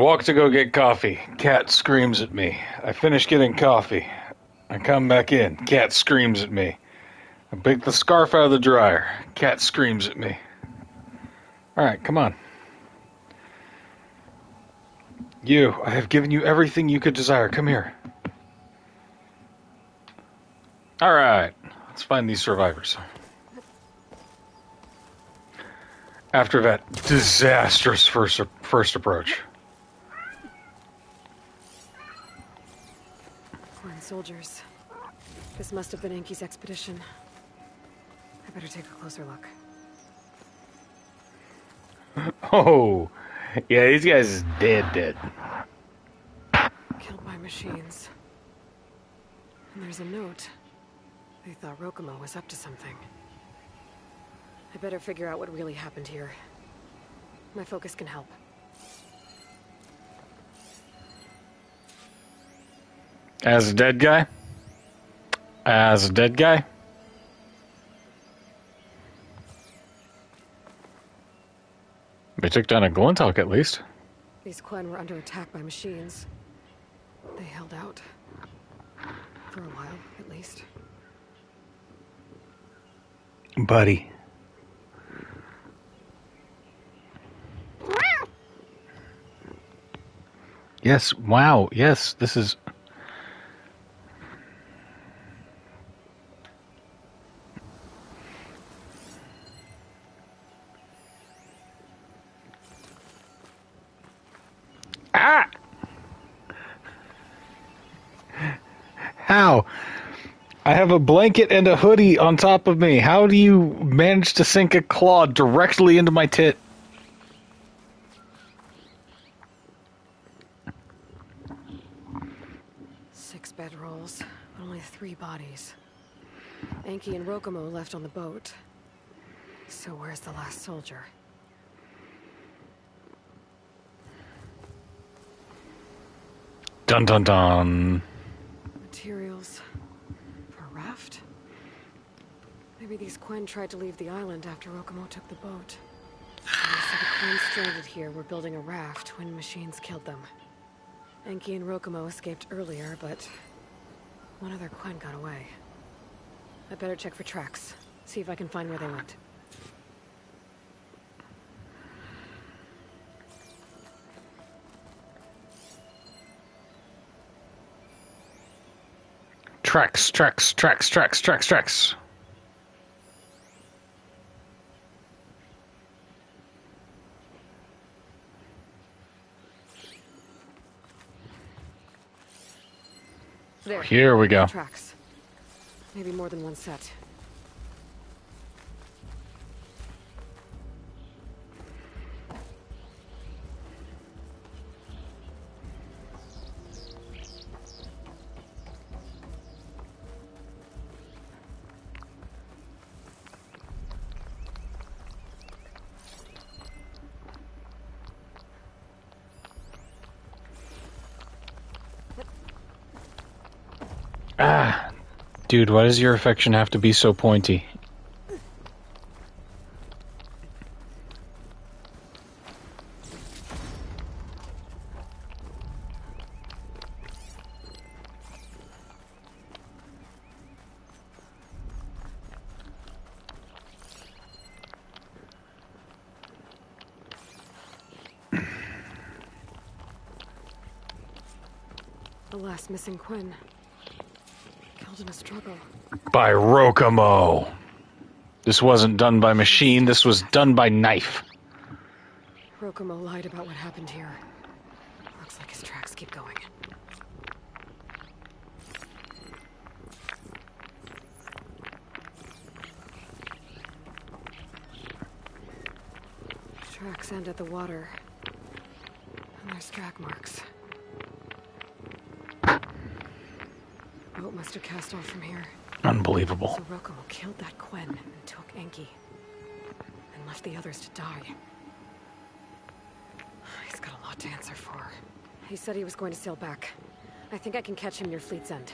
walk to go get coffee. Cat screams at me. I finish getting coffee. I come back in. Cat screams at me. I pick the scarf out of the dryer. Cat screams at me. Alright, come on. You, I have given you everything you could desire. Come here. Alright, let's find these survivors. After that disastrous first approach. Foreign soldiers. This must have been Enki's expedition. I better take a closer look. Oh, yeah, these guys is dead. Killed by machines. And there's a note. They thought Rokumo was up to something. I better figure out what really happened here. My focus can help. As a dead guy? As a dead guy? They took down a Glinthawk at least. These Quen were under attack by machines. They held out. For a while, at least. Buddy. Yes, wow, yes, this is... Ah! How? I have a blanket and a hoodie on top of me. How do you manage to sink a claw directly into my tit? Six bedrolls, but only 3 bodies. Enki and Rokumo left on the boat. So where's the last soldier? Dun dun dun. Materials for a raft? Maybe these Quen tried to leave the island after Rokumo took the boat. So the Quen stranded here were building a raft when machines killed them. Enki and Rokumo escaped earlier, but one other Quen got away. I better check for tracks, see if I can find where they went. Tracks. There. Here we go. Tracks. Maybe more than one set. Ah, dude, why does your affection have to be so pointy? The last missing Quen. Killed in a struggle. By Rokumo. This wasn't done by machine, this was done by knife. Rokumo lied about what happened here. Looks like his tracks keep going. Tracks end at the water. And there's track marks. Boat must have cast off from here. Unbelievable. So Rokumo killed that Quen and took Enki. And left the others to die. He's got a lot to answer for. He said he was going to sail back. I think I can catch him near Fleet's End.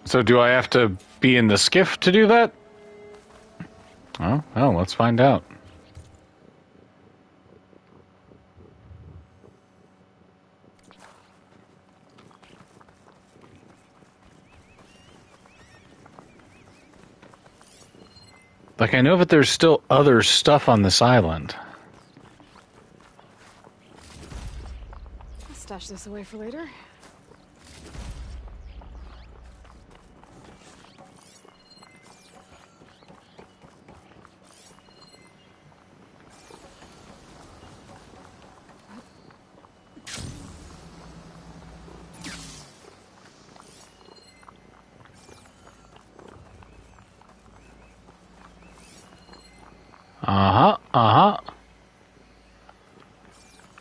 So do I have to be in the skiff to do that? Oh, well, let's find out. Like, I know that there's still other stuff on this island. I'll stash this away for later.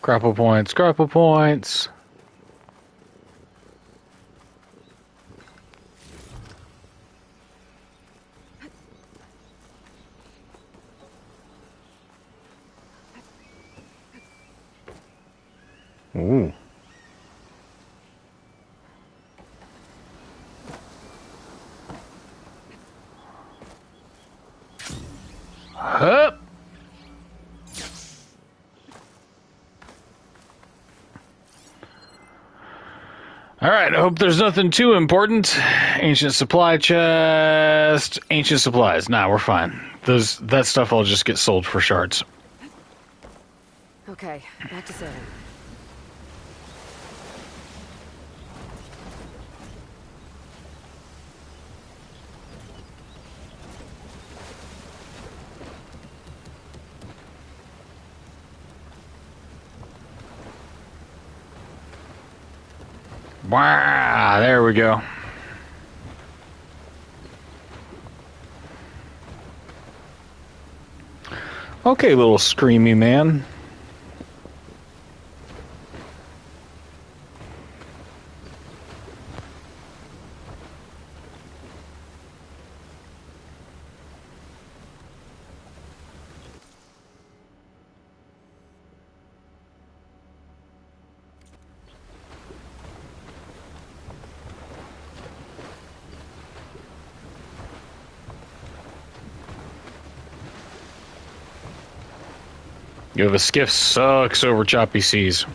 Grapple points, grapple points. Ooh. Hup. Alright, I hope there's nothing too important. Ancient supply chest. Ancient supplies. Nah, we're fine. That stuff will just get sold for shards. Okay, back to sailing. Wow, there we go. Okay, little screamy man. Yo, the skiff sucks over choppy seas.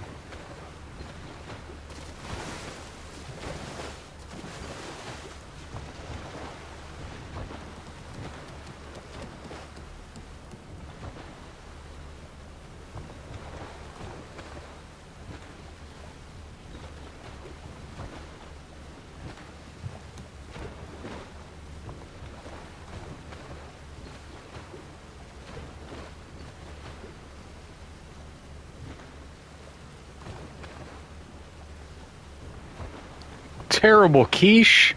Terrible quiche.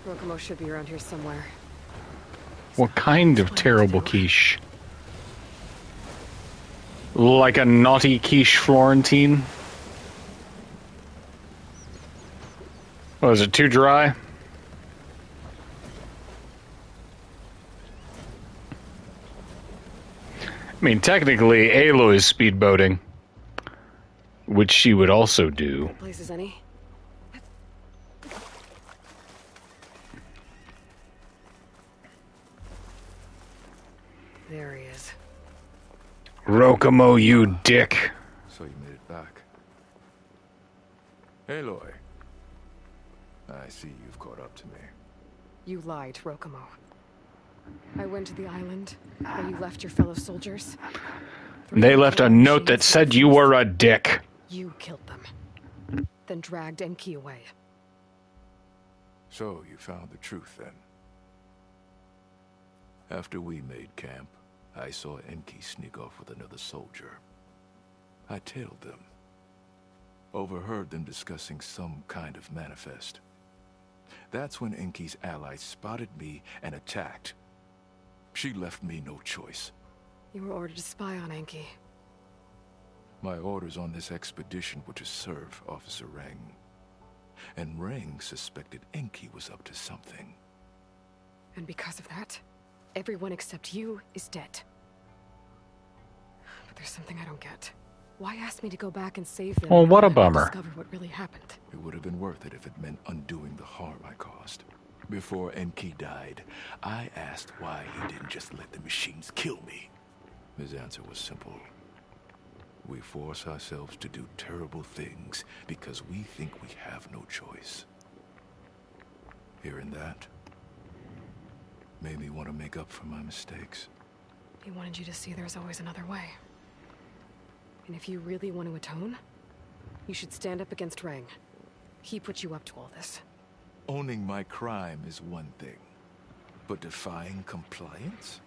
Rokomo should be around here somewhere. What kind of terrible quiche? Like a naughty quiche Florentine? Oh, is it too dry? I mean, technically, Aloy's speedboating, which she would also do. Places any? There he is. Rokomo, you dick. So you made it back. Aloy. I see you've caught up to me. You lied, Rokomo. I went to the island where you left your fellow soldiers. They left a note that said you were a dick. You killed them. Then dragged Enki away. So you found the truth then. After we made camp, I saw Enki sneak off with another soldier. I tailed them. Overheard them discussing some kind of manifest. That's when Enki's allies spotted me and attacked. She left me no choice. You were ordered to spy on Enki. My orders on this expedition were to serve Officer Reng. And Reng suspected Enki was up to something. And because of that, everyone except you is dead. But there's something I don't get. Why ask me to go back and save them? Well, what a and bummer. Discover what really happened. It would have been worth it if it meant undoing the harm I caused. Before Enki died, I asked why he didn't just let the machines kill me. His answer was simple. We force ourselves to do terrible things because we think we have no choice. Hearing that made me want to make up for my mistakes. He wanted you to see there's always another way. And if you really want to atone, you should stand up against Rang. He put you up to all this. Owning my crime is one thing, but defying compliance?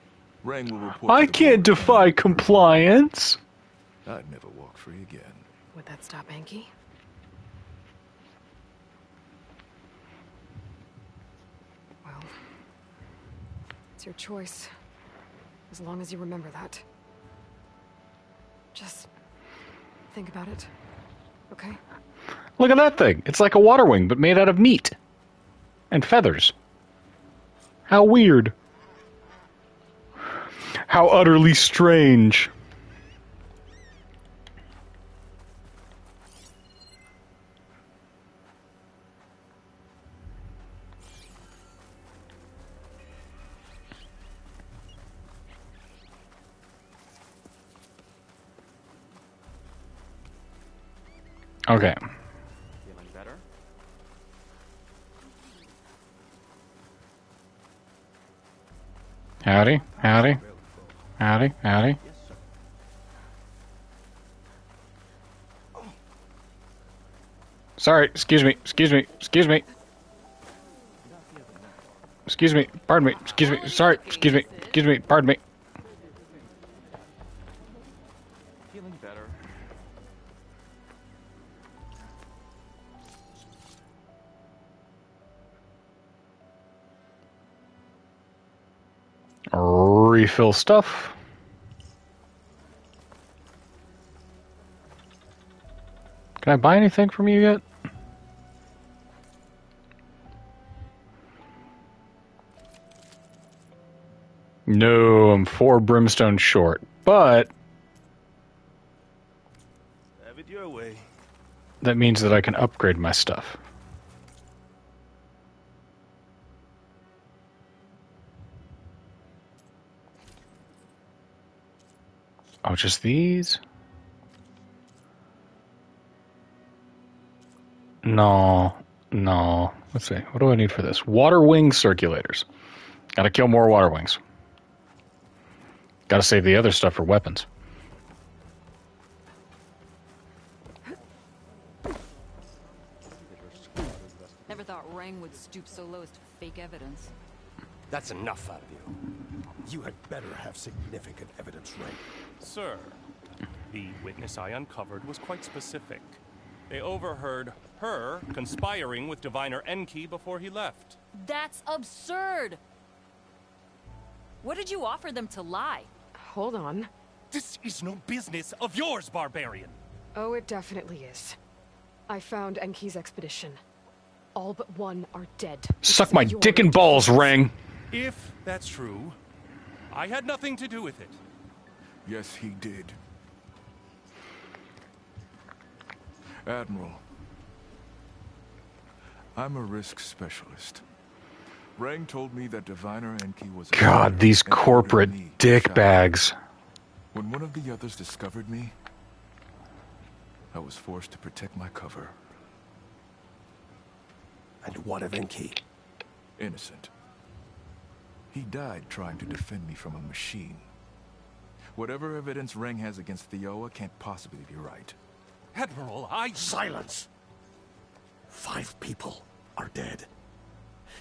Rang will report. I can't defy compliance. I'd never walk free again. Would that stop Enki? Well, it's your choice. As long as you remember that. Just think about it, okay? Look at that thing. It's like a water wing, but made out of meat. And feathers. How weird. How utterly strange. Okay. Feeling better? Howdy, howdy, howdy, howdy. Sorry, excuse me, excuse me, excuse me. Excuse me, pardon me, excuse me, sorry, excuse me, pardon me. Feeling better. Refill stuff. Can I buy anything from you yet? No, I'm 4 brimstone short, but Have it your way. that means that I can upgrade my stuff. Oh, just these? No. Let's see. What do I need for this? Water wing circulators. Gotta kill more water wings. Gotta save the other stuff for weapons. Never thought Rang would stoop so low as to fake evidence. That's enough out of you. You had better have significant evidence, Ray. Sir, the witness I uncovered was quite specific. They overheard her conspiring with Diviner Enki before he left. That's absurd! What did you offer them to lie? Hold on. This is no business of yours, barbarian! Oh, it definitely is. I found Enki's expedition. All but one are dead. Suck my dick and balls, Rang. If that's true, I had nothing to do with it. Yes, he did. Admiral, I'm a risk specialist. Rang told me that Diviner Enki was... God, these corporate dick bags. When one of the others discovered me, I was forced to protect my cover. And what of Enki? Innocent. He died trying to defend me from a machine. Whatever evidence Rang has against Thioa can't possibly be right. Admiral, Silence! 5 people are dead.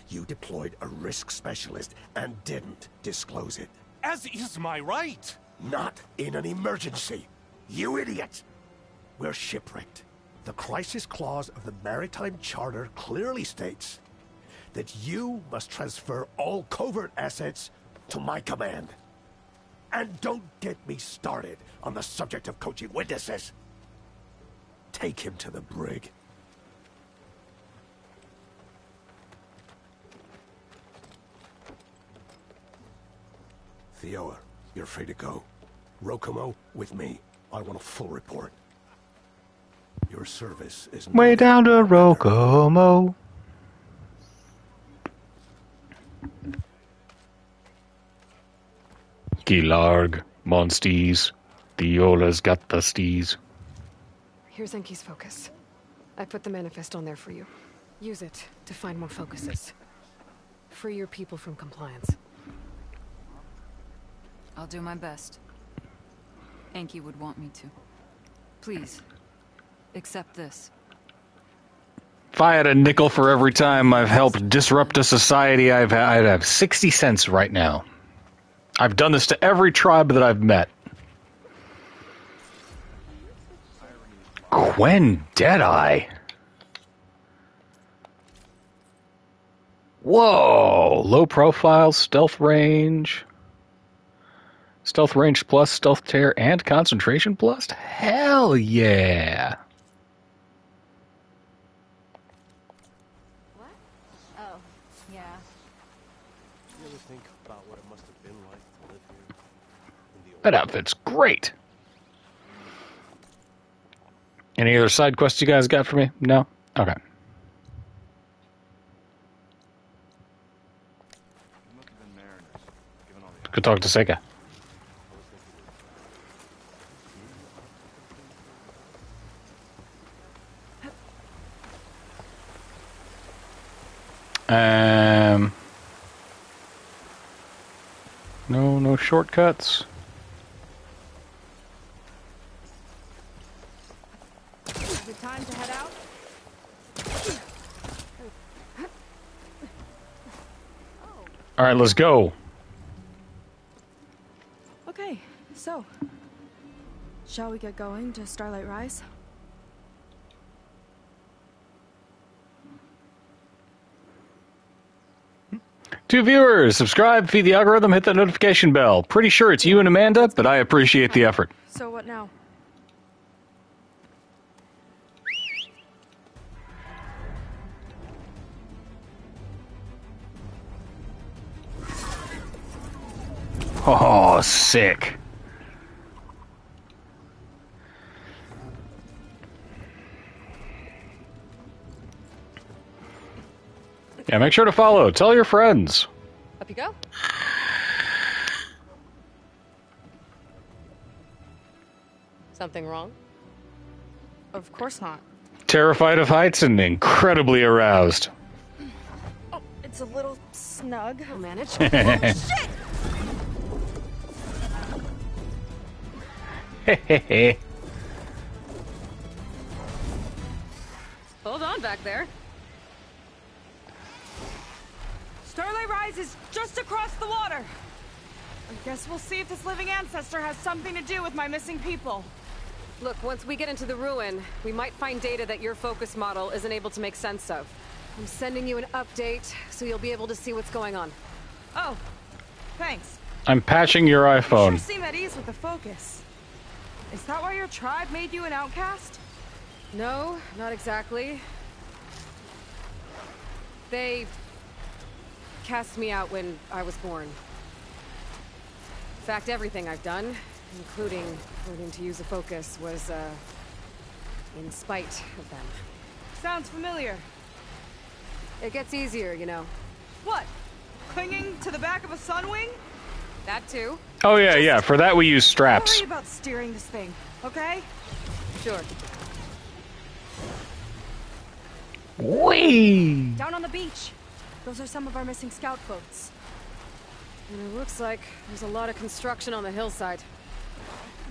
You deployed a risk specialist and didn't disclose it. As is my right! Not in an emergency, you idiot! We're shipwrecked. The crisis clause of the Maritime Charter clearly states that you must transfer all covert assets to my command. And don't get me started on the subject of coaching witnesses. Take him to the brig. Thioa, you're free to go. Rokomo, with me. I want a full report. Your service is... Way down to Rokomo. Gilarg, Monsties, Thiola's got the stees. Here's Enki's focus. I put the manifest on there for you. Use it to find more focuses. Free your people from compliance. I'll do my best. Enki would want me to. Please, accept this. If I had a nickel for every time I've helped disrupt a society, I'd have 60 cents right now. I've done this to every tribe that I've met. Quen Deadeye. Whoa! Low profile, stealth range. Stealth range plus, stealth tear, and concentration plus? Hell yeah! Oh, yeah. You ever think about what it must have been like to live here? That outfit's great. Any other side quests you guys got for me? No? Okay. Go talk to Seika. No shortcuts. Is it time to head out? All right, let's go. Okay, so shall we get going to Starlight Rise? To viewers, subscribe, feed the algorithm, hit that notification bell. Pretty sure it's you and Amanda, but I appreciate the effort. So what now? Oh, sick. Yeah, make sure to follow. Tell your friends. Up you go. Something wrong? Of course not. Terrified of heights and incredibly aroused. Oh, it's a little snug. I'll manage. Shit! Hold on back there. Starlight Rise is just across the water. I guess we'll see if this living ancestor has something to do with my missing people. Look, once we get into the ruin, we might find data that your focus model isn't able to make sense of. I'm sending you an update, so you'll be able to see what's going on. Oh, thanks. I'm patching your You iPhone. sure seem at ease with the focus. Is that why your tribe made you an outcast? No, not exactly. They cast me out when I was born. In fact, everything I've done, including learning to use a focus, was, in spite of them. Sounds familiar. It gets easier, you know. What? Clinging to the back of a Sunwing? That too. Oh, yeah. For that, we use Don't straps. worry about steering this thing, okay? Sure. Whee! Down on the beach. Those are some of our missing scout boats. And it looks like there's a lot of construction on the hillside.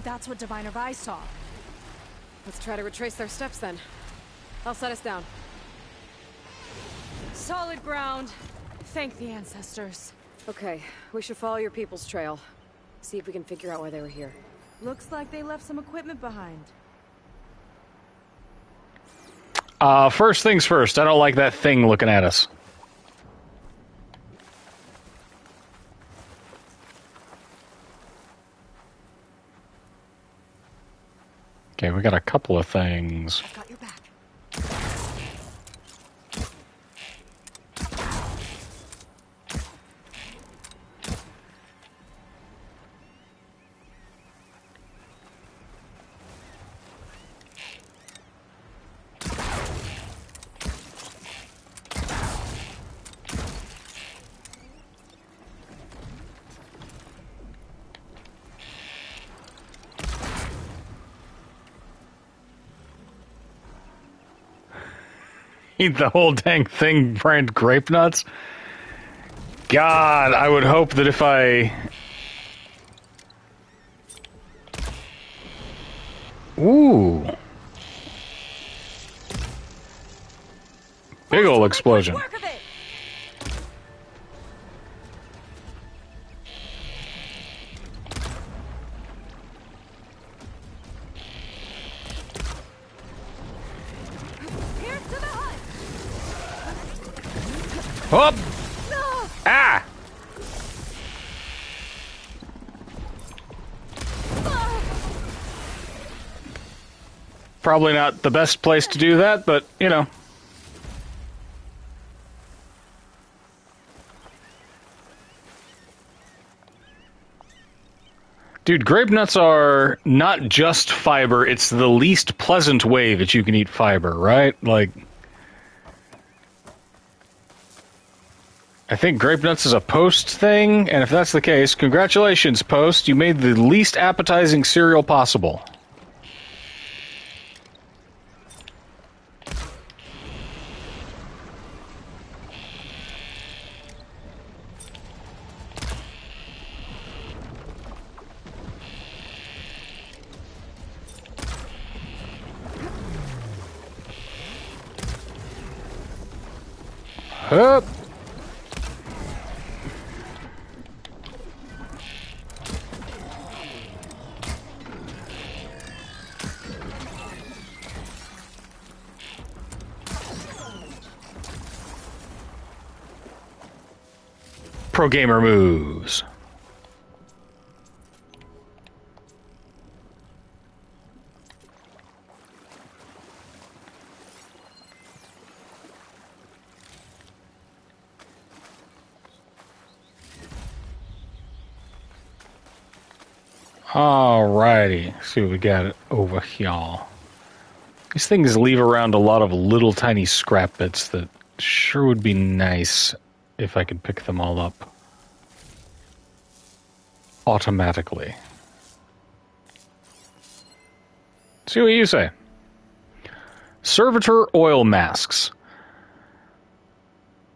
That's what Diviner Vi saw. Let's try to retrace their steps then. I'll set us down. Solid ground. Thank the ancestors. Okay, we should follow your people's trail. See if we can figure out why they were here. Looks like they left some equipment behind. First things first, I don't like that thing looking at us. Okay, we got a couple of things. Got your back. Eat the whole dang thing, brand grape nuts. God, I would hope that if I Ooh. Big ol' explosion. Up! Ah! Probably not the best place to do that, but, you know. Dude, grape nuts are not just fiber, it's the least pleasant way that you can eat fiber, right? Like, I think grape nuts is a Post thing, and if that's the case, congratulations, Post. You made the least appetizing cereal possible. Up. Pro gamer moves. Alrighty, see what we got over here. These things leave around a lot of little tiny scrap bits that sure would be nice if I could pick them all up automatically. See what you say. Servitor oil masks.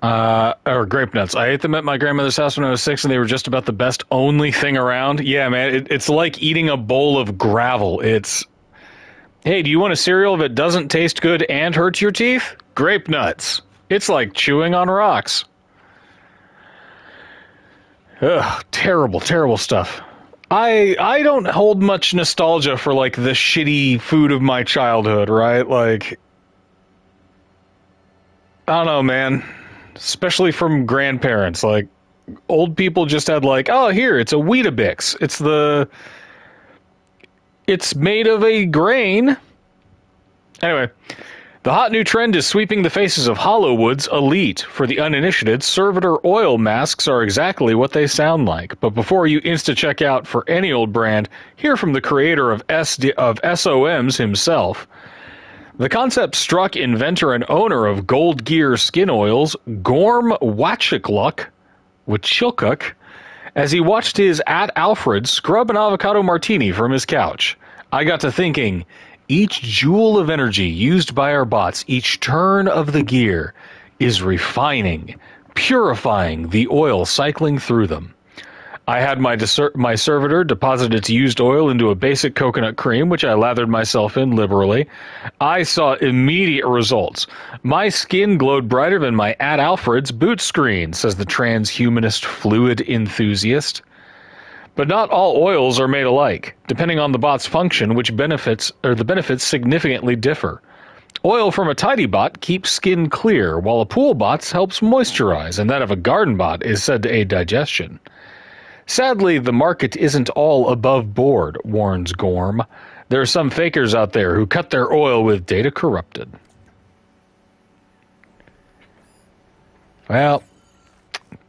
Or grape nuts. I ate them at my grandmother's house when I was 6, and they were just about the best only thing around. Yeah, man, it's like eating a bowl of gravel. It's, hey, do you want a cereal that doesn't taste good and hurts your teeth? Grape nuts. It's like chewing on rocks. Ugh, terrible, terrible stuff. I don't hold much nostalgia for, like, the shitty food of my childhood, right? Like, I don't know, man. Especially from grandparents. Like, old people just had, like, oh, here, it's a Weetabix. It's made of a grain. Anyway, the hot new trend is sweeping the faces of Hollowood's elite. For the uninitiated, Servitor oil masks are exactly what they sound like. But before you insta-check out for any old brand, hear from the creator of SOMs himself. The concept struck inventor and owner of Gold Gear skin oils, Gorm Wachikluk, as he watched his @Alfred scrub an avocado martini from his couch. I got to thinking, each joule of energy used by our bots, each turn of the gear, is refining, purifying the oil cycling through them. I had my servitor deposit its used oil into a basic coconut cream, which I lathered myself in liberally. I saw immediate results. My skin glowed brighter than my @Alfred's boot screen, says the transhumanist fluid enthusiast. But not all oils are made alike. Depending on the bot's function, the benefits significantly differ. Oil from a tidy bot keeps skin clear, while a pool bot helps moisturize, and that of a garden bot is said to aid digestion. Sadly, the market isn't all above board, warns Gorm. There are some fakers out there who cut their oil with data corrupted. Well,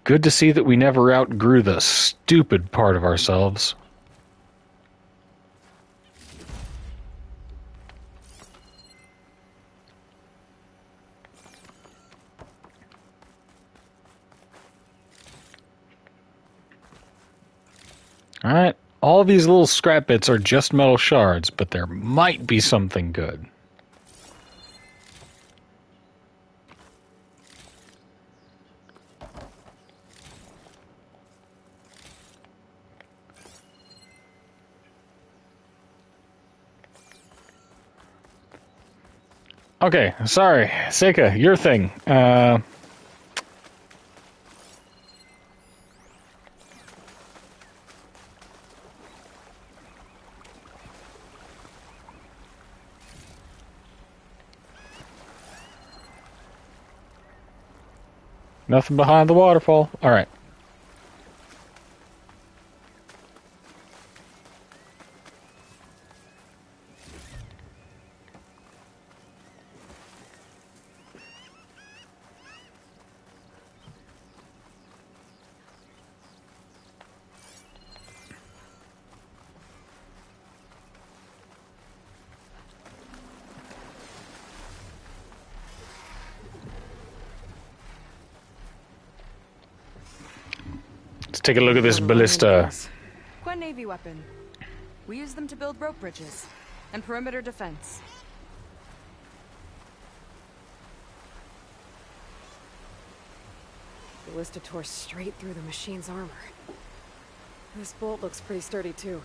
good to see that we never outgrew the stupid part of ourselves. Alright, all these little scrap bits are just metal shards, but there might be something good. Okay, sorry. Seika, your thing. Nothing behind the waterfall. All right. Let's take a look at this ballista. Quen Navy weapon. We use them to build rope bridges and perimeter defense. The ballista tore straight through the machine's armor. This bolt looks pretty sturdy too.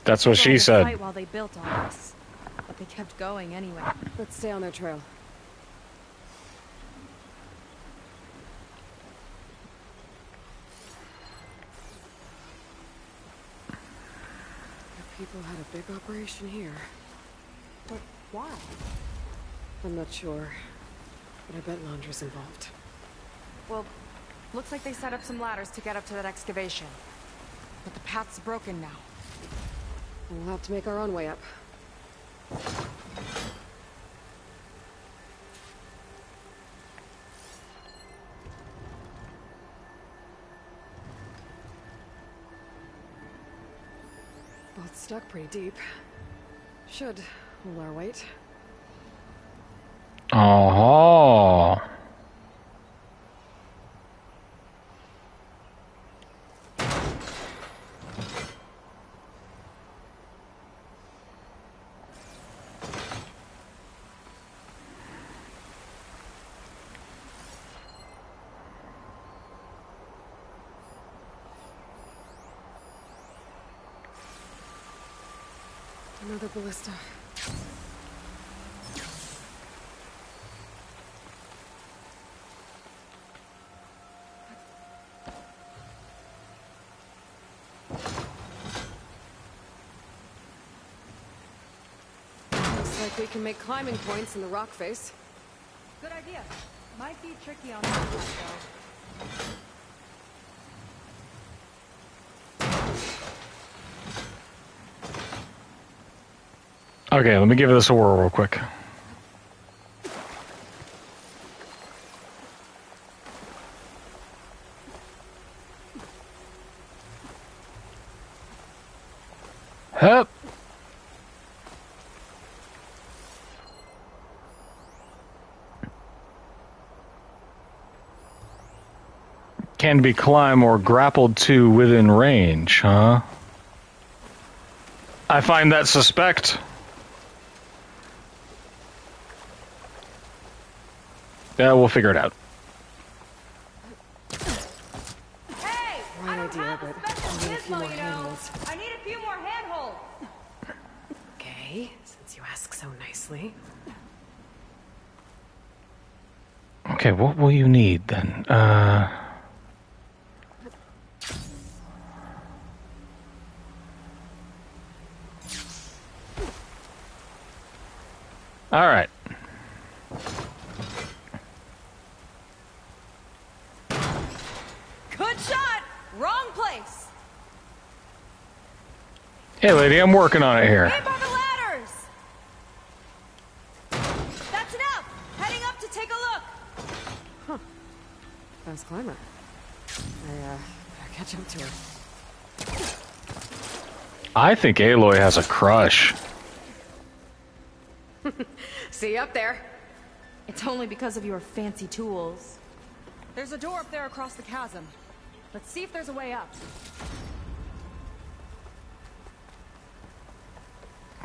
That's what she said. Fight while they built all this, but they kept going anyway. Let's stay on their trail. People had a big operation here. But why? I'm not sure, but I bet Londra's involved. Well, looks like they set up some ladders to get up to that excavation. But the path's broken now. We'll have to make our own way up. Both stuck pretty deep. Should hold our weight. Oh. Another ballista. Looks like we can make climbing points in the rock face. Good idea. Might be tricky on that side, though. Okay, let me give this a whirl real quick. Hup. Can be climbed or grappled to within range, huh? I find that suspect. Yeah, we'll figure it out. Hey! Right idea, but I need a few more handholds. I need a few more handholds. Okay, since you ask so nicely. Okay, what will you need then? All right. Good shot! Wrong place! Hey, lady, I'm working on it here. Aim by the ladders! That's enough! Heading up to take a look! Huh. Fast climber. Better catch up to her. I think Aloy has a crush. See you up there. It's only because of your fancy tools. There's a door up there across the chasm. Let's see if there's a way up.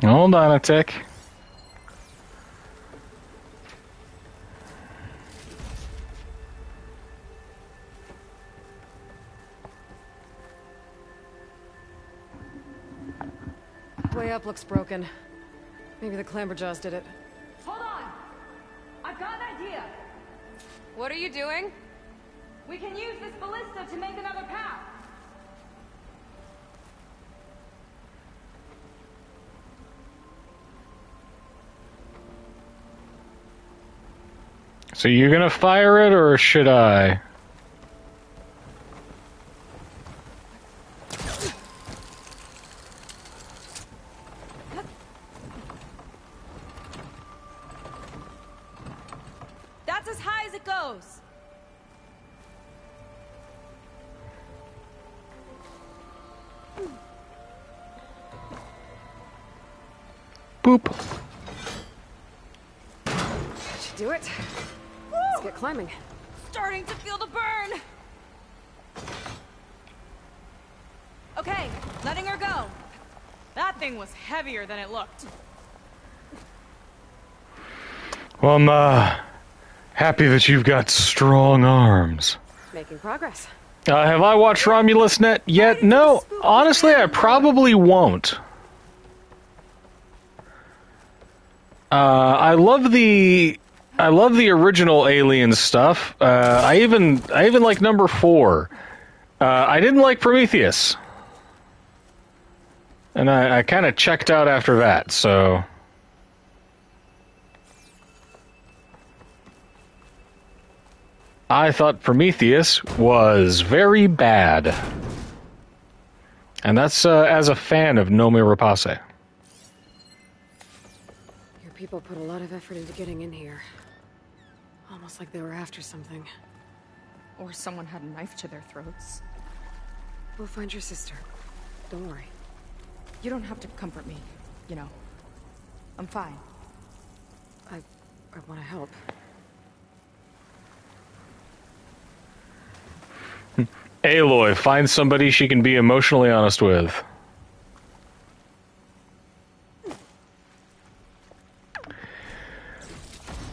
Hold on a tick. Way up looks broken. Maybe the Clamberjaws did it. Hold on! What are you doing? We can use this ballista to make another path. So you gonna fire it, or should I? That's as high as it goes. Boop. Should do it. Let's get climbing. Starting to feel the burn. Okay, letting her go. That thing was heavier than it looked. Well, I'm happy that you've got strong arms. Making progress. Have I watched Romulus Net yet? No, honestly, I probably won't. I love the original Alien stuff. I even like number 4. I didn't like Prometheus, and I kind of checked out after that. So I thought Prometheus was very bad, and that's as a fan of Noomi Rapace. People put a lot of effort into getting in here. Almost like they were after something. Or someone had a knife to their throats. We'll find your sister. Don't worry. You don't have to comfort me, you know. I'm fine. I want to help. Aloy, find somebody she can be emotionally honest with.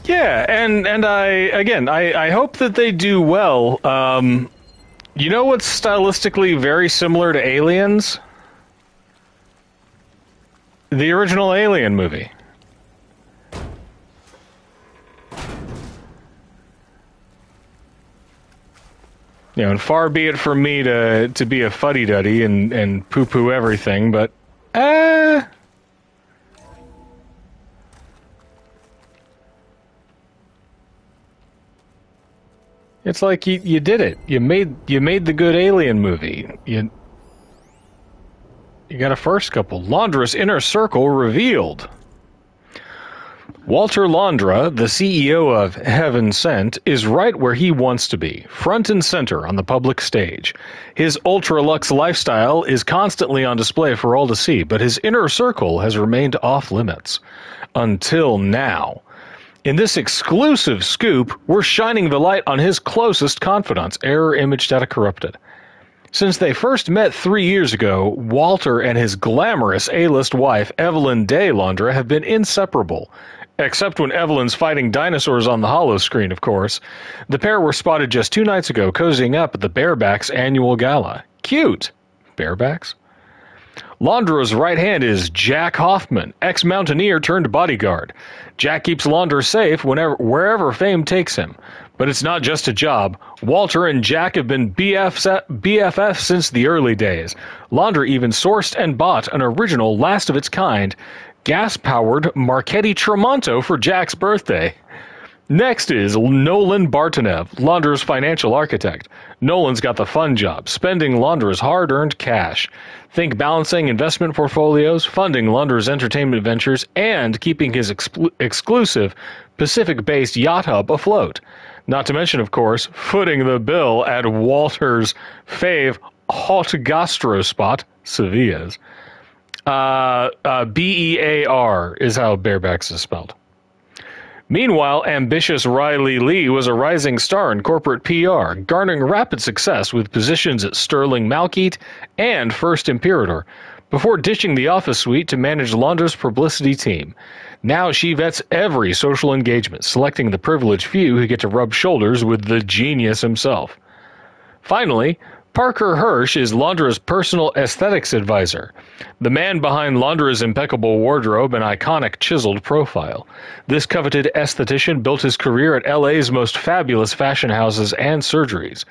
Yeah, and I hope that they do well. You know what's stylistically very similar to Aliens? The original Alien movie. You know, and far be it from me to be a fuddy-duddy and poo-poo everything, but it's like you did it. You made the good Alien movie. You got a first couple. Laundra's inner circle revealed. Walter Londra, the CEO of Heaven Sent, is right where he wants to be, front and center on the public stage. His ultra-luxe lifestyle is constantly on display for all to see, but his inner circle has remained off limits. Until now. In this exclusive scoop, we're shining the light on his closest confidants, Error Image Data Corrupted. Since they first met 3 years ago, Walter and his glamorous A-list wife, Evelyn Day Londra, have been inseparable. Except when Evelyn's fighting dinosaurs on the holo screen, of course. The pair were spotted just 2 nights ago cozying up at the Barebacks annual gala. Cute. Barebacks? Londra's right hand is Jack Hoffman, ex-mountaineer turned bodyguard. Jack keeps Londra safe wherever fame takes him. But it's not just a job. Walter and Jack have been BFFs since the early days. Londra even sourced and bought an original, last-of-its-kind, gas-powered Marchetti Tramonto for Jack's birthday. Next is Nolan Bartonev, Londra's financial architect. Nolan's got the fun job, spending Londra's hard-earned cash. Think balancing investment portfolios, funding Londra's entertainment ventures, and keeping his exclusive Pacific-based yacht hub afloat. Not to mention, of course, footing the bill at Walter's fave hot gastro spot, Sevilla's. B-E-A-R is how Barebacks is spelled. Meanwhile, ambitious Riley Lee was a rising star in corporate PR, garnering rapid success with positions at Sterling Malkeet and First Imperator, before ditching the office suite to manage Londra's publicity team. Now she vets every social engagement, selecting the privileged few who get to rub shoulders with the genius himself. Finally, Parker Hirsch is Laundra's personal aesthetics advisor, the man behind Laundra's impeccable wardrobe and iconic chiseled profile. This coveted esthetician built his career at LA's most fabulous fashion houses and surgeries.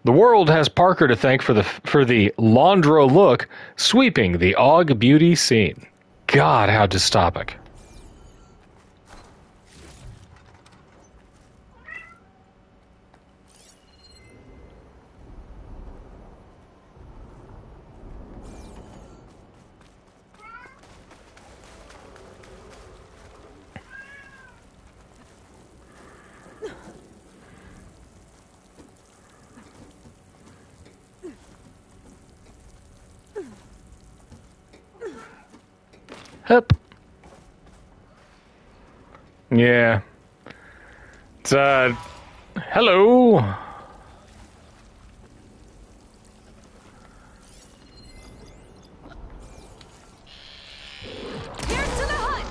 The world has Parker to thank for the Laundra look sweeping the Aug beauty scene. God, how dystopic. Hup. Yeah. It's, hello. Here's to the hut.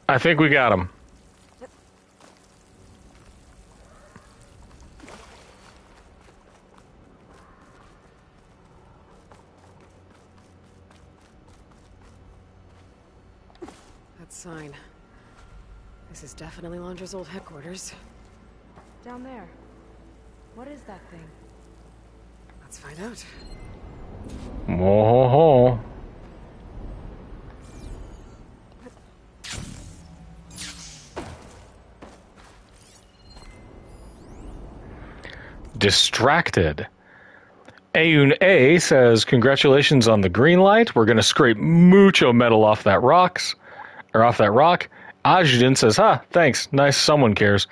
I think we got him. Sign. This is definitely Laundra's old headquarters. Down there. What is that thing? Let's find out. Whoa. Distracted. Ayun A says, congratulations on the green light. We're going to scrape mucho metal off that rock. Ajudin says, thanks. Nice someone cares.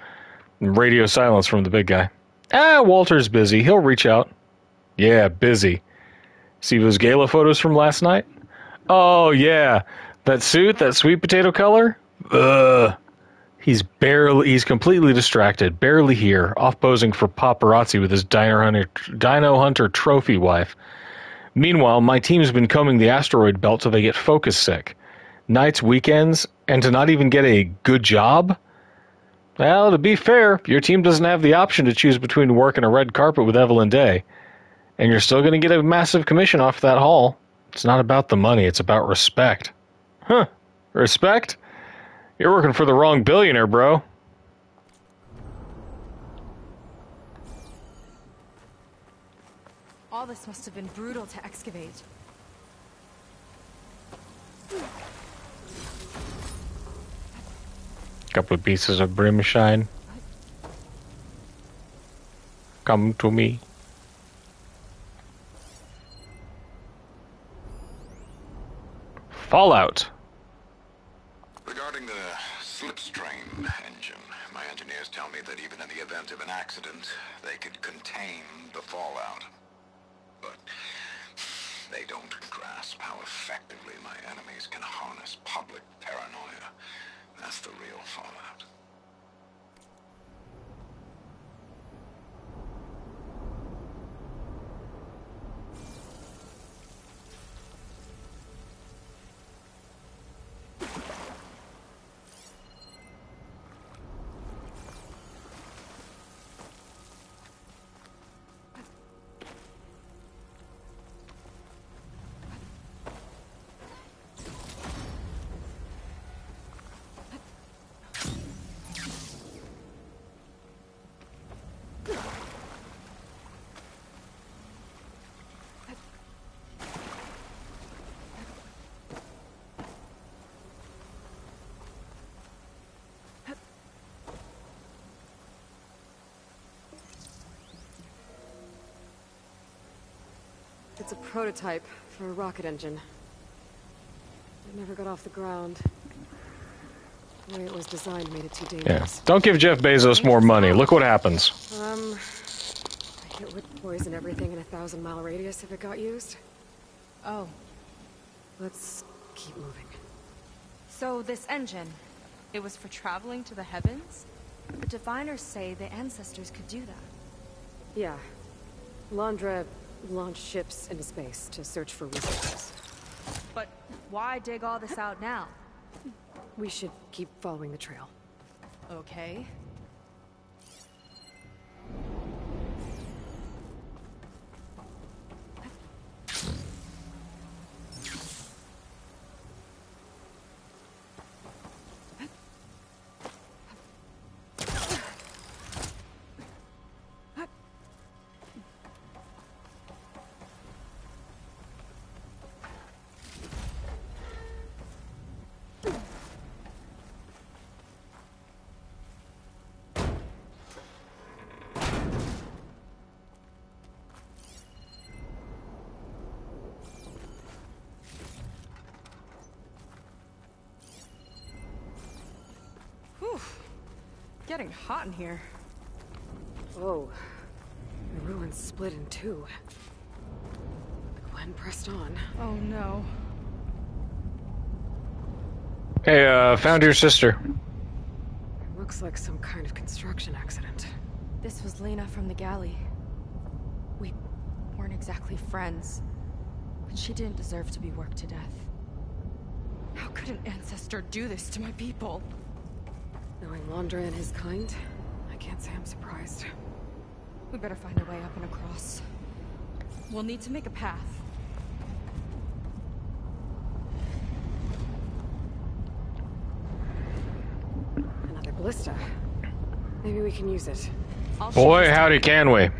And radio silence from the big guy. Walter's busy. He'll reach out. Yeah, busy. See those gala photos from last night? Oh, yeah. That suit, that sweet potato color? Ugh. He's completely distracted, barely here, off posing for paparazzi with his Dino Hunter trophy wife. Meanwhile, my team's been combing the asteroid belt till they get focus sick. Nights, weekends, and to not even get a good job? Well, to be fair, your team doesn't have the option to choose between work and a red carpet with Evelyn Day. And you're still going to get a massive commission off that haul. It's not about the money, it's about respect. Huh. Respect? You're working for the wrong billionaire, bro. All this must have been brutal to excavate. Couple of pieces of brimshine. Come to me. Fallout. Regarding the slipstream engine, my engineers tell me that even in the event of an accident, they could contain the fallout. But they don't grasp how effectively my enemies can harness public paranoia. That's the real fallout. It's a prototype for a rocket engine. It never got off the ground. The way it was designed made it too dangerous. Yeah. Don't give Jeff Bezos more money. Look what happens. It would poison everything in a 1,000-mile radius if it got used. Oh. Let's keep moving. So this engine, it was for traveling to the heavens? The diviners say the ancestors could do that. Yeah. Laundra launched ships into space to search for resources. But why dig all this out now? We should keep following the trail. Okay. Whew. Getting hot in here. Whoa. The ruins split in two. Gwen pressed on. Oh no. Hey, found your sister. Looks like some kind of construction accident. This was Lena from the galley. We weren't exactly friends, but she didn't deserve to be worked to death. How could an ancestor do this to my people? Knowing Londra and his kind, I can't say I'm surprised. We better find a way up and across. We'll need to make a path. Another ballista. Maybe we can use it. Boy, howdy can we.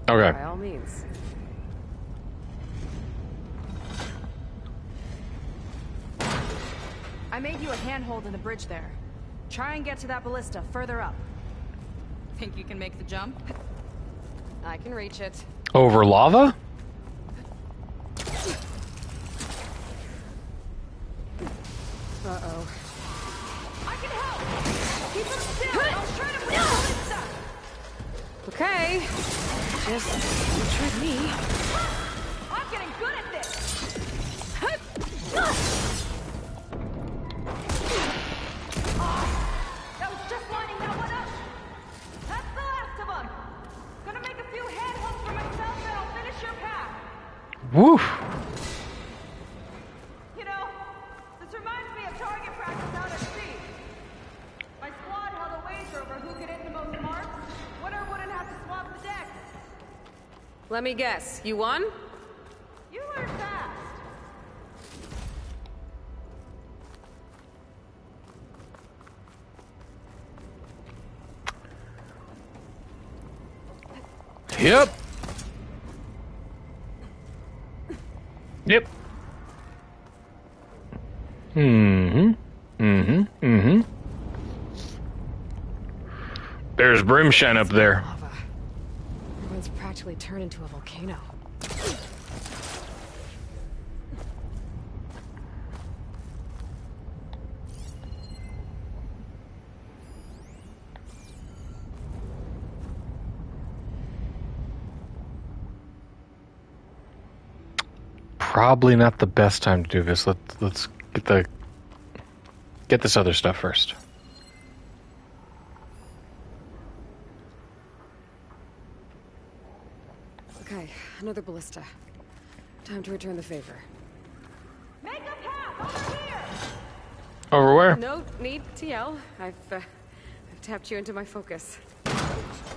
Okay. By all means. I made you a handhold in the bridge there. Try and get to that ballista further up. Think you can make the jump? I can reach it. Over lava? Uh-oh. I can help! Keep him still! I'll try to bring the ballista! Okay. Just don't trick me. I'm getting good at this! That was just lining that one up! That's the last of them! Gonna make a few handholds for myself and I'll finish your path! Woof. You know, this reminds me of target practice out at sea. My squad held a wager over who could hit the most marks. Winner wouldn't have to swap the decks. Let me guess. You won? You learn fast. Yep. Yep. There's Brimshine up there. Everyone's practically turned into a volcano. Probably not the best time to do this. Let's get this other stuff first. Okay, another ballista. Time to return the favor. Make a path over here. Over where? No need to yell. I've tapped you into my focus.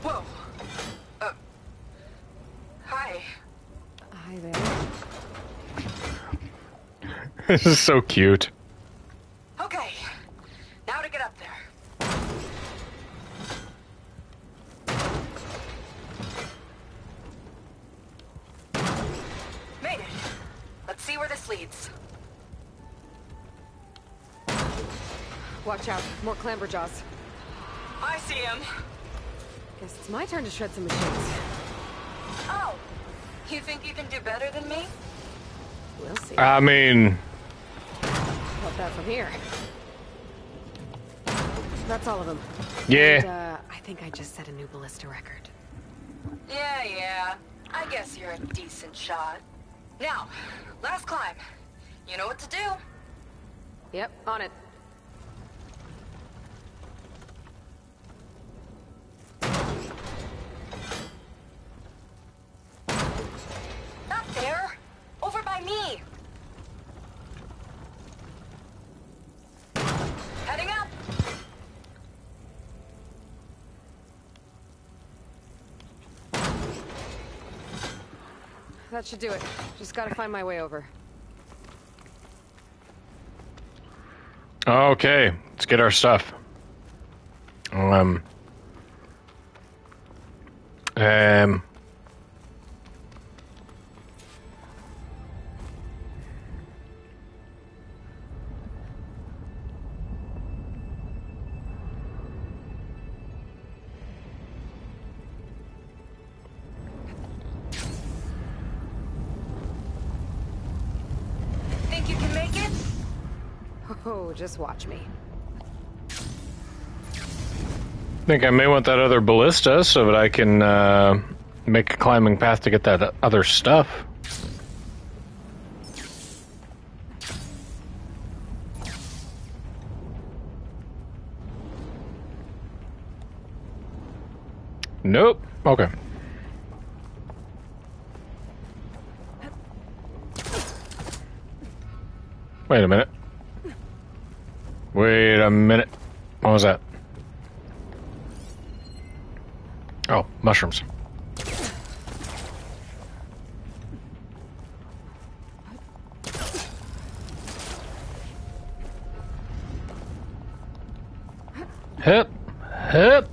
Whoa. Hi. Hi there. This is so cute. Okay. Now to get up there. Made it. Let's see where this leads. Watch out. More clamberjaws. I see him. Guess it's my turn to shred some machines. Oh. You think you can do better than me? We'll see. I mean... How about that from here? That's all of them. Yeah. And, I think I just set a new ballista record. Yeah. I guess you're a decent shot. Now, last climb. You know what to do. Yep, on it. Not there. Over by me. Heading up. That should do it. Just gotta find my way over. Okay, let's get our stuff. Think you can make it? Oh, just watch me. think I may want that other ballista so that I can make a climbing path to get that other stuff. Nope. Okay. Wait a minute. Wait a minute. What was that? Oh, mushrooms. Hip. Hip.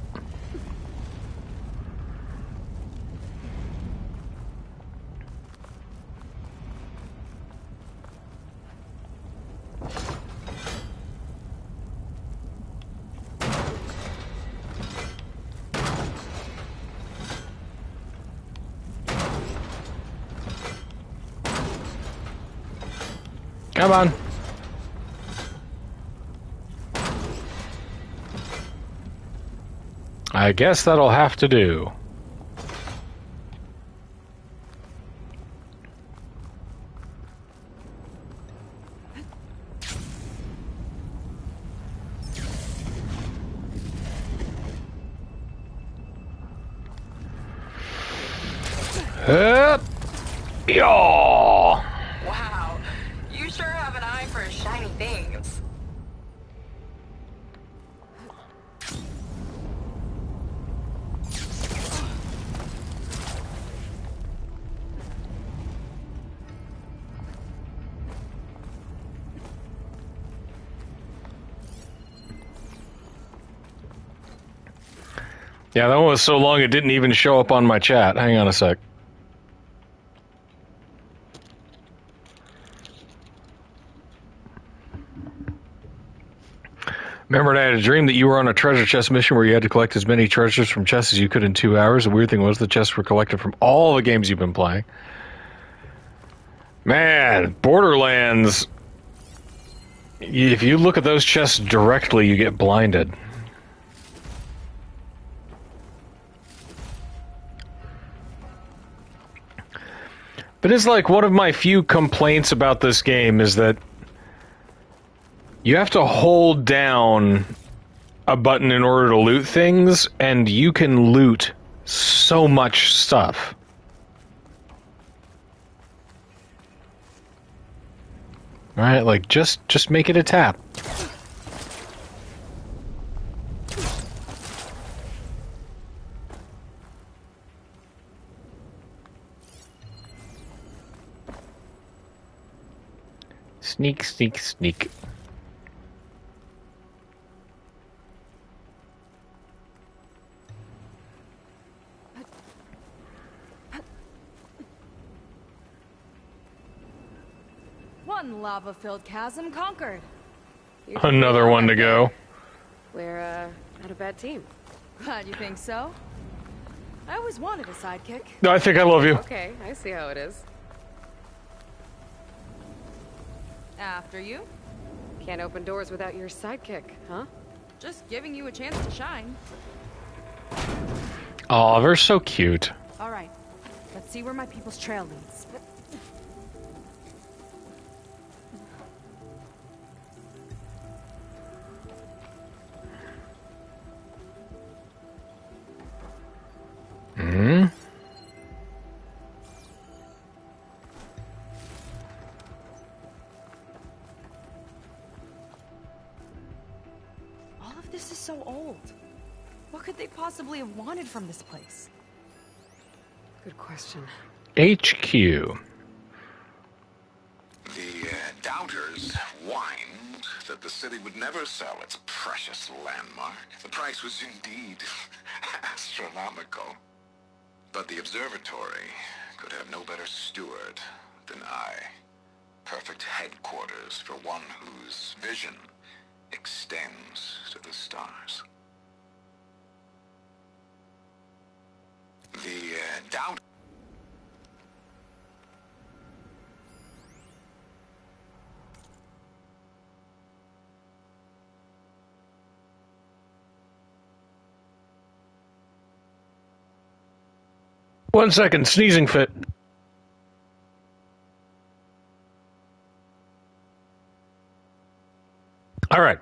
Come on. I guess that'll have to do. Yaw. Wow, you sure have an eye for shiny things. Yeah, that one was so long it didn't even show up on my chat. Hang on a sec. Remembered I had a dream that you were on a treasure chest mission where you had to collect as many treasures from chests as you could in 2 hours. The weird thing was the chests were collected from all the games you've been playing. Man, Borderlands, if you look at those chests directly, you get blinded. But it's like one of my few complaints about this game is that you have to hold down a button in order to loot things, and you can loot so much stuff. Alright, like, just make it a tap. Sneak, sneak, sneak. One lava-filled chasm conquered. Another one to go. We're, not a bad team. Glad you think so. I always wanted a sidekick. No, I think I love you. Okay, I see how it is. After you. Can't open doors without your sidekick, huh? Just giving you a chance to shine. Oh, they're so cute. All right, let's see where my people's trail leads. Hmm? All of this is so old. What could they possibly have wanted from this place? Good question. HQ. The doubters whined that the city would never sell its precious landmark. The price was indeed astronomical. But the observatory could have no better steward than I. Perfect headquarters for one whose vision extends to the stars. The doubt... 1 second, sneezing fit. All right.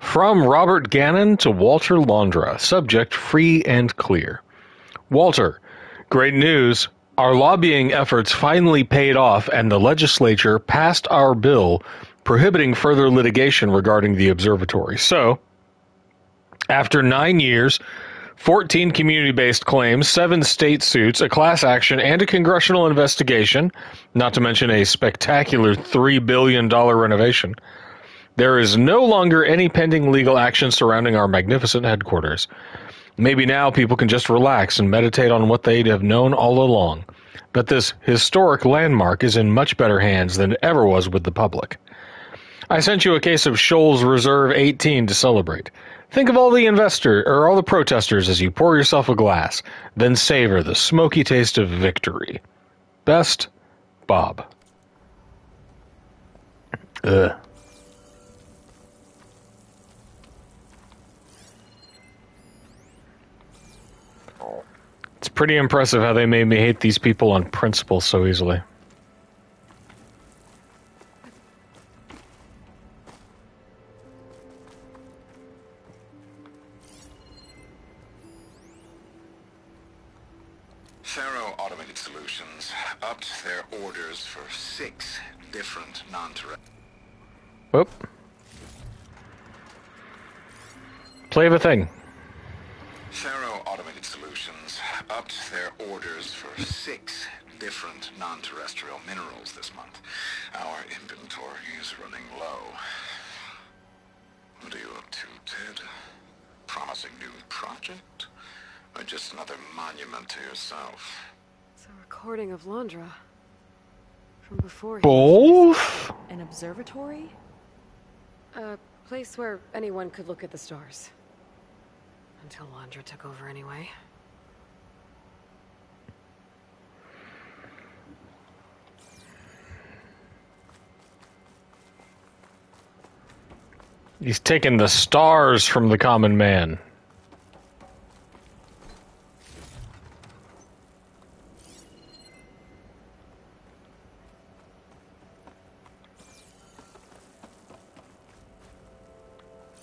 From Robert Gannon to Walter Londra. Subject free and clear. Walter, great news. Our lobbying efforts finally paid off, and the legislature passed our bill prohibiting further litigation regarding the observatory. So, after 9 years, 14 community-based claims, 7 state suits, a class action, and a congressional investigation, not to mention a spectacular $3 billion renovation, there is no longer any pending legal action surrounding our magnificent headquarters. Maybe now people can just relax and meditate on what they'd have known all along, that this historic landmark is in much better hands than it ever was with the public. I sent you a case of Shoals Reserve 18 to celebrate. Think of all the protesters as you pour yourself a glass, then savor the smoky taste of victory. Best, Bob. Ugh. It's pretty impressive how they made me hate these people on principle so easily. Faro Automated Solutions upped their orders for 6 different non-terrestrial... Whoop. Play the thing. Faro Automated Solutions upped their orders for 6 different non-terrestrial minerals this month. Our inventory is running low. What are you up to, Ted? Promising new project? Or just another monument to yourself? It's a recording of Londra. From before he... Both? An observatory? A place where anyone could look at the stars. Until Londra took over anyway. He's taken the stars from the common man.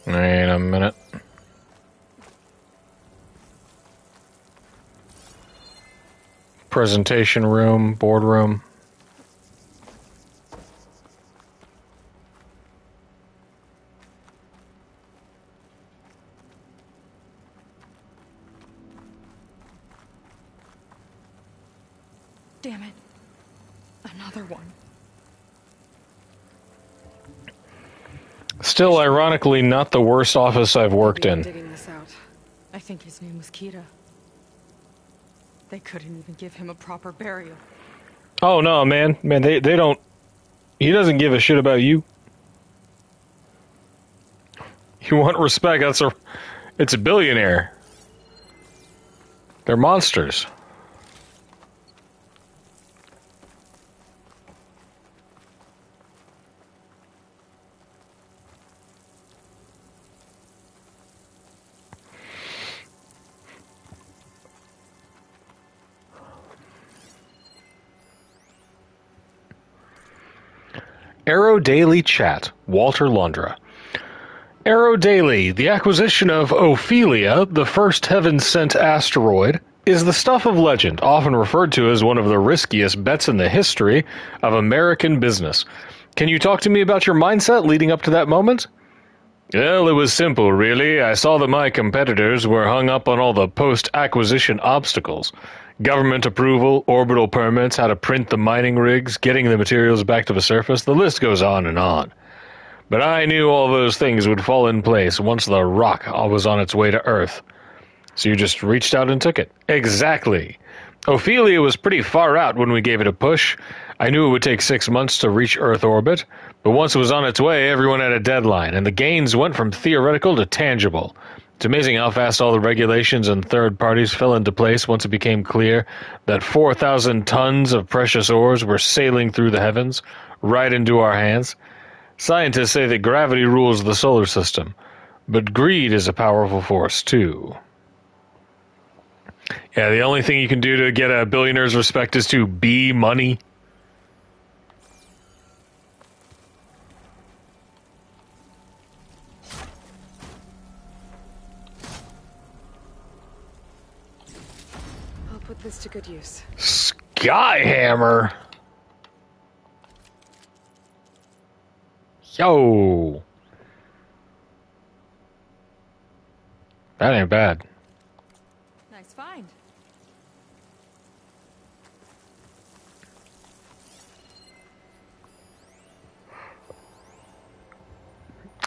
Wait a minute. Presentation room, boardroom. Damn it. Another one. Still, ironically, not the worst office I've worked in. Digging this out. I think his name was Kita. They couldn't even give him a proper burial. Oh no, man. Man, they don't... He doesn't give a shit about you. You want respect, it's a billionaire. They're monsters. Arrow Daily Chat, Walter Londra. Arrow Daily, the acquisition of Ophelia, the first heaven-sent asteroid, is the stuff of legend, often referred to as one of the riskiest bets in the history of American business. Can you talk to me about your mindset leading up to that moment? Well, it was simple, really. I saw that my competitors were hung up on all the post-acquisition obstacles. Government approval, orbital permits, how to print the mining rigs, getting the materials back to the surface, the list goes on and on. But I knew all those things would fall in place once the rock was on its way to Earth. So you just reached out and took it. Exactly. Ophelia was pretty far out when we gave it a push. I knew it would take 6 months to reach Earth orbit, but once it was on its way, everyone had a deadline, and the gains went from theoretical to tangible. It's amazing how fast all the regulations and third parties fell into place once it became clear that 4,000 tons of precious ores were sailing through the heavens, right into our hands. Scientists say that gravity rules the solar system, but greed is a powerful force, too. Yeah, the only thing you can do to get a billionaire's respect is to be money. I'll put this to good use. Skyhammer. Yo. That ain't bad. Nice find.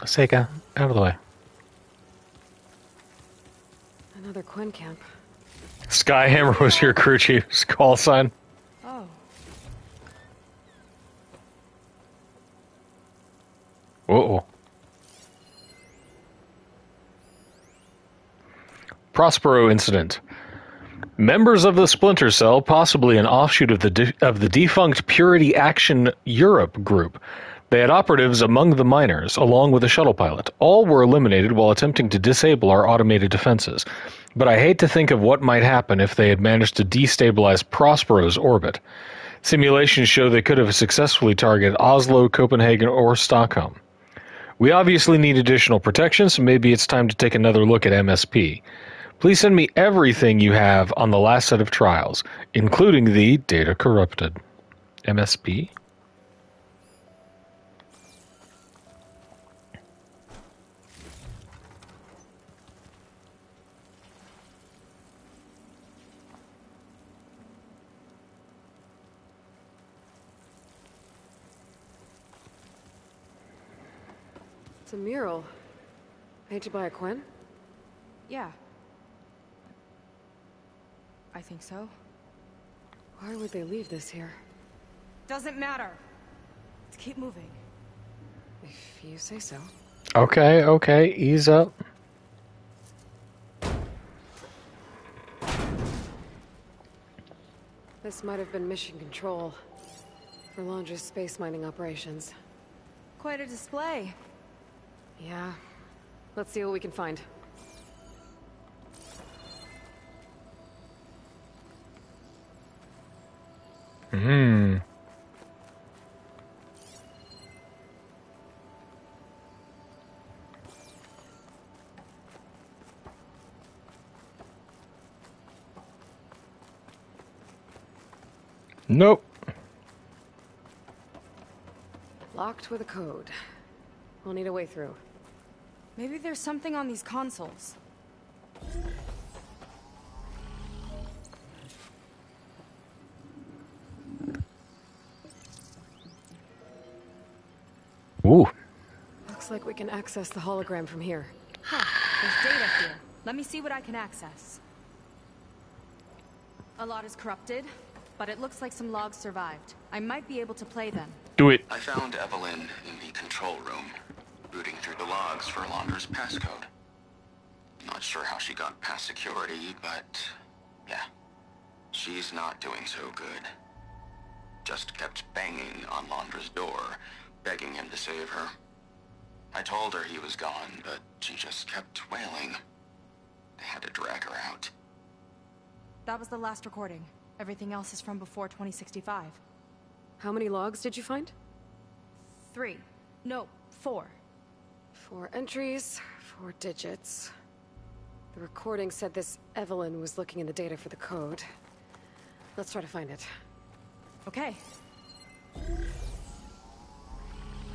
Seika, out of the way. Another Quen camp. Skyhammer was your crew chief's call sign. Oh. Uh-oh. Prospero incident. Members of the Splinter Cell, possibly an offshoot of the defunct Purity Action Europe group. They had operatives among the miners, along with a shuttle pilot. All were eliminated while attempting to disable our automated defenses. But I hate to think of what might happen if they had managed to destabilize Prospero's orbit. Simulations show they could have successfully targeted Oslo, Copenhagen, or Stockholm. We obviously need additional protection, so maybe it's time to take another look at MSP. Please send me everything you have on the last set of trials, including the data corrupted. MSP? It's a mural. Painted by a Quen? Yeah. I think so. Why would they leave this here? Doesn't matter. Let's keep moving. If you say so. Okay, ease up. This might have been mission control for Londra's space mining operations. Quite a display. Yeah. Let's see what we can find. Hmm. Nope. Locked with a code. We'll need a way through. Maybe there's something on these consoles. Ooh. Looks like we can access the hologram from here. Huh. There's data here. Let me see what I can access. A lot is corrupted, but it looks like some logs survived. I might be able to play them. Do it. I found Evelyn in the control room, rooting through the logs for Londra's passcode. Not sure how she got past security, but yeah, she's not doing so good. Just kept banging on Londra's door, begging him to save her. I told her he was gone, but she just kept wailing. They had to drag her out. That was the last recording. Everything else is from before 2065. How many logs did you find? 3. No, 4. 4 entries, 4 digits. The recording said this Evelyn was looking in the data for the code. Let's try to find it. Okay.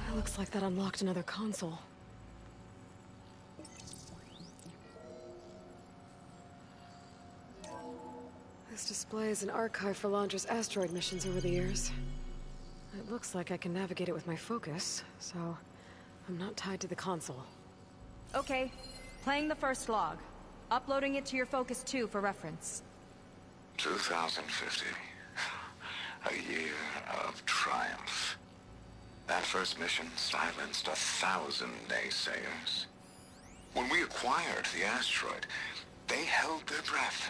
It looks like that unlocked another console. This display is an archive for Londra's asteroid missions over the years. It looks like I can navigate it with my focus, so I'm not tied to the console. Okay. Playing the first log. Uploading it to your Focus 2 for reference. 2050. A year of triumph. That first mission silenced 1,000 naysayers. When we acquired the asteroid, they held their breath.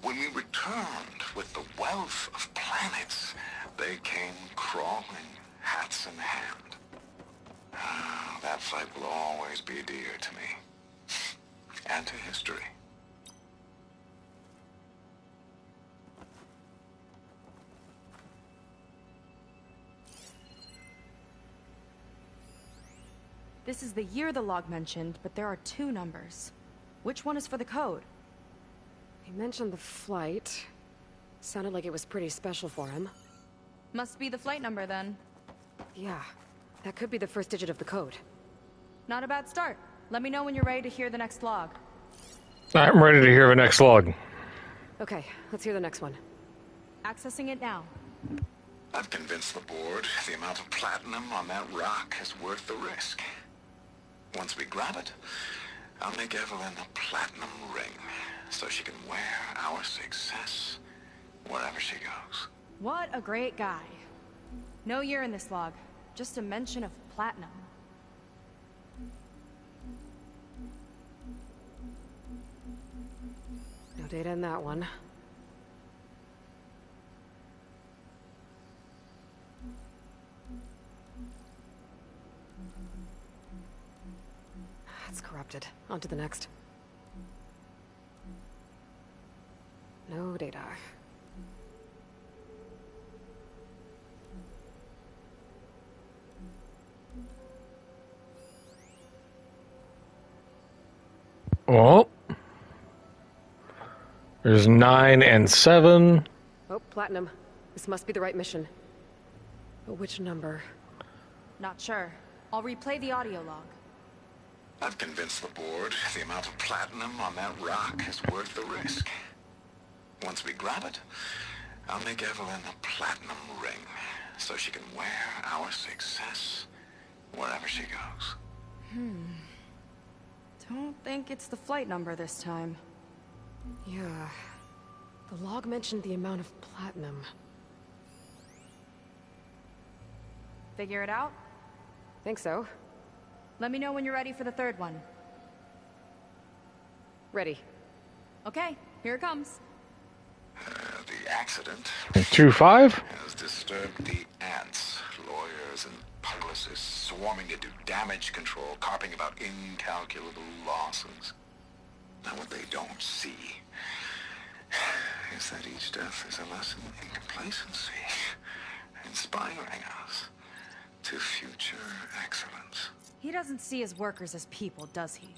When we returned with the wealth of planets, they came crawling, hats in hand. That fight will always be dear to me. And to history. This is the year the log mentioned, but there are 2 numbers. Which one is for the code? He mentioned the flight. Sounded like it was pretty special for him. Must be the flight number, then. Yeah, that could be the first digit of the code. Not a bad start. Let me know when you're ready to hear the next log. I'm ready to hear the next log. Okay, let's hear the next one. Accessing it now. I've convinced the board the amount of platinum on that rock is worth the risk. Once we grab it, I'll make Evelyn a platinum ring so she can wear our success wherever she goes. What a great guy. No year in this log, just a mention of platinum. No data in that one. It's corrupted. On to the next. No data. Well, there's 9 and 7. Oh, platinum. This must be the right mission. But which number? Not sure. I'll replay the audio log. I've convinced the board the amount of platinum on that rock is worth the risk. Once we grab it, I'll make Evelyn a platinum ring so she can wear our success wherever she goes. Don't think it's the flight number this time. Yeah. The log mentioned the amount of platinum. Figure it out? Think so. Let me know when you're ready for the third one. Ready. Okay, here it comes. The accident 2-5. has disturbed the ants, lawyers, and publicists swarming to do damage control, carping about incalculable losses. Now what they don't see is that each death is a lesson in complacency, inspiring us to future excellence. He doesn't see his workers as people, does he?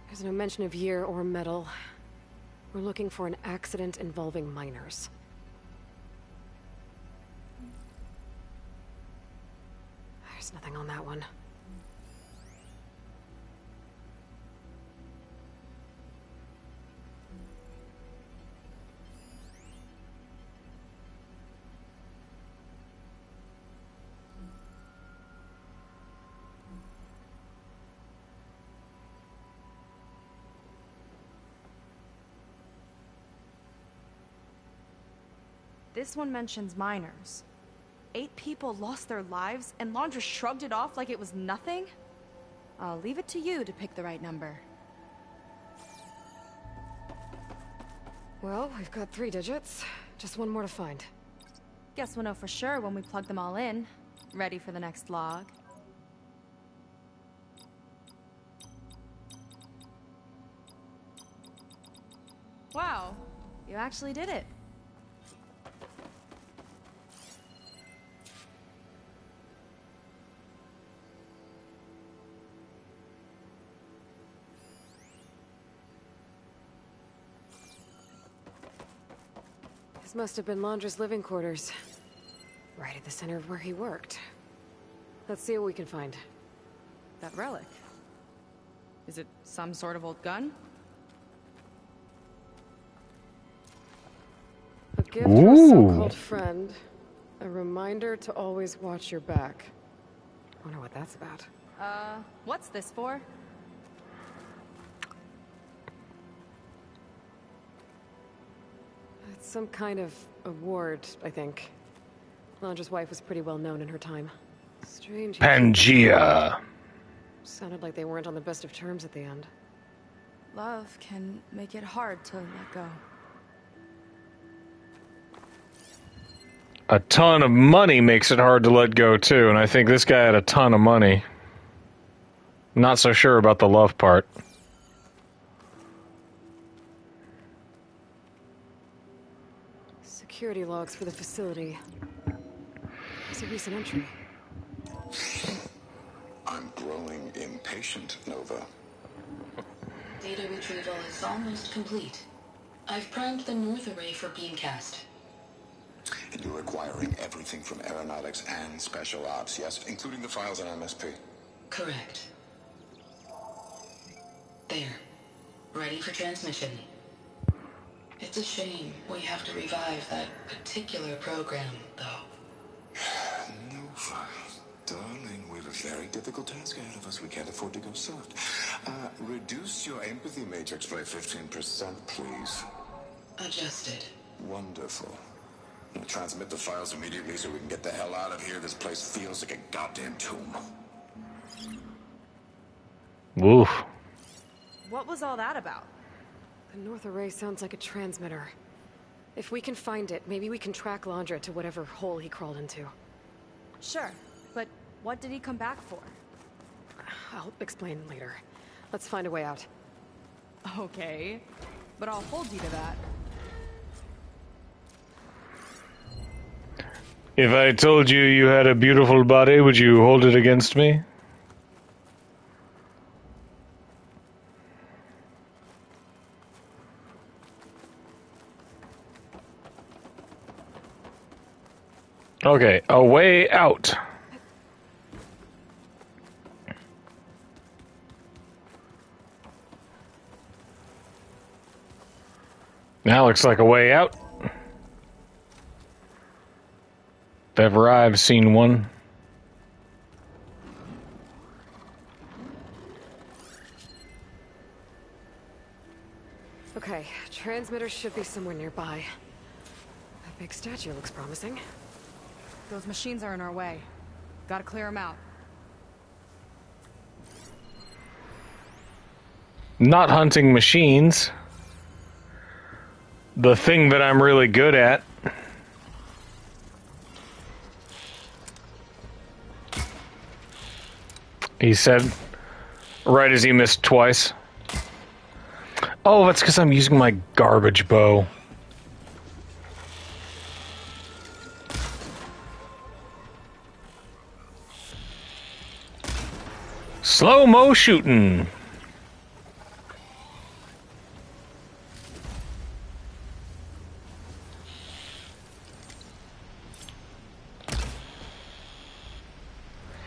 There's no mention of year or metal. We're looking for an accident involving miners. There's nothing on that one. This one mentions miners. 8 people lost their lives, and Laundra shrugged it off like it was nothing? I'll leave it to you to pick the right number. Well, we've got 3 digits. Just one more to find. Guess we'll know for sure when we plug them all in. Ready for the next log. Wow, you actually did it. This must have been Laundra's living quarters. Right at the center of where he worked. Let's see what we can find. That relic. Is it Some sort of old gun? A gift from a so-called friend. A reminder to always watch your back. Wonder what that's about. What's this for? It's some kind of award, I think. Londra's wife was pretty well known in her time. Strange. Pangea. Sounded like they weren't on the best of terms at the end. Love can make it hard to let go. A ton of money makes it hard to let go, too, and I think this guy had a ton of money. Not so sure about the love part. Security logs for the facility. It's a recent entry. I'm growing impatient, Nova. Data retrieval is almost complete. I've primed the North Array for beamcast. And you're acquiring everything from aeronautics and special ops, yes? Including the files on MSP? Correct. There. Ready for transmission. It's a shame we have to revive that particular program, though. Nova, darling, we have a very difficult task ahead of us. We can't afford to go soft. Reduce your empathy matrix by 15%, please. Adjusted. Wonderful. We'll transmit the files immediately so we can get the hell out of here. This place feels like a goddamn tomb. Woof. What was all that about? The North Array sounds like a transmitter. If we can find it, maybe we can track Londra to whatever hole he crawled into. Sure, but what did he come back for? I'll explain later. Let's find a way out. Okay, but I'll hold you to that. If I told you you had a beautiful body, would you hold it against me? Okay, a way out. Now looks like a way out. If ever I've seen one. Okay, transmitter should be somewhere nearby. That big statue looks promising. Those machines are in our way. Gotta clear them out. Not hunting machines. The thing that I'm really good at. He said, right as he missed twice. Oh, that's because I'm using my garbage bow. Slow-mo shooting.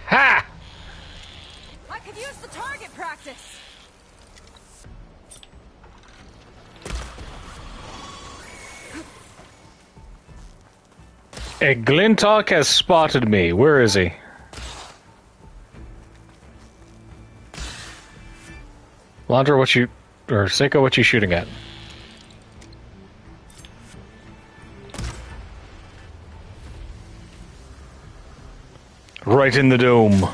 Ha! I could use the target practice. A Glintock has spotted me. Where is he? Londra, Seiko, what you shooting at? Right in the dome.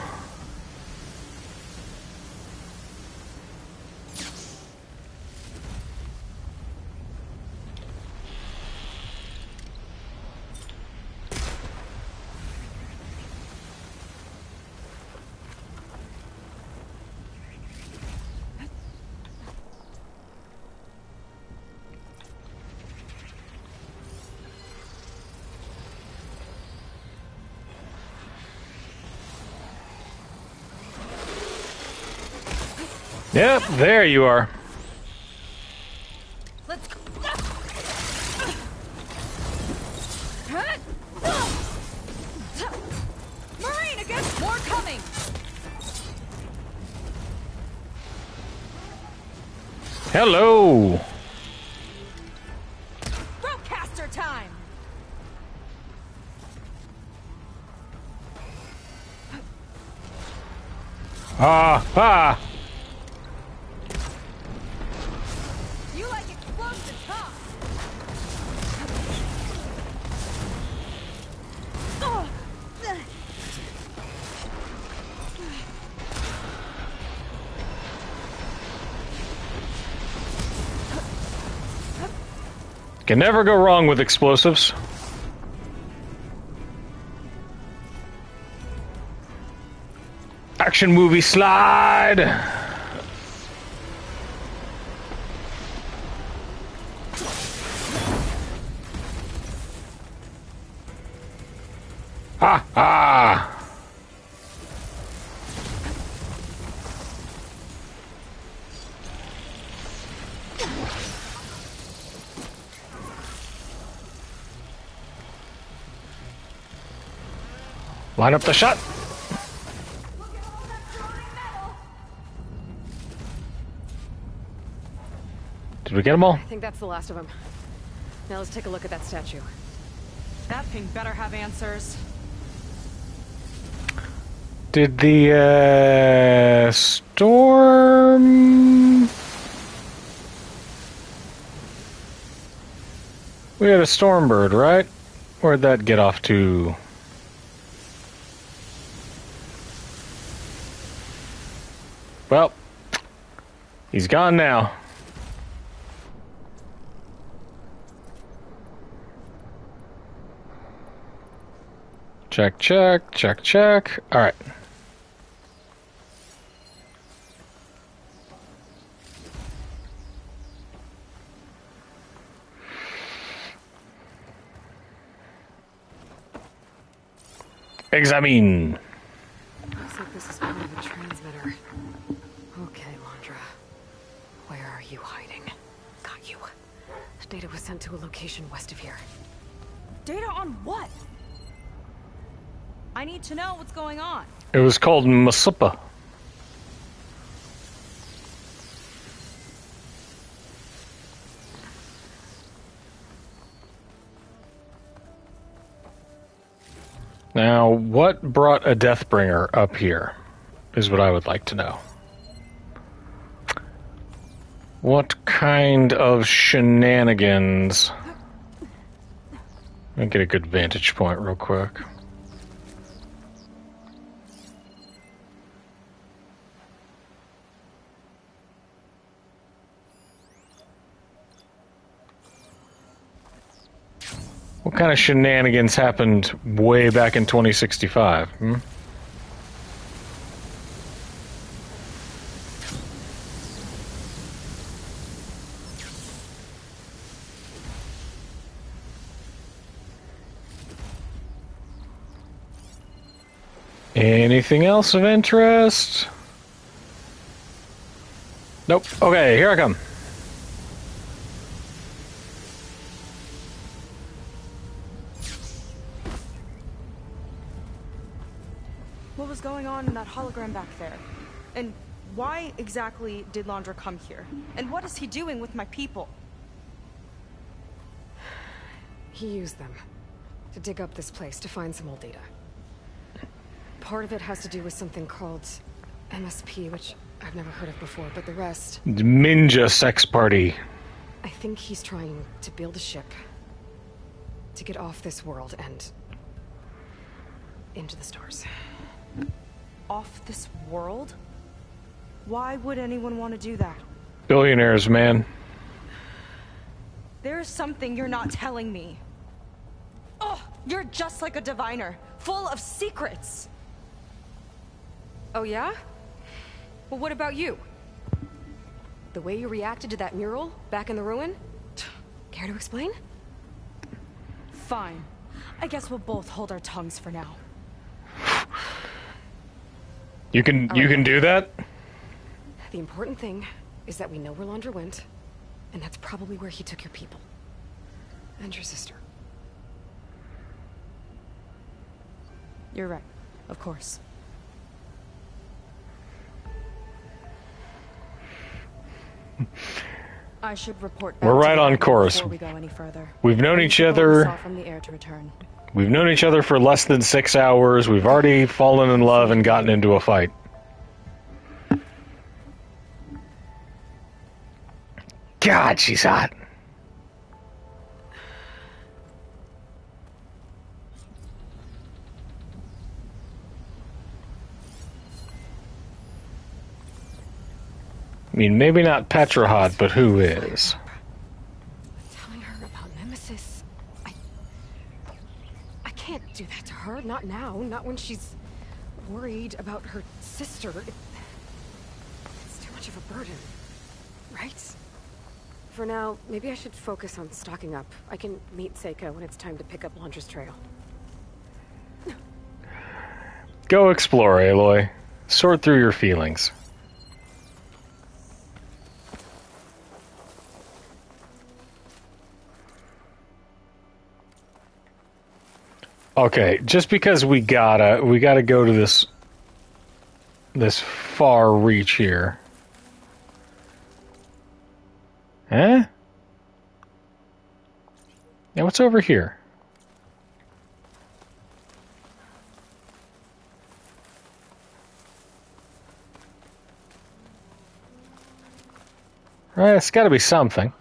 Yep, there you are. Let's go. Marine against more coming. Hello. Broadcaster time. Ah. You like explosives, huh? Oh. Can never go wrong with explosives. Action movie slide. Ha ha. Line up the shot. Did we get them all? I think that's the last of them. Now let's take a look at that statue. That thing better have answers. Did the storm? We had a Stormbird, right? Where'd that get off to? Well, he's gone now. Check, check, check, check. All right. Examine. Looks like this is part of a transmitter. Okay, Londra. Where are you hiding? Got you. Data was sent to a location west of here. Data on what? I need to know what's going on. It was called Masupa. Now, what brought a Deathbringer up here is what I would like to know. What kind of shenanigans? Let me get a good vantage point real quick. What kind of shenanigans happened way back in 2065? Anything else of interest? Nope. Okay, here I come. What was going on in that hologram back there? And why exactly did Londra come here? And what is he doing with my people? He used them to dig up this place to find some old data. Part of it has to do with something called MSP, which I've never heard of before, but the rest... Ninja sex party. I think he's trying to build a ship to get off this world and into the stars. Off this world? Why would anyone want to do that? Billionaires, man. There's something you're not telling me. Oh, you're just like a diviner, full of secrets. Oh, yeah? Well, what about you? The way you reacted to that mural back in the ruin? Care to explain? Fine. I guess we'll both hold our tongues for now. You can do that? The important thing is that we know where Londra went, and that's probably where he took your people. And your sister. You're right. Of course. I should report We're back to right the on admiral course. before we go any further. We've known I each need to pull this other. off from the air to return. We've known each other for less than 6 hours. We've already fallen in love and gotten into a fight. God, she's hot. I mean, maybe not Petra hot, but who is? Telling her about Nemesis. I can't do that to her. Not now. Not when she's worried about her sister. It's too much of a burden. Right? For now, maybe I should focus on stocking up. I can meet Seika when it's time to pick up Londra's trail. Go explore, Aloy. Sort through your feelings. Okay, just because we gotta go to this far reach here. Huh? Yeah, what's over here? Right, it's gotta be something.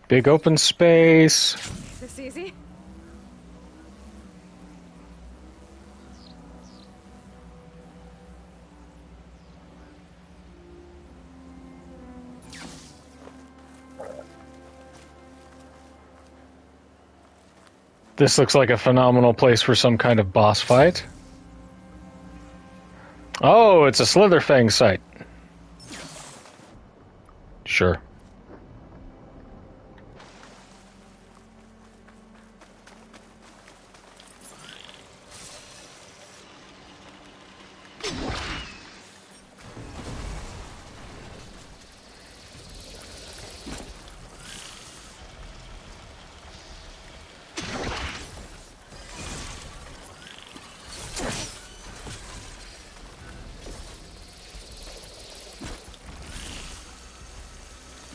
Big open space. Is this easy? This looks like a phenomenal place for some kind of boss fight. Oh, it's a Slitherfang site. Sure.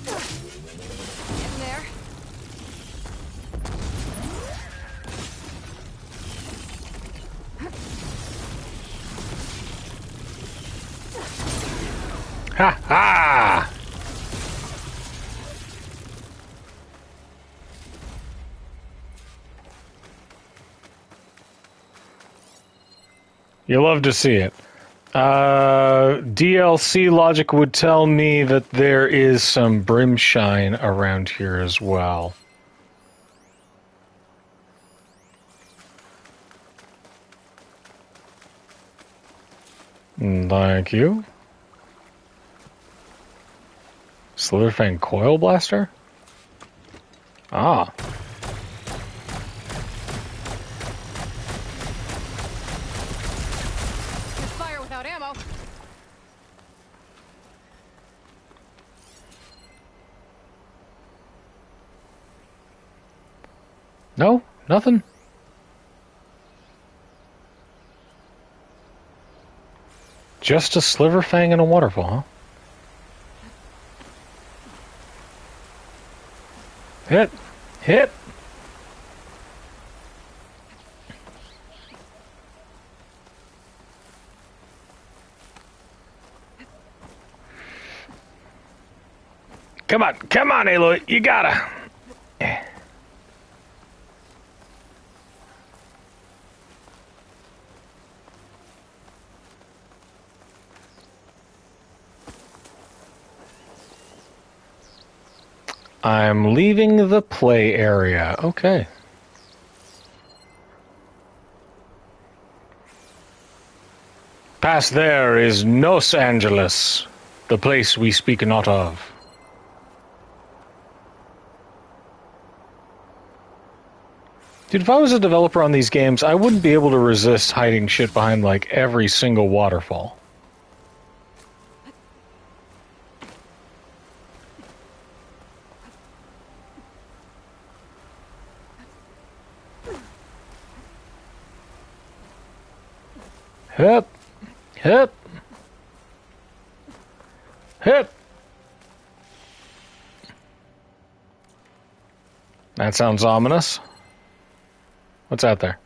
Getting there. Ha ha! You love to see it. DLC logic would tell me that there is some brimshine around here as well. Thank you. Slitherfang Coil Blaster? Ah. Fire without ammo. No? Nothing? Just a Slitherfang and a waterfall, huh? Hit! Hit! Come on, Aloy, you gotta! I'm leaving the play area. Okay. Past there is Los Angeles, the place we speak not of. Dude, if I was a developer on these games, I wouldn't be able to resist hiding shit behind, like, every single waterfall. Hip. Hip. Hip. That sounds ominous. What's out there?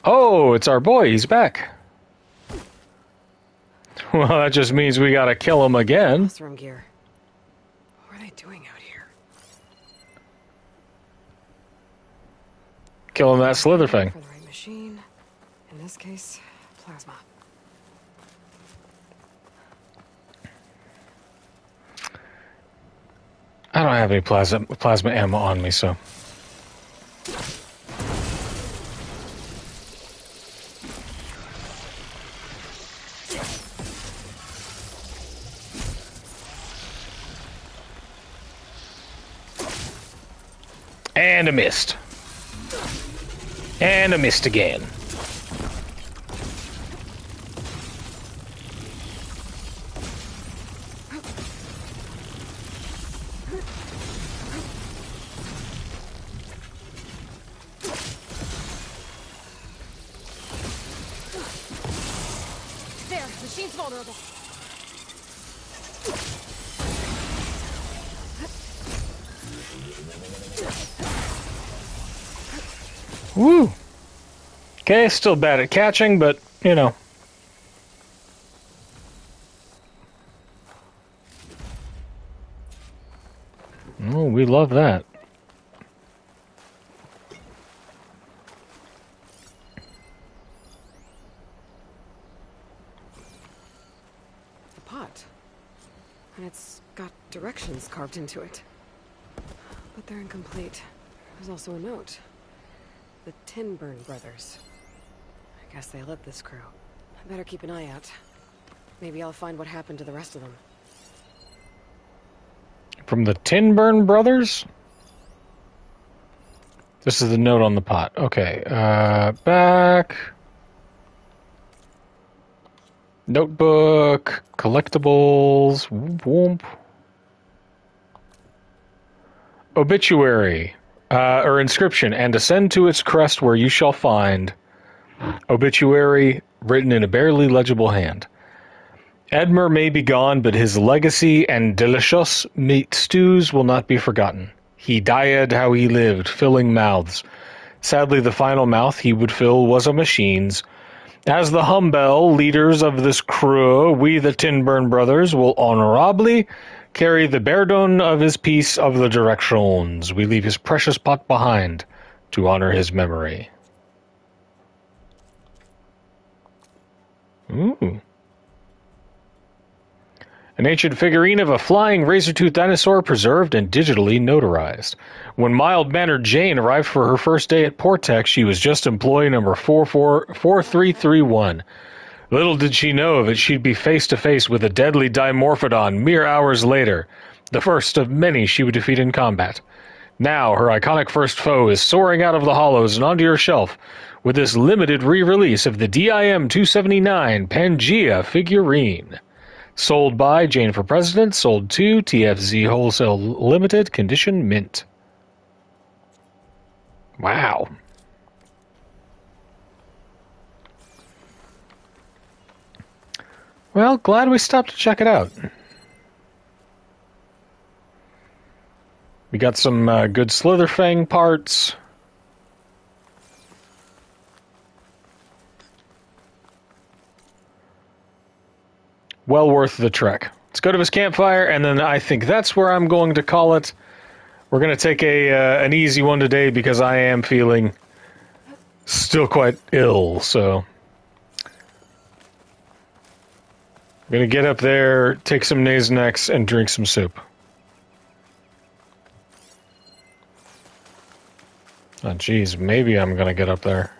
Oh, it's our boy. He's back. Well, that just means we gotta kill him again. Classroom gear. What are they doing out here? Killing that slither thing. For the right machine. In this case, plasma. I don't have any plasma ammo on me, so. And a missed. And a missed again. There, machine's vulnerable. Woo! Okay, still bad at catching, but, you know. Oh, we love that. The pot. And it's got directions carved into it. But they're incomplete. There's also a note. The Tinburn brothers. I guess they lit this crew. I better keep an eye out. Maybe I'll find what happened to the rest of them. From the Tinburn brothers? This is the note on the pot. Okay, back. Notebook, collectibles, whoomp. Obituary, or inscription, and ascend to its crest where you shall find. Obituary, written in a barely legible hand. Edmer may be gone, but his legacy and delicious meat stews will not be forgotten. He died how he lived, filling mouths. Sadly, the final mouth he would fill was a machine's. As the humble leaders of this crew, we the Tinburn brothers will honorably carry the burden of his piece of the directions. We leave his precious pot behind to honor his memory. Ooh. An ancient figurine of a flying razor-toothed dinosaur preserved and digitally notarized. When mild-mannered Jane arrived for her first day at Portex, she was just employee number 4331. Little did she know that she'd be face-to-face with a deadly Dimorphodon mere hours later, the first of many she would defeat in combat. Now, her iconic first foe is soaring out of the hollows and onto your shelf with this limited re-release of the DIM-279 Pangea figurine. Sold by Jane for President, sold to TFZ Wholesale Limited, condition mint. Wow. Well, glad we stopped to check it out. We got some good Slitherfang parts. Well worth the trek. Let's go to his campfire, and then I think that's where I'm going to call it. We're going to take an easy one today because I am feeling still quite ill, so I'm going to get up there, take some Nasonex, and drink some soup. Oh, geez, maybe I'm going to get up there.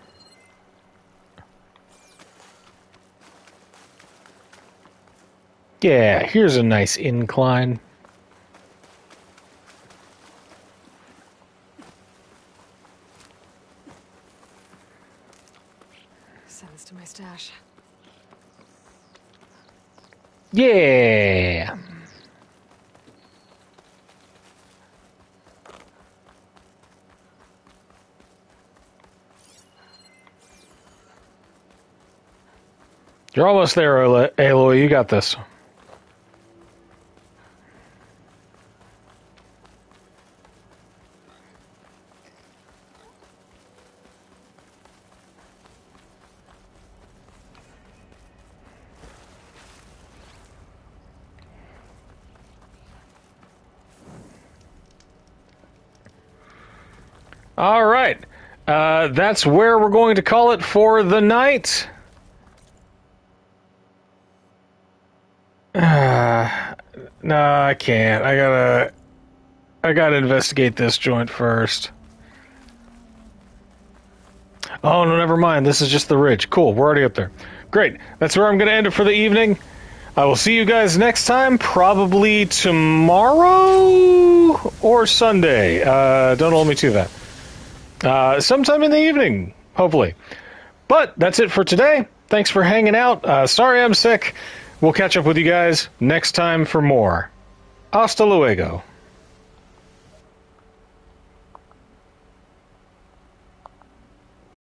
Yeah, here's a nice incline. Send this to my stash. Yeah. You're almost there, Aloy. You got this. All right. That's where we're going to call it for the night. No, I can't. I gotta investigate this joint first. Oh, no, never mind. This is just the ridge. Cool, we're already up there. Great. That's where I'm going to end it for the evening. I will see you guys next time, probably tomorrow or Sunday. Don't hold me to that. Sometime in the evening, hopefully. But that's it for today. Thanks for hanging out. Sorry I'm sick. We'll catch up with you guys next time for more. Hasta luego.